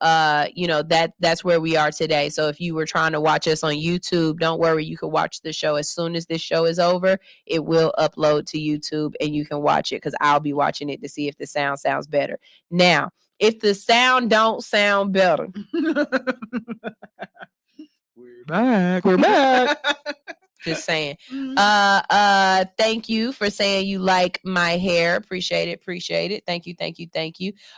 S1: you know, that's where we are today. So if you were trying to watch us on YouTube, don't worry. You can watch the show as soon as this show is over. It will upload to YouTube and you can watch it, because I'll be watching it to see if the sound sounds better. Now, if the sound don't sound better, we're back. Just saying. Thank you for saying you like my hair. Appreciate it. Thank you.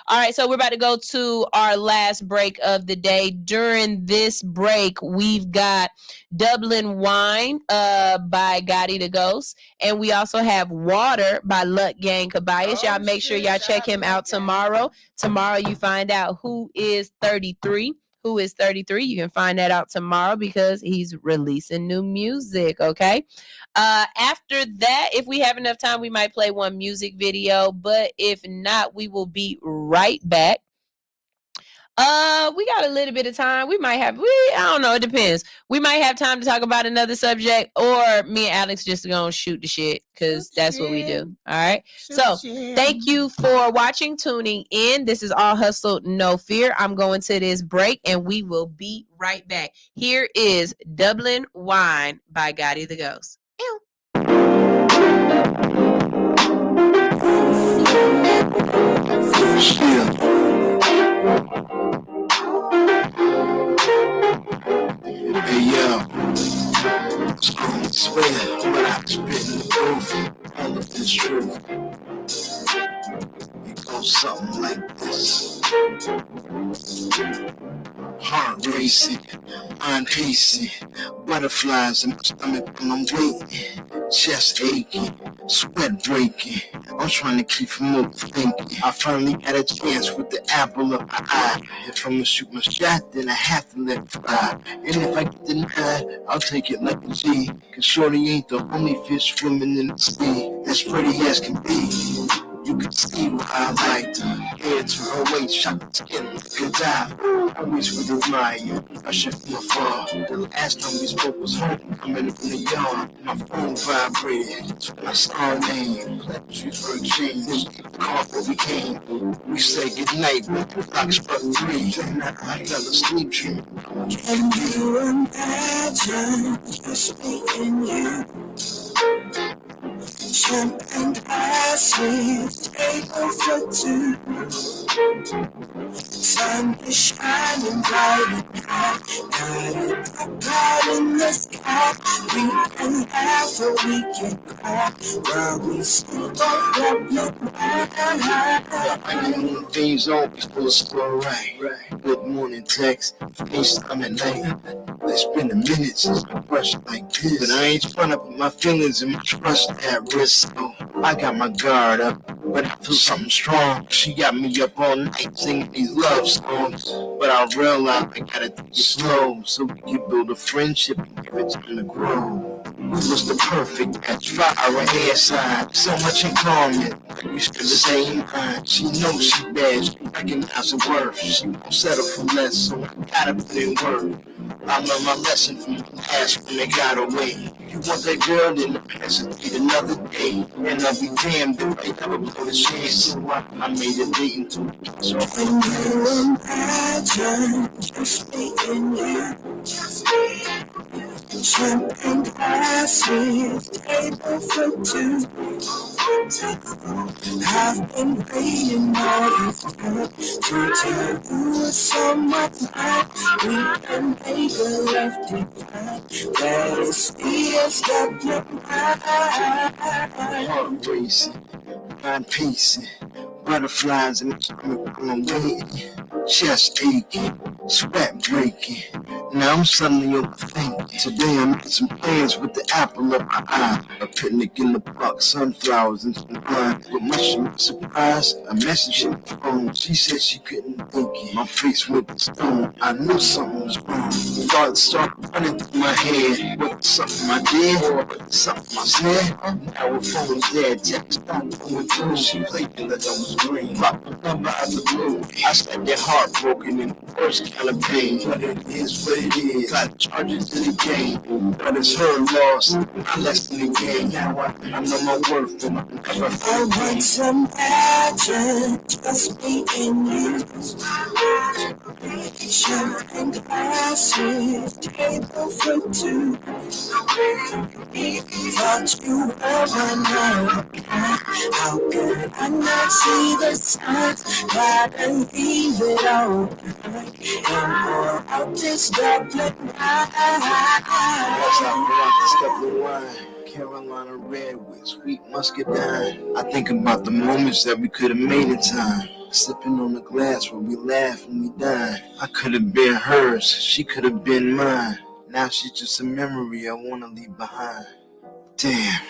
S1: All right, so we're about to go to our last break of the day. During this break, we've got Dublin Wine by Gotti the Ghost, and we also have Water by Luck Gang Cabayas. Y'all make sure y'all check him out tomorrow. Tomorrow you find out who is 33. You can find that out tomorrow because he's releasing new music. Okay. After that, if we have enough time, we might play one music video, but if not, we will be right back. We got a little bit of time. I don't know. It depends. We might have time to talk about another subject, or me and Alex just gonna shoot the shit, because that's what we do. All right. Thank you for watching, tuning in. This is All Hustle No Fear. I'm going to this break and we will be right back. Here is Dublin Wine by Gotti the Ghost. Ew.
S2: Hey yo, I swear when I spit in the booth, all of this truth. It goes something like this. Heart racing, mind pacing, butterflies in my stomach when I'm waiting, chest aching, sweat breaking. I'm trying to keep from overthinking. I finally had a chance with the apple of my eye. If I'm gonna shoot my shot, then I have to let it fly. And if I get denied, I'll take it like a G. Cause shorty ain't the only fish swimming in the sea. As pretty as can be. You can see why I liked her. Head to her waist, shot the skin like a dive. Always would admire, I should from afar. The last time we spoke was home, coming up in the yard. My phone vibrated, so I saw her name. Pleasantries were exchanged, the car where we came. We said goodnight when the clock struck 3. Then I fell asleep dreaming.
S10: Can you imagine just me and you? Champagne glasses, table for two. Sun is shining bright and high. Got it up out in the sky. We can laugh or we can cry. Girl, we still don't have your mind.
S2: I know things always supposed to go right. Good morning text, FaceTime at night. It's been a minute since I brushed like this, but I ain't trying to put my feelings and my trust at risk. So I got my guard up, but I feel something strong. She got me up all night singing these love songs, but I realize I gotta take it slow so we can build a friendship and give it time to grow. We was the perfect match, fire and air sign. So much in common. We spend the same mind. She knows she bad, she recognize her worth. She won't settle for less, so I gotta put in work. I learned my lesson from the past when they got away. You want that girl, then the past will be another day. And I'll be damned if they ever blow the chance. So I made it dating to so
S3: Can you imagine just me and you? Champagne glasses, table for two. I've been waiting all this time to tell you so much like we can make a love divine. That is sweetest of your
S2: heart racing, mind pacing, butterflies in my stomach when I'm waiting, chest aching, sweat breaking. Now I'm suddenly overthinking. Today I made some plans with the apple of my eye. A picnic in the park, sunflowers and some wine. But much to my surprise, a message in the phone. She said she couldn't think it. My face went to stone. I knew something was wrong. Thoughts started running through my head. Was it something I did or was it something I said? Now her phone was dead. Text stopped going through. She played till that I was green. Dropped the number out the blue. I sat there heartbroken in the worst kind of pain. But it is what it is. Got charges to the game. But it's her loss. My lesson in the game. Now I know my worth and I'm never
S3: I want some magic, just me and you. Champagne glasses, table for two. Thought you were another guy. How could I not see the signs? Gotta leave it all behind and pour out this Dublin
S2: wine. Carolina red with sweet muscadine. I think about the moments that we could have made in time. Sipping on the glass where we laugh and we dine. I could have been hers, she could have been mine. Now she's just a memory I want to leave behind. Damn.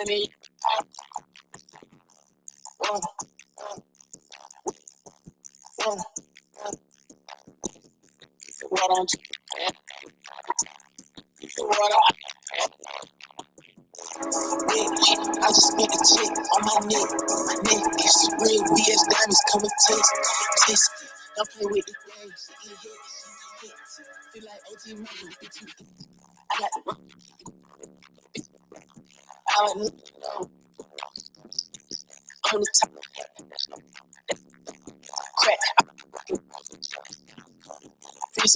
S3: money. Why don't you? I just make a check on my neck. My neck is real VS diamonds coming taste. Don't play with the games. It hits. Feel like OG money. I got the I don't know. On the top. Crack. Fish.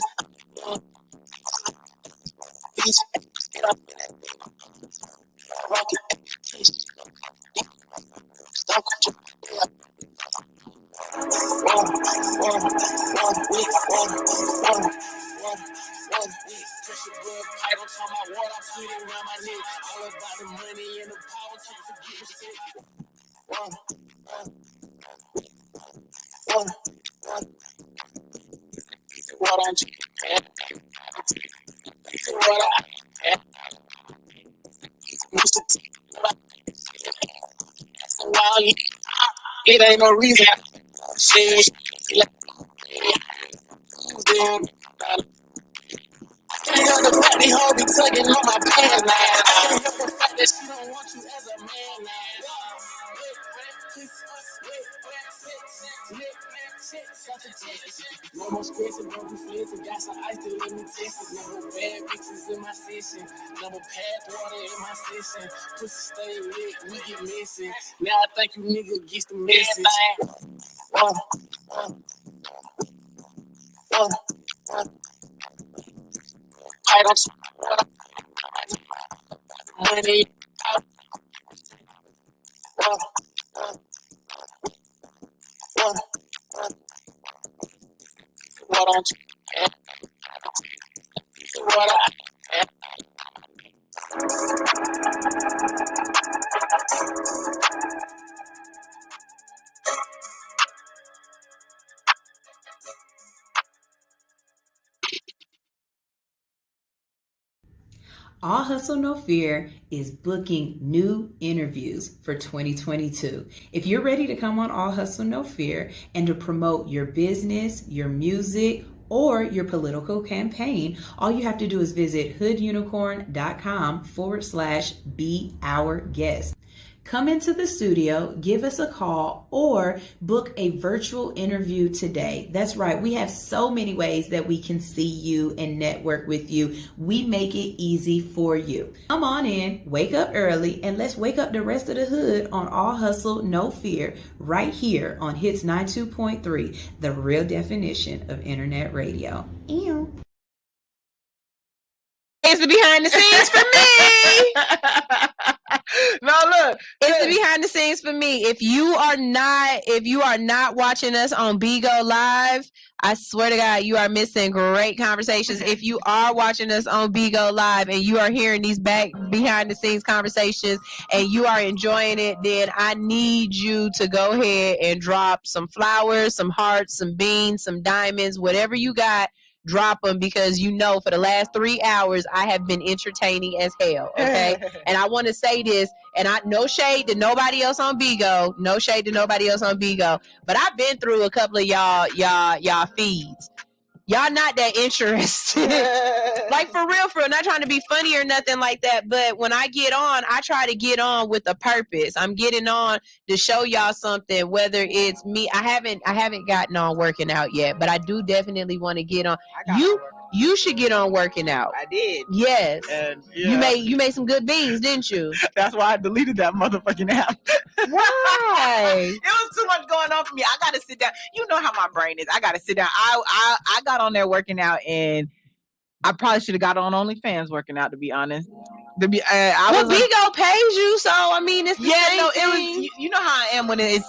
S3: Rocket. Stop. One week. Pressure blood pipe. I'm talking about water. I'm putting around my neck. All about the money and the power. Can't forget the shit. One. Why don't you? It ain't no reason. Shit. I can't help the fact they hold me tugging on my pants now. I can't help the fact that she don't want you as a man now. No more stressing, don't be flexing. Got some ice to let me test it. No more bad bitches in my session. No more pad water in my session. Pussy stay lit, we get messy. Now I think you niggas get the message. I don't money. Why don't you?
S9: All Hustle No Fear is booking new interviews for 2022. If you're ready to come on All Hustle No Fear and to promote your business, your music, or your political campaign, all you have to do is visit hoodunicorn.com/be our guest. Come into the studio, give us a call, or book a virtual interview today. That's right. We have so many ways that we can see you and network with you. We make it easy for you. Come on in, wake up early, and let's wake up the rest of the hood on All Hustle, No Fear, right here on Hits 92.3, the real definition of internet radio. Ew.
S1: It's the behind the scenes for me.
S8: No, look,
S1: it's the behind the scenes for me. If you are not watching us on Bigo Live, I swear to God, you are missing great conversations. If you are watching us on Bigo Live and you are hearing these behind the scenes conversations and you are enjoying it, then I need you to go ahead and drop some flowers, some hearts, some beans, some diamonds, whatever you got. Drop them, because for the last 3 hours I have been entertaining as hell. Okay. And I want to say this, and no shade to nobody else on Bigo, but I've been through a couple of y'all feeds. Y'all not that interested. Like, for real, not trying to be funny or nothing like that. But when I get on, I try to get on with a purpose. I'm getting on to show y'all something, whether it's me. I haven't gotten on working out yet, but I do definitely want to get on. You should get on working out.
S8: I did.
S1: Yes.
S8: And
S1: you made some good beans, didn't you?
S8: That's why I deleted that motherfucking app.
S1: Why?
S8: It was too much going on for me. I gotta sit down. You know how my brain is. I gotta sit down. I got on there working out, and I probably should have got on OnlyFans working out, to be honest.
S1: Bigo pays you, so I mean, it's the same thing.
S8: It was. You know how I am when it's.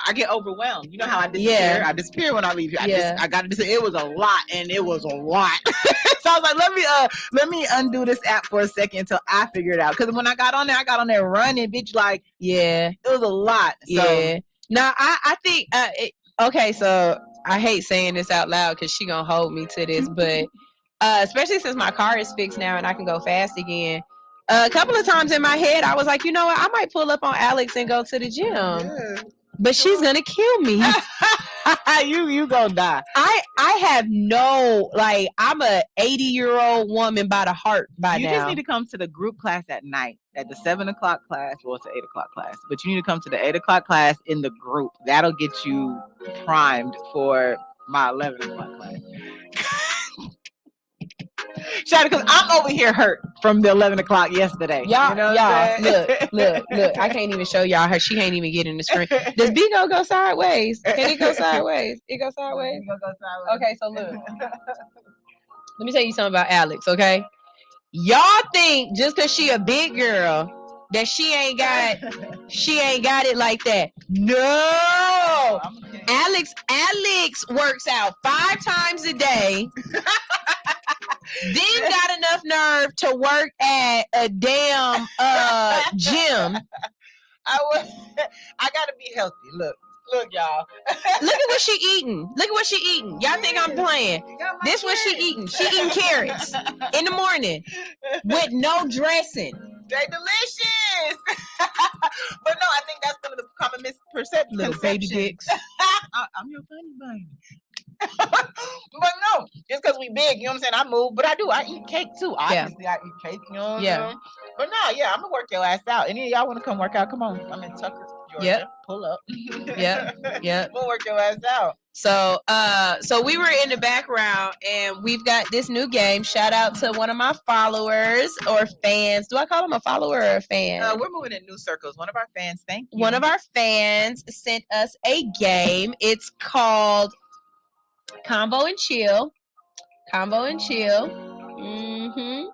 S8: I get overwhelmed. You know how I disappear.
S1: Yeah.
S8: I disappear when I leave.
S1: I
S8: got to disappear. It was a lot, and it was a lot. So I was like, let me undo this app for a second until I figure it out. Because when I got on there running, bitch. Like, it was a lot. So.
S1: Yeah. Now I think. Okay, so I hate saying this out loud because she gonna hold me to this, but especially since my car is fixed now and I can go fast again. A couple of times in my head, I was like, you know what? I might pull up on Alex and go to the gym. Yeah. But she's gonna kill me.
S8: you gonna die.
S1: I have no, like, I'm a 80-year-old woman by the heart by now.
S8: You just need to come to the group class at night, at the 7:00 class. Well, it's the 8:00 class, but you need to come to the 8:00 class in the group. That'll get you primed for my 11:00 class. Shout out, because I'm over here hurt from the 11:00 yesterday.
S1: Y'all, look. I can't even show y'all her. She can't even get in the screen. Does Bigo go sideways? Can it go sideways? It goes sideways?
S8: It go sideways.
S1: Okay, so look. Let me tell you something about Alex, okay? Y'all think just because she a big girl that she ain't got it like that. No. Alex works out 5 times a day. Then got enough nerve to work at a damn gym.
S8: I gotta be healthy. Look, y'all.
S1: Look at what she eating. Y'all think I'm playing? This what she eating. She eating carrots in the morning with no dressing.
S8: They delicious. But no, I think that's one of the common misperceptions.
S1: Little baby dicks.
S8: I'm your funny bunny. But no, just because we big, you know what I'm saying? I move, but I do. I eat cake too. Obviously, I eat cake, you know what I'm saying? But no, I'm gonna work your ass out. Any of y'all want to come work out? Come on. I'm in Tucker, Georgia.
S1: Yep.
S8: Pull up.
S1: Yep.
S8: We'll work your ass out.
S1: So we were in the background, and we've got this new game. Shout out to one of my followers or fans. Do I call him a follower or a fan?
S8: We're moving in new circles. One of our fans, thank you.
S1: One of our fans sent us a game. It's called Combo and Chill. Mm-hmm.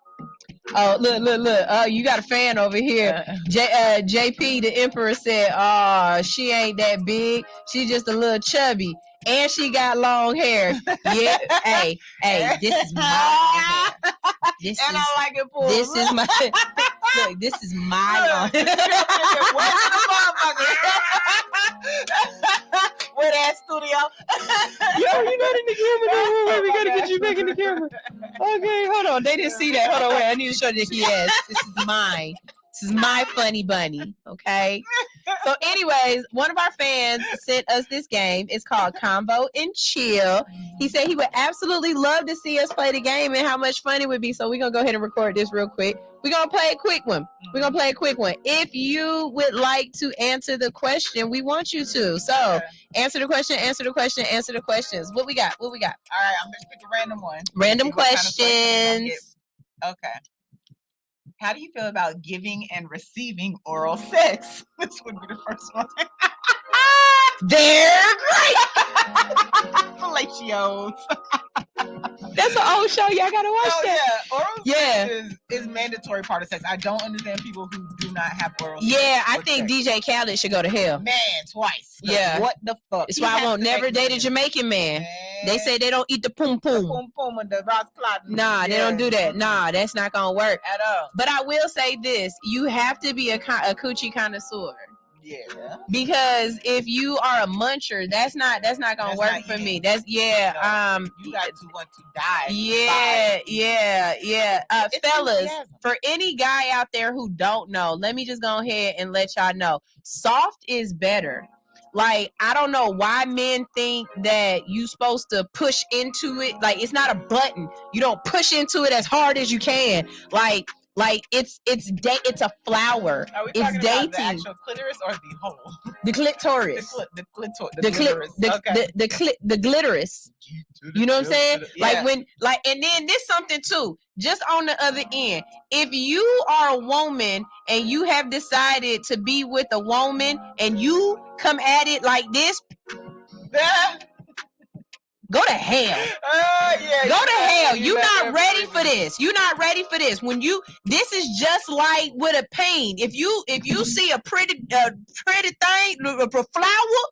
S1: Oh, look. Oh, you got a fan over here. JP, the Emperor, said, oh, she ain't that big. She's just a little chubby. And she got long hair. Yeah. Hey, this is my hair.
S8: I like it, Paul.
S1: This is my look, this is my
S8: Where that studio?
S1: Yo, you're not in the camera. No, we gotta get you back in the camera. Okay, hold on. They didn't see that. Hold on, wait. I need to show this. Yes, this is mine. This is my funny bunny. Okay. So, anyways, one of our fans sent us this game. It's called Combo and Chill. He said he would absolutely love to see us play the game and how much fun it would be. So we're gonna go ahead and record this real quick. We're gonna play a quick one. If you would like to answer the question, we want you to. So answer the question. What we got?
S8: All right, I'm just pick a random one.
S1: Random questions.
S8: Okay. How do you feel about giving and receiving oral sex? This would be the first one.
S1: They're great.
S8: Fellatios.
S1: That's an old show. Y'all gotta watch that.
S8: Yeah, oral sex is mandatory part of sex. I don't understand people who do not have oral sex.
S1: Yeah, I think DJ Khaled should go to hell.
S8: Man, twice.
S1: Yeah.
S8: What the fuck?
S1: That's why I won't never date a Jamaican man. They say they don't eat the poom poom.
S8: The poom poom and the Ross Clot.
S1: Nah, they don't do that. Nah, that's not gonna work
S8: at all.
S1: But I will say this: you have to be a coochie connoisseur.
S8: Yeah.
S1: Because if you are a muncher, that's not gonna work for me. That's
S8: you got to want to die.
S1: Yeah. Fellas, for any guy out there who don't know, let me just go ahead and let y'all know. Soft is better. Like, I don't know why men think that you supposed to push into it. Like, it's not a button. You don't push into it as hard as you can. Like it's a flower.
S8: Are we
S1: it's
S8: talking
S1: dainty.
S8: about the actual clitoris or the hole?
S1: The clitoris.
S8: The clitoris.
S1: The glitterous. You know what I'm saying?
S8: Yeah.
S1: And then this something too. Just on the other end, if you are a woman and you have decided to be with a woman and you come at it like this, go to hell. Go to hell. You're not ready for this. You're not ready for this. This is just like with a pain. If you see a pretty thing, a flower,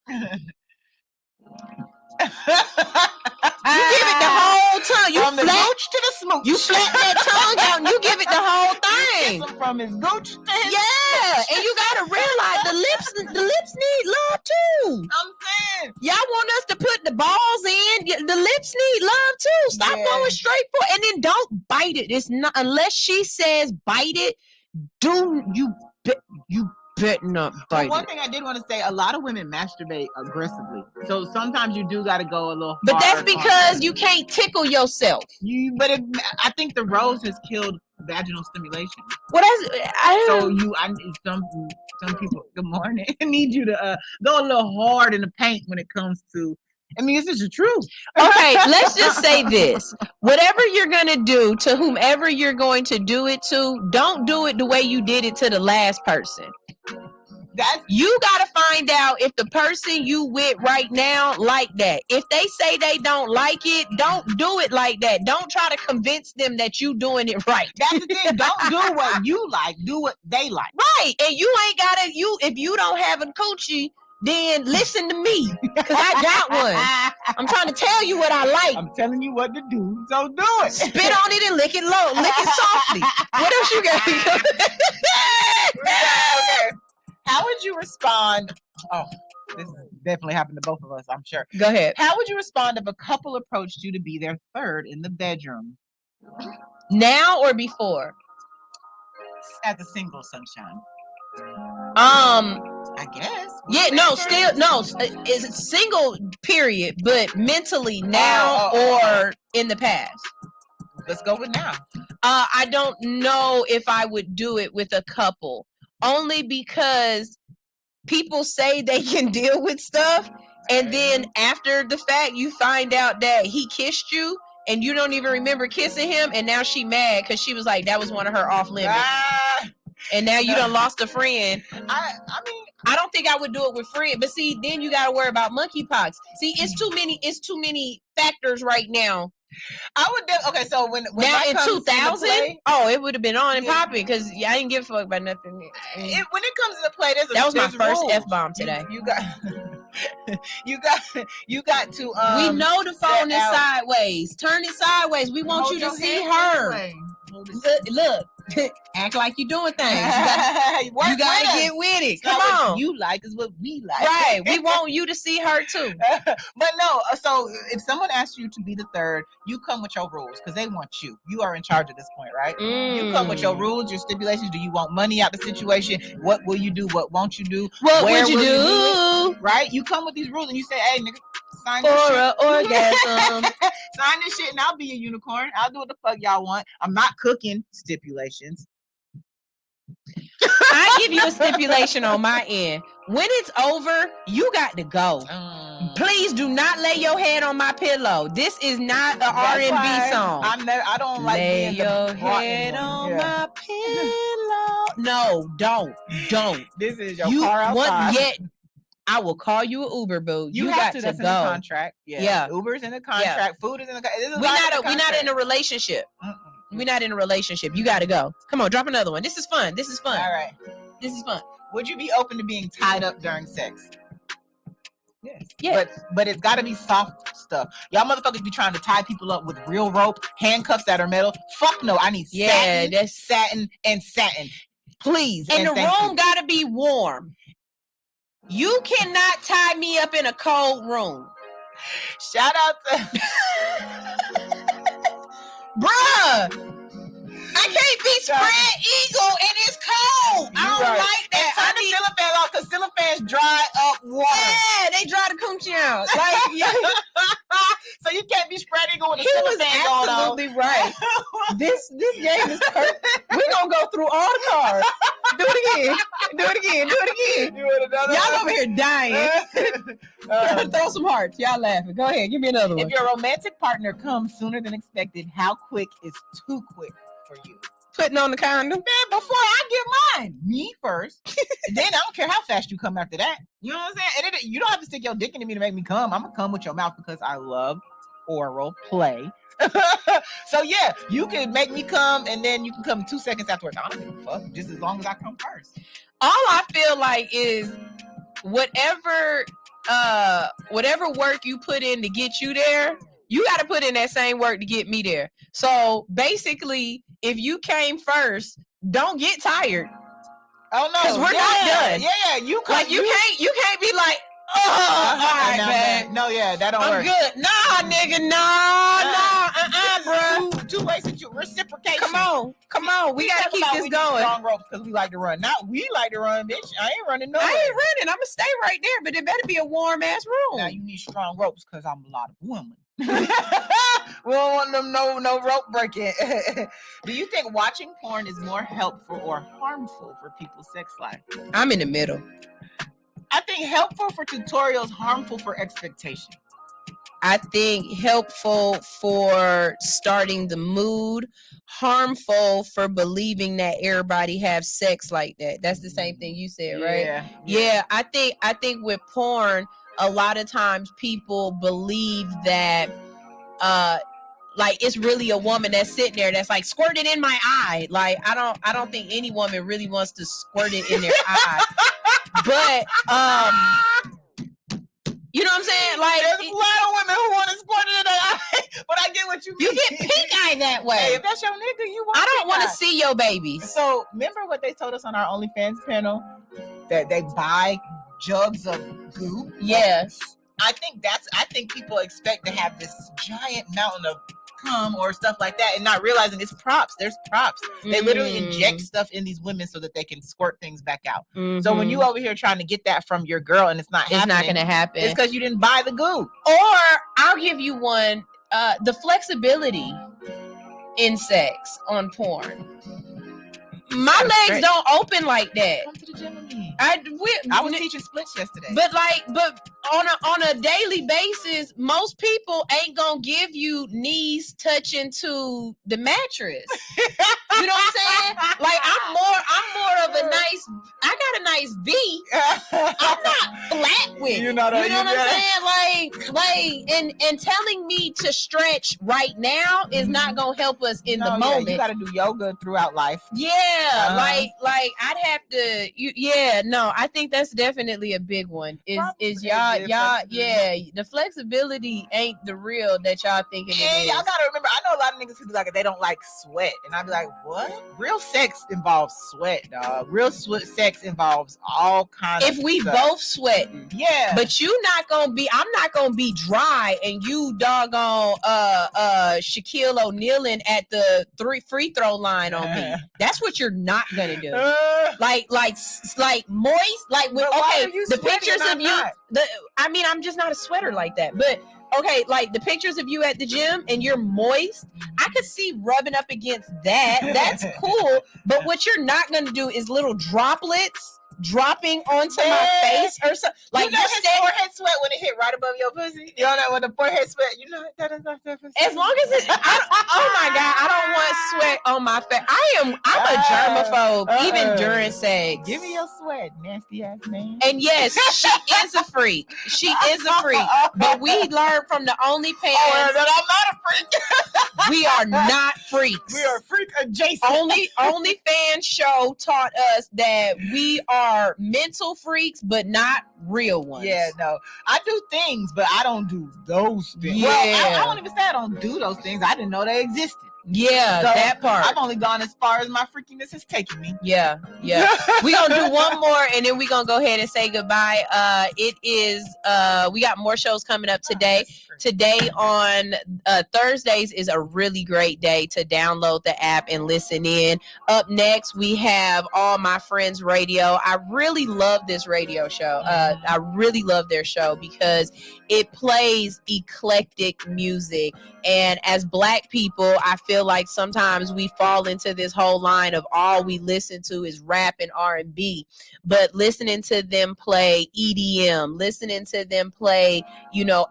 S1: you give it the whole tongue. You
S8: from the gooch to the smooch.
S1: You flat that tongue out and you give it the whole thing.
S8: From his gooch to his
S1: smooch. And you gotta realize the lips need love too.
S8: I'm saying.
S1: Y'all want us to put the balls in. The lips need love too. Stop going straight for it. And then don't bite it. It's not unless she says bite it. You better not bite
S8: One
S1: it.
S8: thing I did want to say, a lot of women masturbate aggressively. So sometimes you do got to go a little
S1: But that's
S8: hard
S1: because you can't tickle yourself.
S8: I think the rose has killed vaginal stimulation.
S1: Well,
S8: some people, good morning, need you to go a little hard in the paint when it comes to. I mean, this is the truth.
S1: Okay, let's just say this. Whatever you're going to do to whomever you're going to do it to, don't do it the way you did it to the last person. You got to find out if the person you with right now like that. If they say they don't like it, don't do it like that. Don't try to convince them that you doing it right.
S8: That's the thing. Don't do what you like. Do what they like.
S1: Right. And you ain't got to, if you don't have a coochie, then listen to me, because I got one. I'm trying to tell you what I like.
S8: I'm telling you what to do, so do it.
S1: Spit on it and lick it low. Lick it softly. What else you got?
S8: Okay. How would you respond? Oh, this definitely happened to both of us, I'm sure.
S1: Go ahead.
S8: How would you respond if a couple approached you to be their third in the bedroom?
S1: Now or before?
S8: As a single, Sunshine. I guess.
S1: Yeah, it's single period, but mentally now or in the past.
S8: Let's go with now.
S1: I don't know if I would do it with a couple, only because people say they can deal with stuff, and then after the fact, you find out that he kissed you, and you don't even remember kissing him, and now she mad because she was like, that was one of her off limits. And now you done lost a friend.
S8: I mean,
S1: I don't think I would do it with friends, but see, then you got to worry about monkeypox. See, it's too many factors right now.
S8: I would okay. So when
S1: now in 2000, it would have been on and popping because I didn't give a fuck about nothing.
S8: When it comes to play,
S1: that was my first F-bomb today.
S8: You got to.
S1: We know the phone is sideways. Turn it sideways. We want you to see her. Look, act like you're doing things. You gotta get with it. Come on.
S8: What you like is what we like.
S1: Right. We want you to see her too.
S8: But no, so if someone asks you to be the third, you come with your rules because they want you. You are in charge at this point, right? You come with your rules, your stipulations. Do you want money out the situation? What will you do? What won't you do?
S1: What
S8: Where
S1: would you
S8: will
S1: do?
S8: it? Right? You come with these rules and you say, hey, nigga, sign
S1: For
S8: this shit.
S1: an orgasm.
S8: Sign this shit and I'll be a unicorn. I'll do what the fuck y'all want. I'm not cooking stipulations.
S1: I give you a stipulation on my end. When it's over, you got to go. Please do not lay your head on my pillow. This is not an R&B song.
S8: I don't like
S1: lay
S8: being
S1: your
S8: the
S1: head on my pillow. No, don't.
S8: This is your car outside.
S1: What yet? I will call you an Uber, boo. You
S8: have
S1: got
S8: to.
S1: to
S8: That's
S1: go.
S8: in the contract. Yeah. Uber's in the contract. Yeah. Food is in the contract.
S1: We're not in a relationship. We're not in a relationship. You got to go. Come on, drop another one. This is fun. All
S8: right.
S1: This is fun.
S8: Would you be open to being tied up during sex? Yes.
S1: Yeah.
S8: But it's got to be soft stuff. Y'all motherfuckers be trying to tie people up with real rope, handcuffs that are metal. Fuck no. I need satin. Please.
S1: And the room got to be warm. You cannot tie me up in a cold room.
S8: Shout out to
S1: bruh. I can't be spread eagle and it's cold. I don't like that.
S8: Turn the ceiling fan off because ceiling fans dry up water.
S1: Yeah, they dry the coochie out. Like,
S8: so you can't be spread eagle with a ceiling fan going on.
S1: Absolutely right. This game is perfect. We're gonna go through all the cards. Do it again. Y'all over here dying. Throw some hearts. Y'all laughing. Go ahead, give me another one.
S8: If your romantic partner comes sooner than expected, how quick is too quick for you?
S1: Putting on the condom?
S8: Man, before I get mine. Me first. Then I don't care how fast you come after that. You know what I'm saying? And you don't have to stick your dick into me to make me come. I'm going to come with your mouth because I love oral play. So yeah, you can make me come and then you can come 2 seconds afterwards. I don't give a fuck. Just as long as I come first.
S1: All I feel like is whatever work you put in to get you there, you got to put in that same work to get me there. So basically, if you came first, don't get tired.
S8: Oh no,
S1: because we're not done.
S8: Yeah, you
S1: can't be like, all right, man.
S8: No, that don't work.
S1: I'm good. Nah, nigga, bro.
S8: Two-way reciprocation.
S1: Come on. We gotta keep this going.
S8: Strong ropes because we like to run. Not we like to run, bitch. I ain't running nowhere.
S1: I ain't running. I'm gonna stay right there, but it better be a warm ass room.
S8: Now you need strong ropes because I'm a lot of women. We don't want them no rope breaking. Do you think watching porn is more helpful or harmful for people's sex life?
S1: I'm in the middle.
S8: I think helpful for tutorials, harmful for expectation.
S1: I think helpful for starting the mood, harmful for believing that everybody have sex like that. That's the same thing you said, right? Yeah. I think with porn, a lot of times people believe that like it's really a woman that's sitting there that's like squirting in my eye. Like I don't think any woman really wants to squirt it in their eye. But you know what I'm saying? Like
S8: there's a lot of women who want to squirt it in their eye, but I get what you mean.
S1: You get pink eye that way.
S8: Hey, if that's your nigga, you want.
S1: I don't want to see your babies.
S8: So remember what they told us on our OnlyFans panel that they buy jugs of goo.
S1: Yes,
S8: I think people expect to have this giant mountain of cum or stuff like that and not realizing it's props. There's props. They literally inject stuff in these women so that they can squirt things back out. So when you over here trying to get that from your girl and it's not
S1: going to happen.
S8: It's because you didn't buy the goo.
S1: Or I'll give you one, the flexibility in sex on porn. My legs don't open like that.
S8: Come to the gym with me.
S1: I
S8: was teaching splits yesterday.
S1: But on a daily basis, most people ain't gonna give you knees touching to the mattress. You know what I'm saying? Like I'm more of a nice. I got a nice V. I'm not flat with.
S8: You know what
S1: I'm saying? And telling me to stretch right now is not gonna help us in the moment.
S8: You got to do yoga throughout life.
S1: Yeah, like I'd have to. I think that's definitely a big one. Is y'all? Yeah, the flexibility ain't the real that y'all thinking it is.
S8: Y'all gotta remember, I know a lot of niggas who be like, they don't like sweat, and I'd be like, what? Real sex involves sweat, dog. Real sex involves all kinds.
S1: If we both sweating,
S8: yeah,
S1: but you not gonna be. I'm not gonna be dry, and you doggone Shaquille O'Neal'ing at the 3 free throw line on me. That's what you're not gonna do. Like moist. Like with the pictures of you. I'm just not a sweater like that, but. Okay, like the pictures of you at the gym and you're moist, I could see rubbing up against that. That's cool. But what you're not going to do is little droplets dropping onto my face or something. Like
S8: his forehead sweat when it hit right above your pussy. You know that when the forehead sweat, that is not that.
S1: As long as it's, oh my God, I don't want sweat on my face. I'm a germaphobe even during sex.
S8: Give me your sweat, nasty ass man.
S1: And yes, she is a freak. She is a freak. But we learned from the OnlyFans
S8: that I'm not a freak.
S1: We are not freaks.
S8: We are freak adjacent.
S1: OnlyFans show taught us that we are mental freaks, but not real ones.
S8: Yeah, no. I do things, but I don't do those things.
S1: Yeah.
S8: Well, I don't even say I don't do those things. I didn't know they existed.
S1: Yeah, so that part.
S8: I've only gone as far as my freakiness has taken me.
S1: Yeah. We're going to do one more, and then we're going to go ahead and say goodbye. We got more shows coming up today. Today on Thursdays is a really great day to download the app and listen in. Up next, we have All My Friends Radio. I really love this radio show. I really love their show because it plays eclectic music. And as Black people, I feel like sometimes we fall into this whole line of all we listen to is rap and R&B. But listening to them play EDM, listening to them play,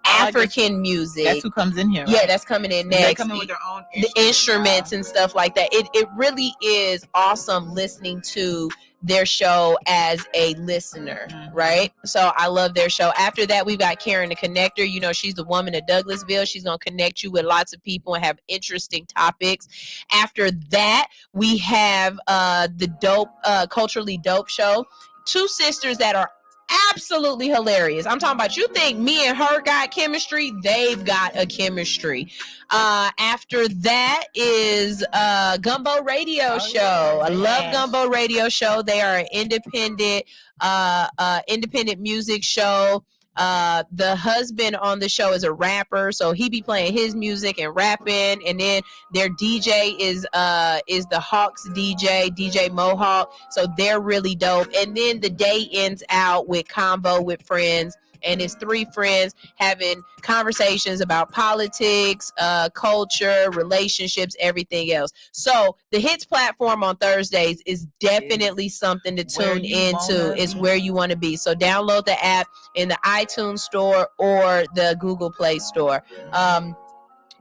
S1: African music.
S8: That's who comes in here. Right?
S1: Yeah, that's coming in next.
S8: They come in with their own
S1: instruments and stuff like that. It really is awesome listening to their show as a listener, right? So I love their show. After that, we've got Karen the Connector. She's the woman of Douglasville. She's going to connect you with lots of people and have interesting topics. After that, we have the dope, culturally dope show. Two sisters that are absolutely hilarious. I'm talking about, you think me and her got chemistry? They've got a chemistry. After that is Gumbo Radio Show. Yeah. I love Gumbo Radio Show. They are an independent music show. The husband on the show is a rapper, so he be playing his music and rapping, and then their DJ is the Hawks DJ Mohawk, so they're really dope. And then the day ends out with Convo with Friends, and it's three friends having conversations about politics, culture, relationships, everything else. So the Hits platform on Thursdays is definitely something to tune into. It's where you want to be. So download the app in the iTunes store or the Google Play store.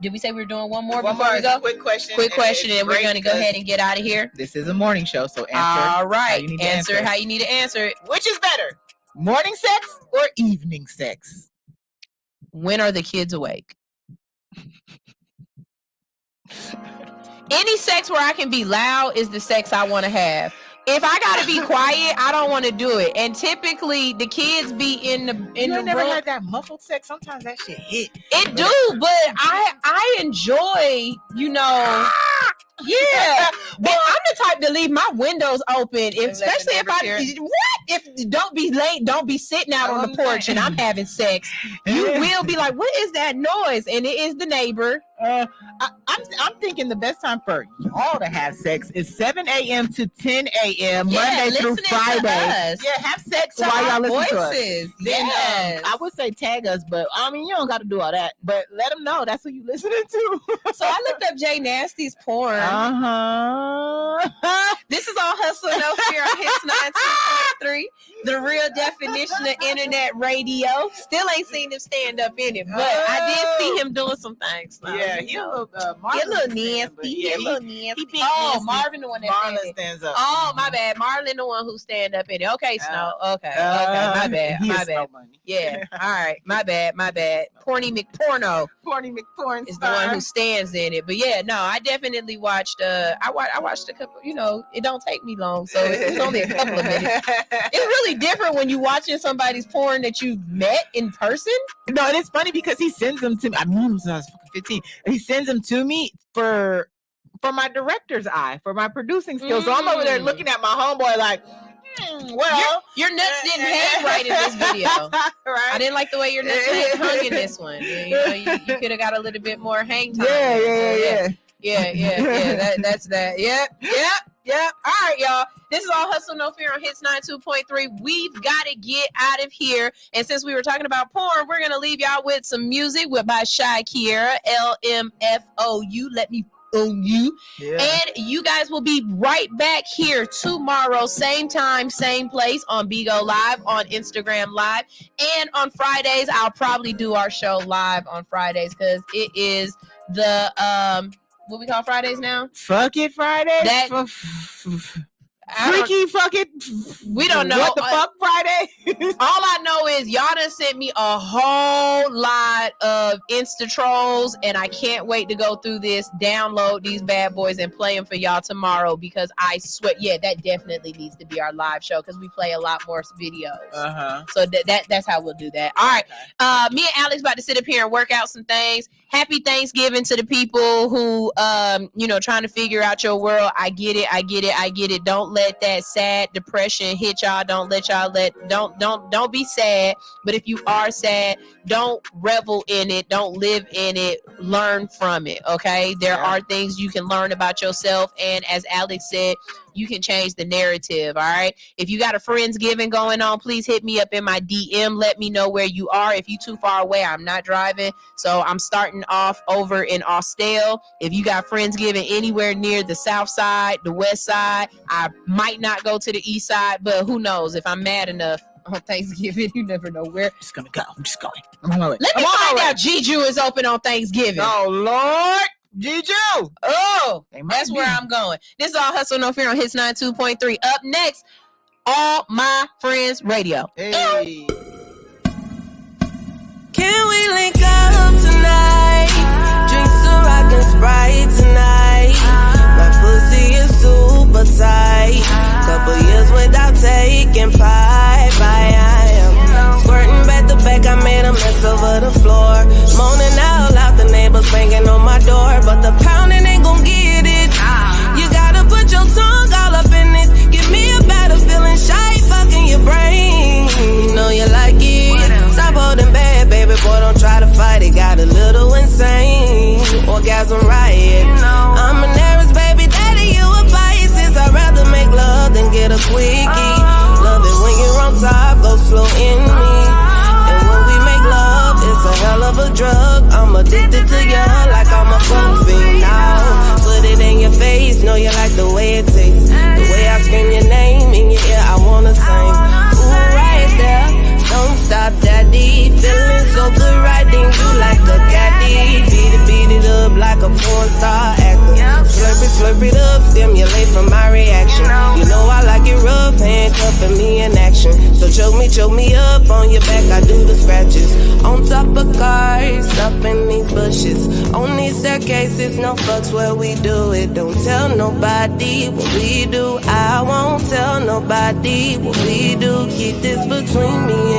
S1: Did we say we were doing one more before we go?
S8: Quick question,
S1: and we're going to go ahead and get out of here.
S8: This is a morning show, so answer.
S1: All right, answer how you need to answer it.
S8: Which is better, morning sex or evening sex?
S1: When are the kids awake? Any sex where I can be loud is the sex I want to have. If I gotta be quiet, I don't want to do it. And typically, the kids be in the
S8: you never
S1: room.
S8: had that muffled sex? Sometimes that shit hit.
S1: It do, but I enjoy, yeah. Well, I'm the type to leave my windows open, especially if don't be late, don't be sitting out on the porch and I'm having sex. You will be like, what is that noise? And it is the neighbor.
S8: I'm thinking the best time for y'all to have sex is 7 a.m. to 10 a.m. Monday through Friday. Yeah, have sex while y'all listen to us. Then, I would say tag us, but you don't got to do all that. But let them know that's who you listening to.
S1: So I looked up Jay Nasty's porn. This is All Hustle and No Fear on Hits 92.3. the real definition of internet radio. Still ain't seen him stand up in it, but I did see him doing some things. So,
S8: Yeah, he a little nasty.
S1: He a little nasty.
S8: Oh,
S1: Marvin the one that
S8: Marlon stands up.
S1: Oh, my bad. Marlon the one who stand up in it. Okay, Snow. Okay. My bad. Yeah. All right. My bad. Porny McPorno.
S8: Porny McPorn
S1: is the one who stands in it. But yeah, no, I definitely watched. I watched a couple. You know, it don't take me long, so it's only a couple of minutes. It's really different when you watching somebody's porn that you met in person.
S8: No, and it's funny because he sends them to me. I knew him since I was 15. He sends them to me for my director's eye, for my producing skills. So I'm over there looking at my homeboy like, well,
S1: your nuts didn't hang right in this video. Right? I didn't like the way your nuts hung in this one. You know, you could have got a little bit more hang time. Yeah. That's that. Yep. All right, y'all. This is All Hustle No Fear on Hits 92.3. We've got to get out of here. And since we were talking about porn, we're going to leave y'all with some music by Shy Kiera, LMFOU. Let me own you. Yeah. And you guys will be right back here tomorrow, same time, same place on Bigo Live, on Instagram Live. And on Fridays, I'll probably do our show live on Fridays because it is the what we call Fridays now?
S8: Fuck it Friday? Freaky fuck it.
S1: We don't know.
S8: What the fuck Friday?
S1: All I know is y'all done sent me a whole lot of Insta trolls, and I can't wait to go through this, download these bad boys, and play them for y'all tomorrow because I swear, yeah, that definitely needs to be our live show because we play a lot more videos. So that's how we'll do that. All right. Me and Alex about to sit up here and work out some things. Happy Thanksgiving to the people who trying to figure out your world. I get it. Don't let that sad depression hit y'all. Don't be sad. But if you are sad, don't revel in it. Don't live in it. Learn from it. Okay. There are things you can learn about yourself. And as Alex said, you can change the narrative. All right. If you got a Friendsgiving going on, please hit me up in my DM. Let me know where you are. If you too far away, I'm not driving. So I'm starting off over in Austell. If you got Friendsgiving anywhere near the south side, the west side, I might not go to the east side, but who knows? If I'm mad enough on Thanksgiving, you never know where.
S8: I'm just going to go.
S1: Let me find out Jeju is open on Thanksgiving.
S8: Oh, Lord. Jeju.
S1: Oh, that's where I'm going. This is All Hustle No Fear on Hits 92.3. Up next, All My Friends Radio.
S8: Hey.
S3: Can we link up tonight? Drink some rock and Sprite tonight. My pussy is super tight. Couple years without taking pipe. I am squirting back to back. I made a mess over the floor. Moaning out loud, the neighbors banging on my door. But the pounding ain't gon' get it. You gotta put your tongue all up in it. Give me a better feeling, shy fucking your brain. You know you like it. Stop holding back, baby boy, don't try to fight it. Got a little insane. Orgasm riot. I'm an Aries, baby daddy, you a Pisces. I'd rather make love than get a quickie. Love it when you're on top, go slow in me. And when we make love, it's a hell of a drug. I'm addicted to you like I'm a coke fiend now. Put it in your face, know you like the way it tastes. The way I scream your name in your ear, I wanna sing. Ooh, right there, don't stop, daddy. Feeling so good, riding you like a caddy. Beat it up like a porn star actor. Slurp it up, stimulate from my reaction. You know I like it rough, handcuffing me in action. So choke me up on your back, I do the scratches. On top of cars, up in these bushes. On these staircases, no fucks where we do it. Don't tell nobody what we do. I won't tell nobody what we do. Keep this between me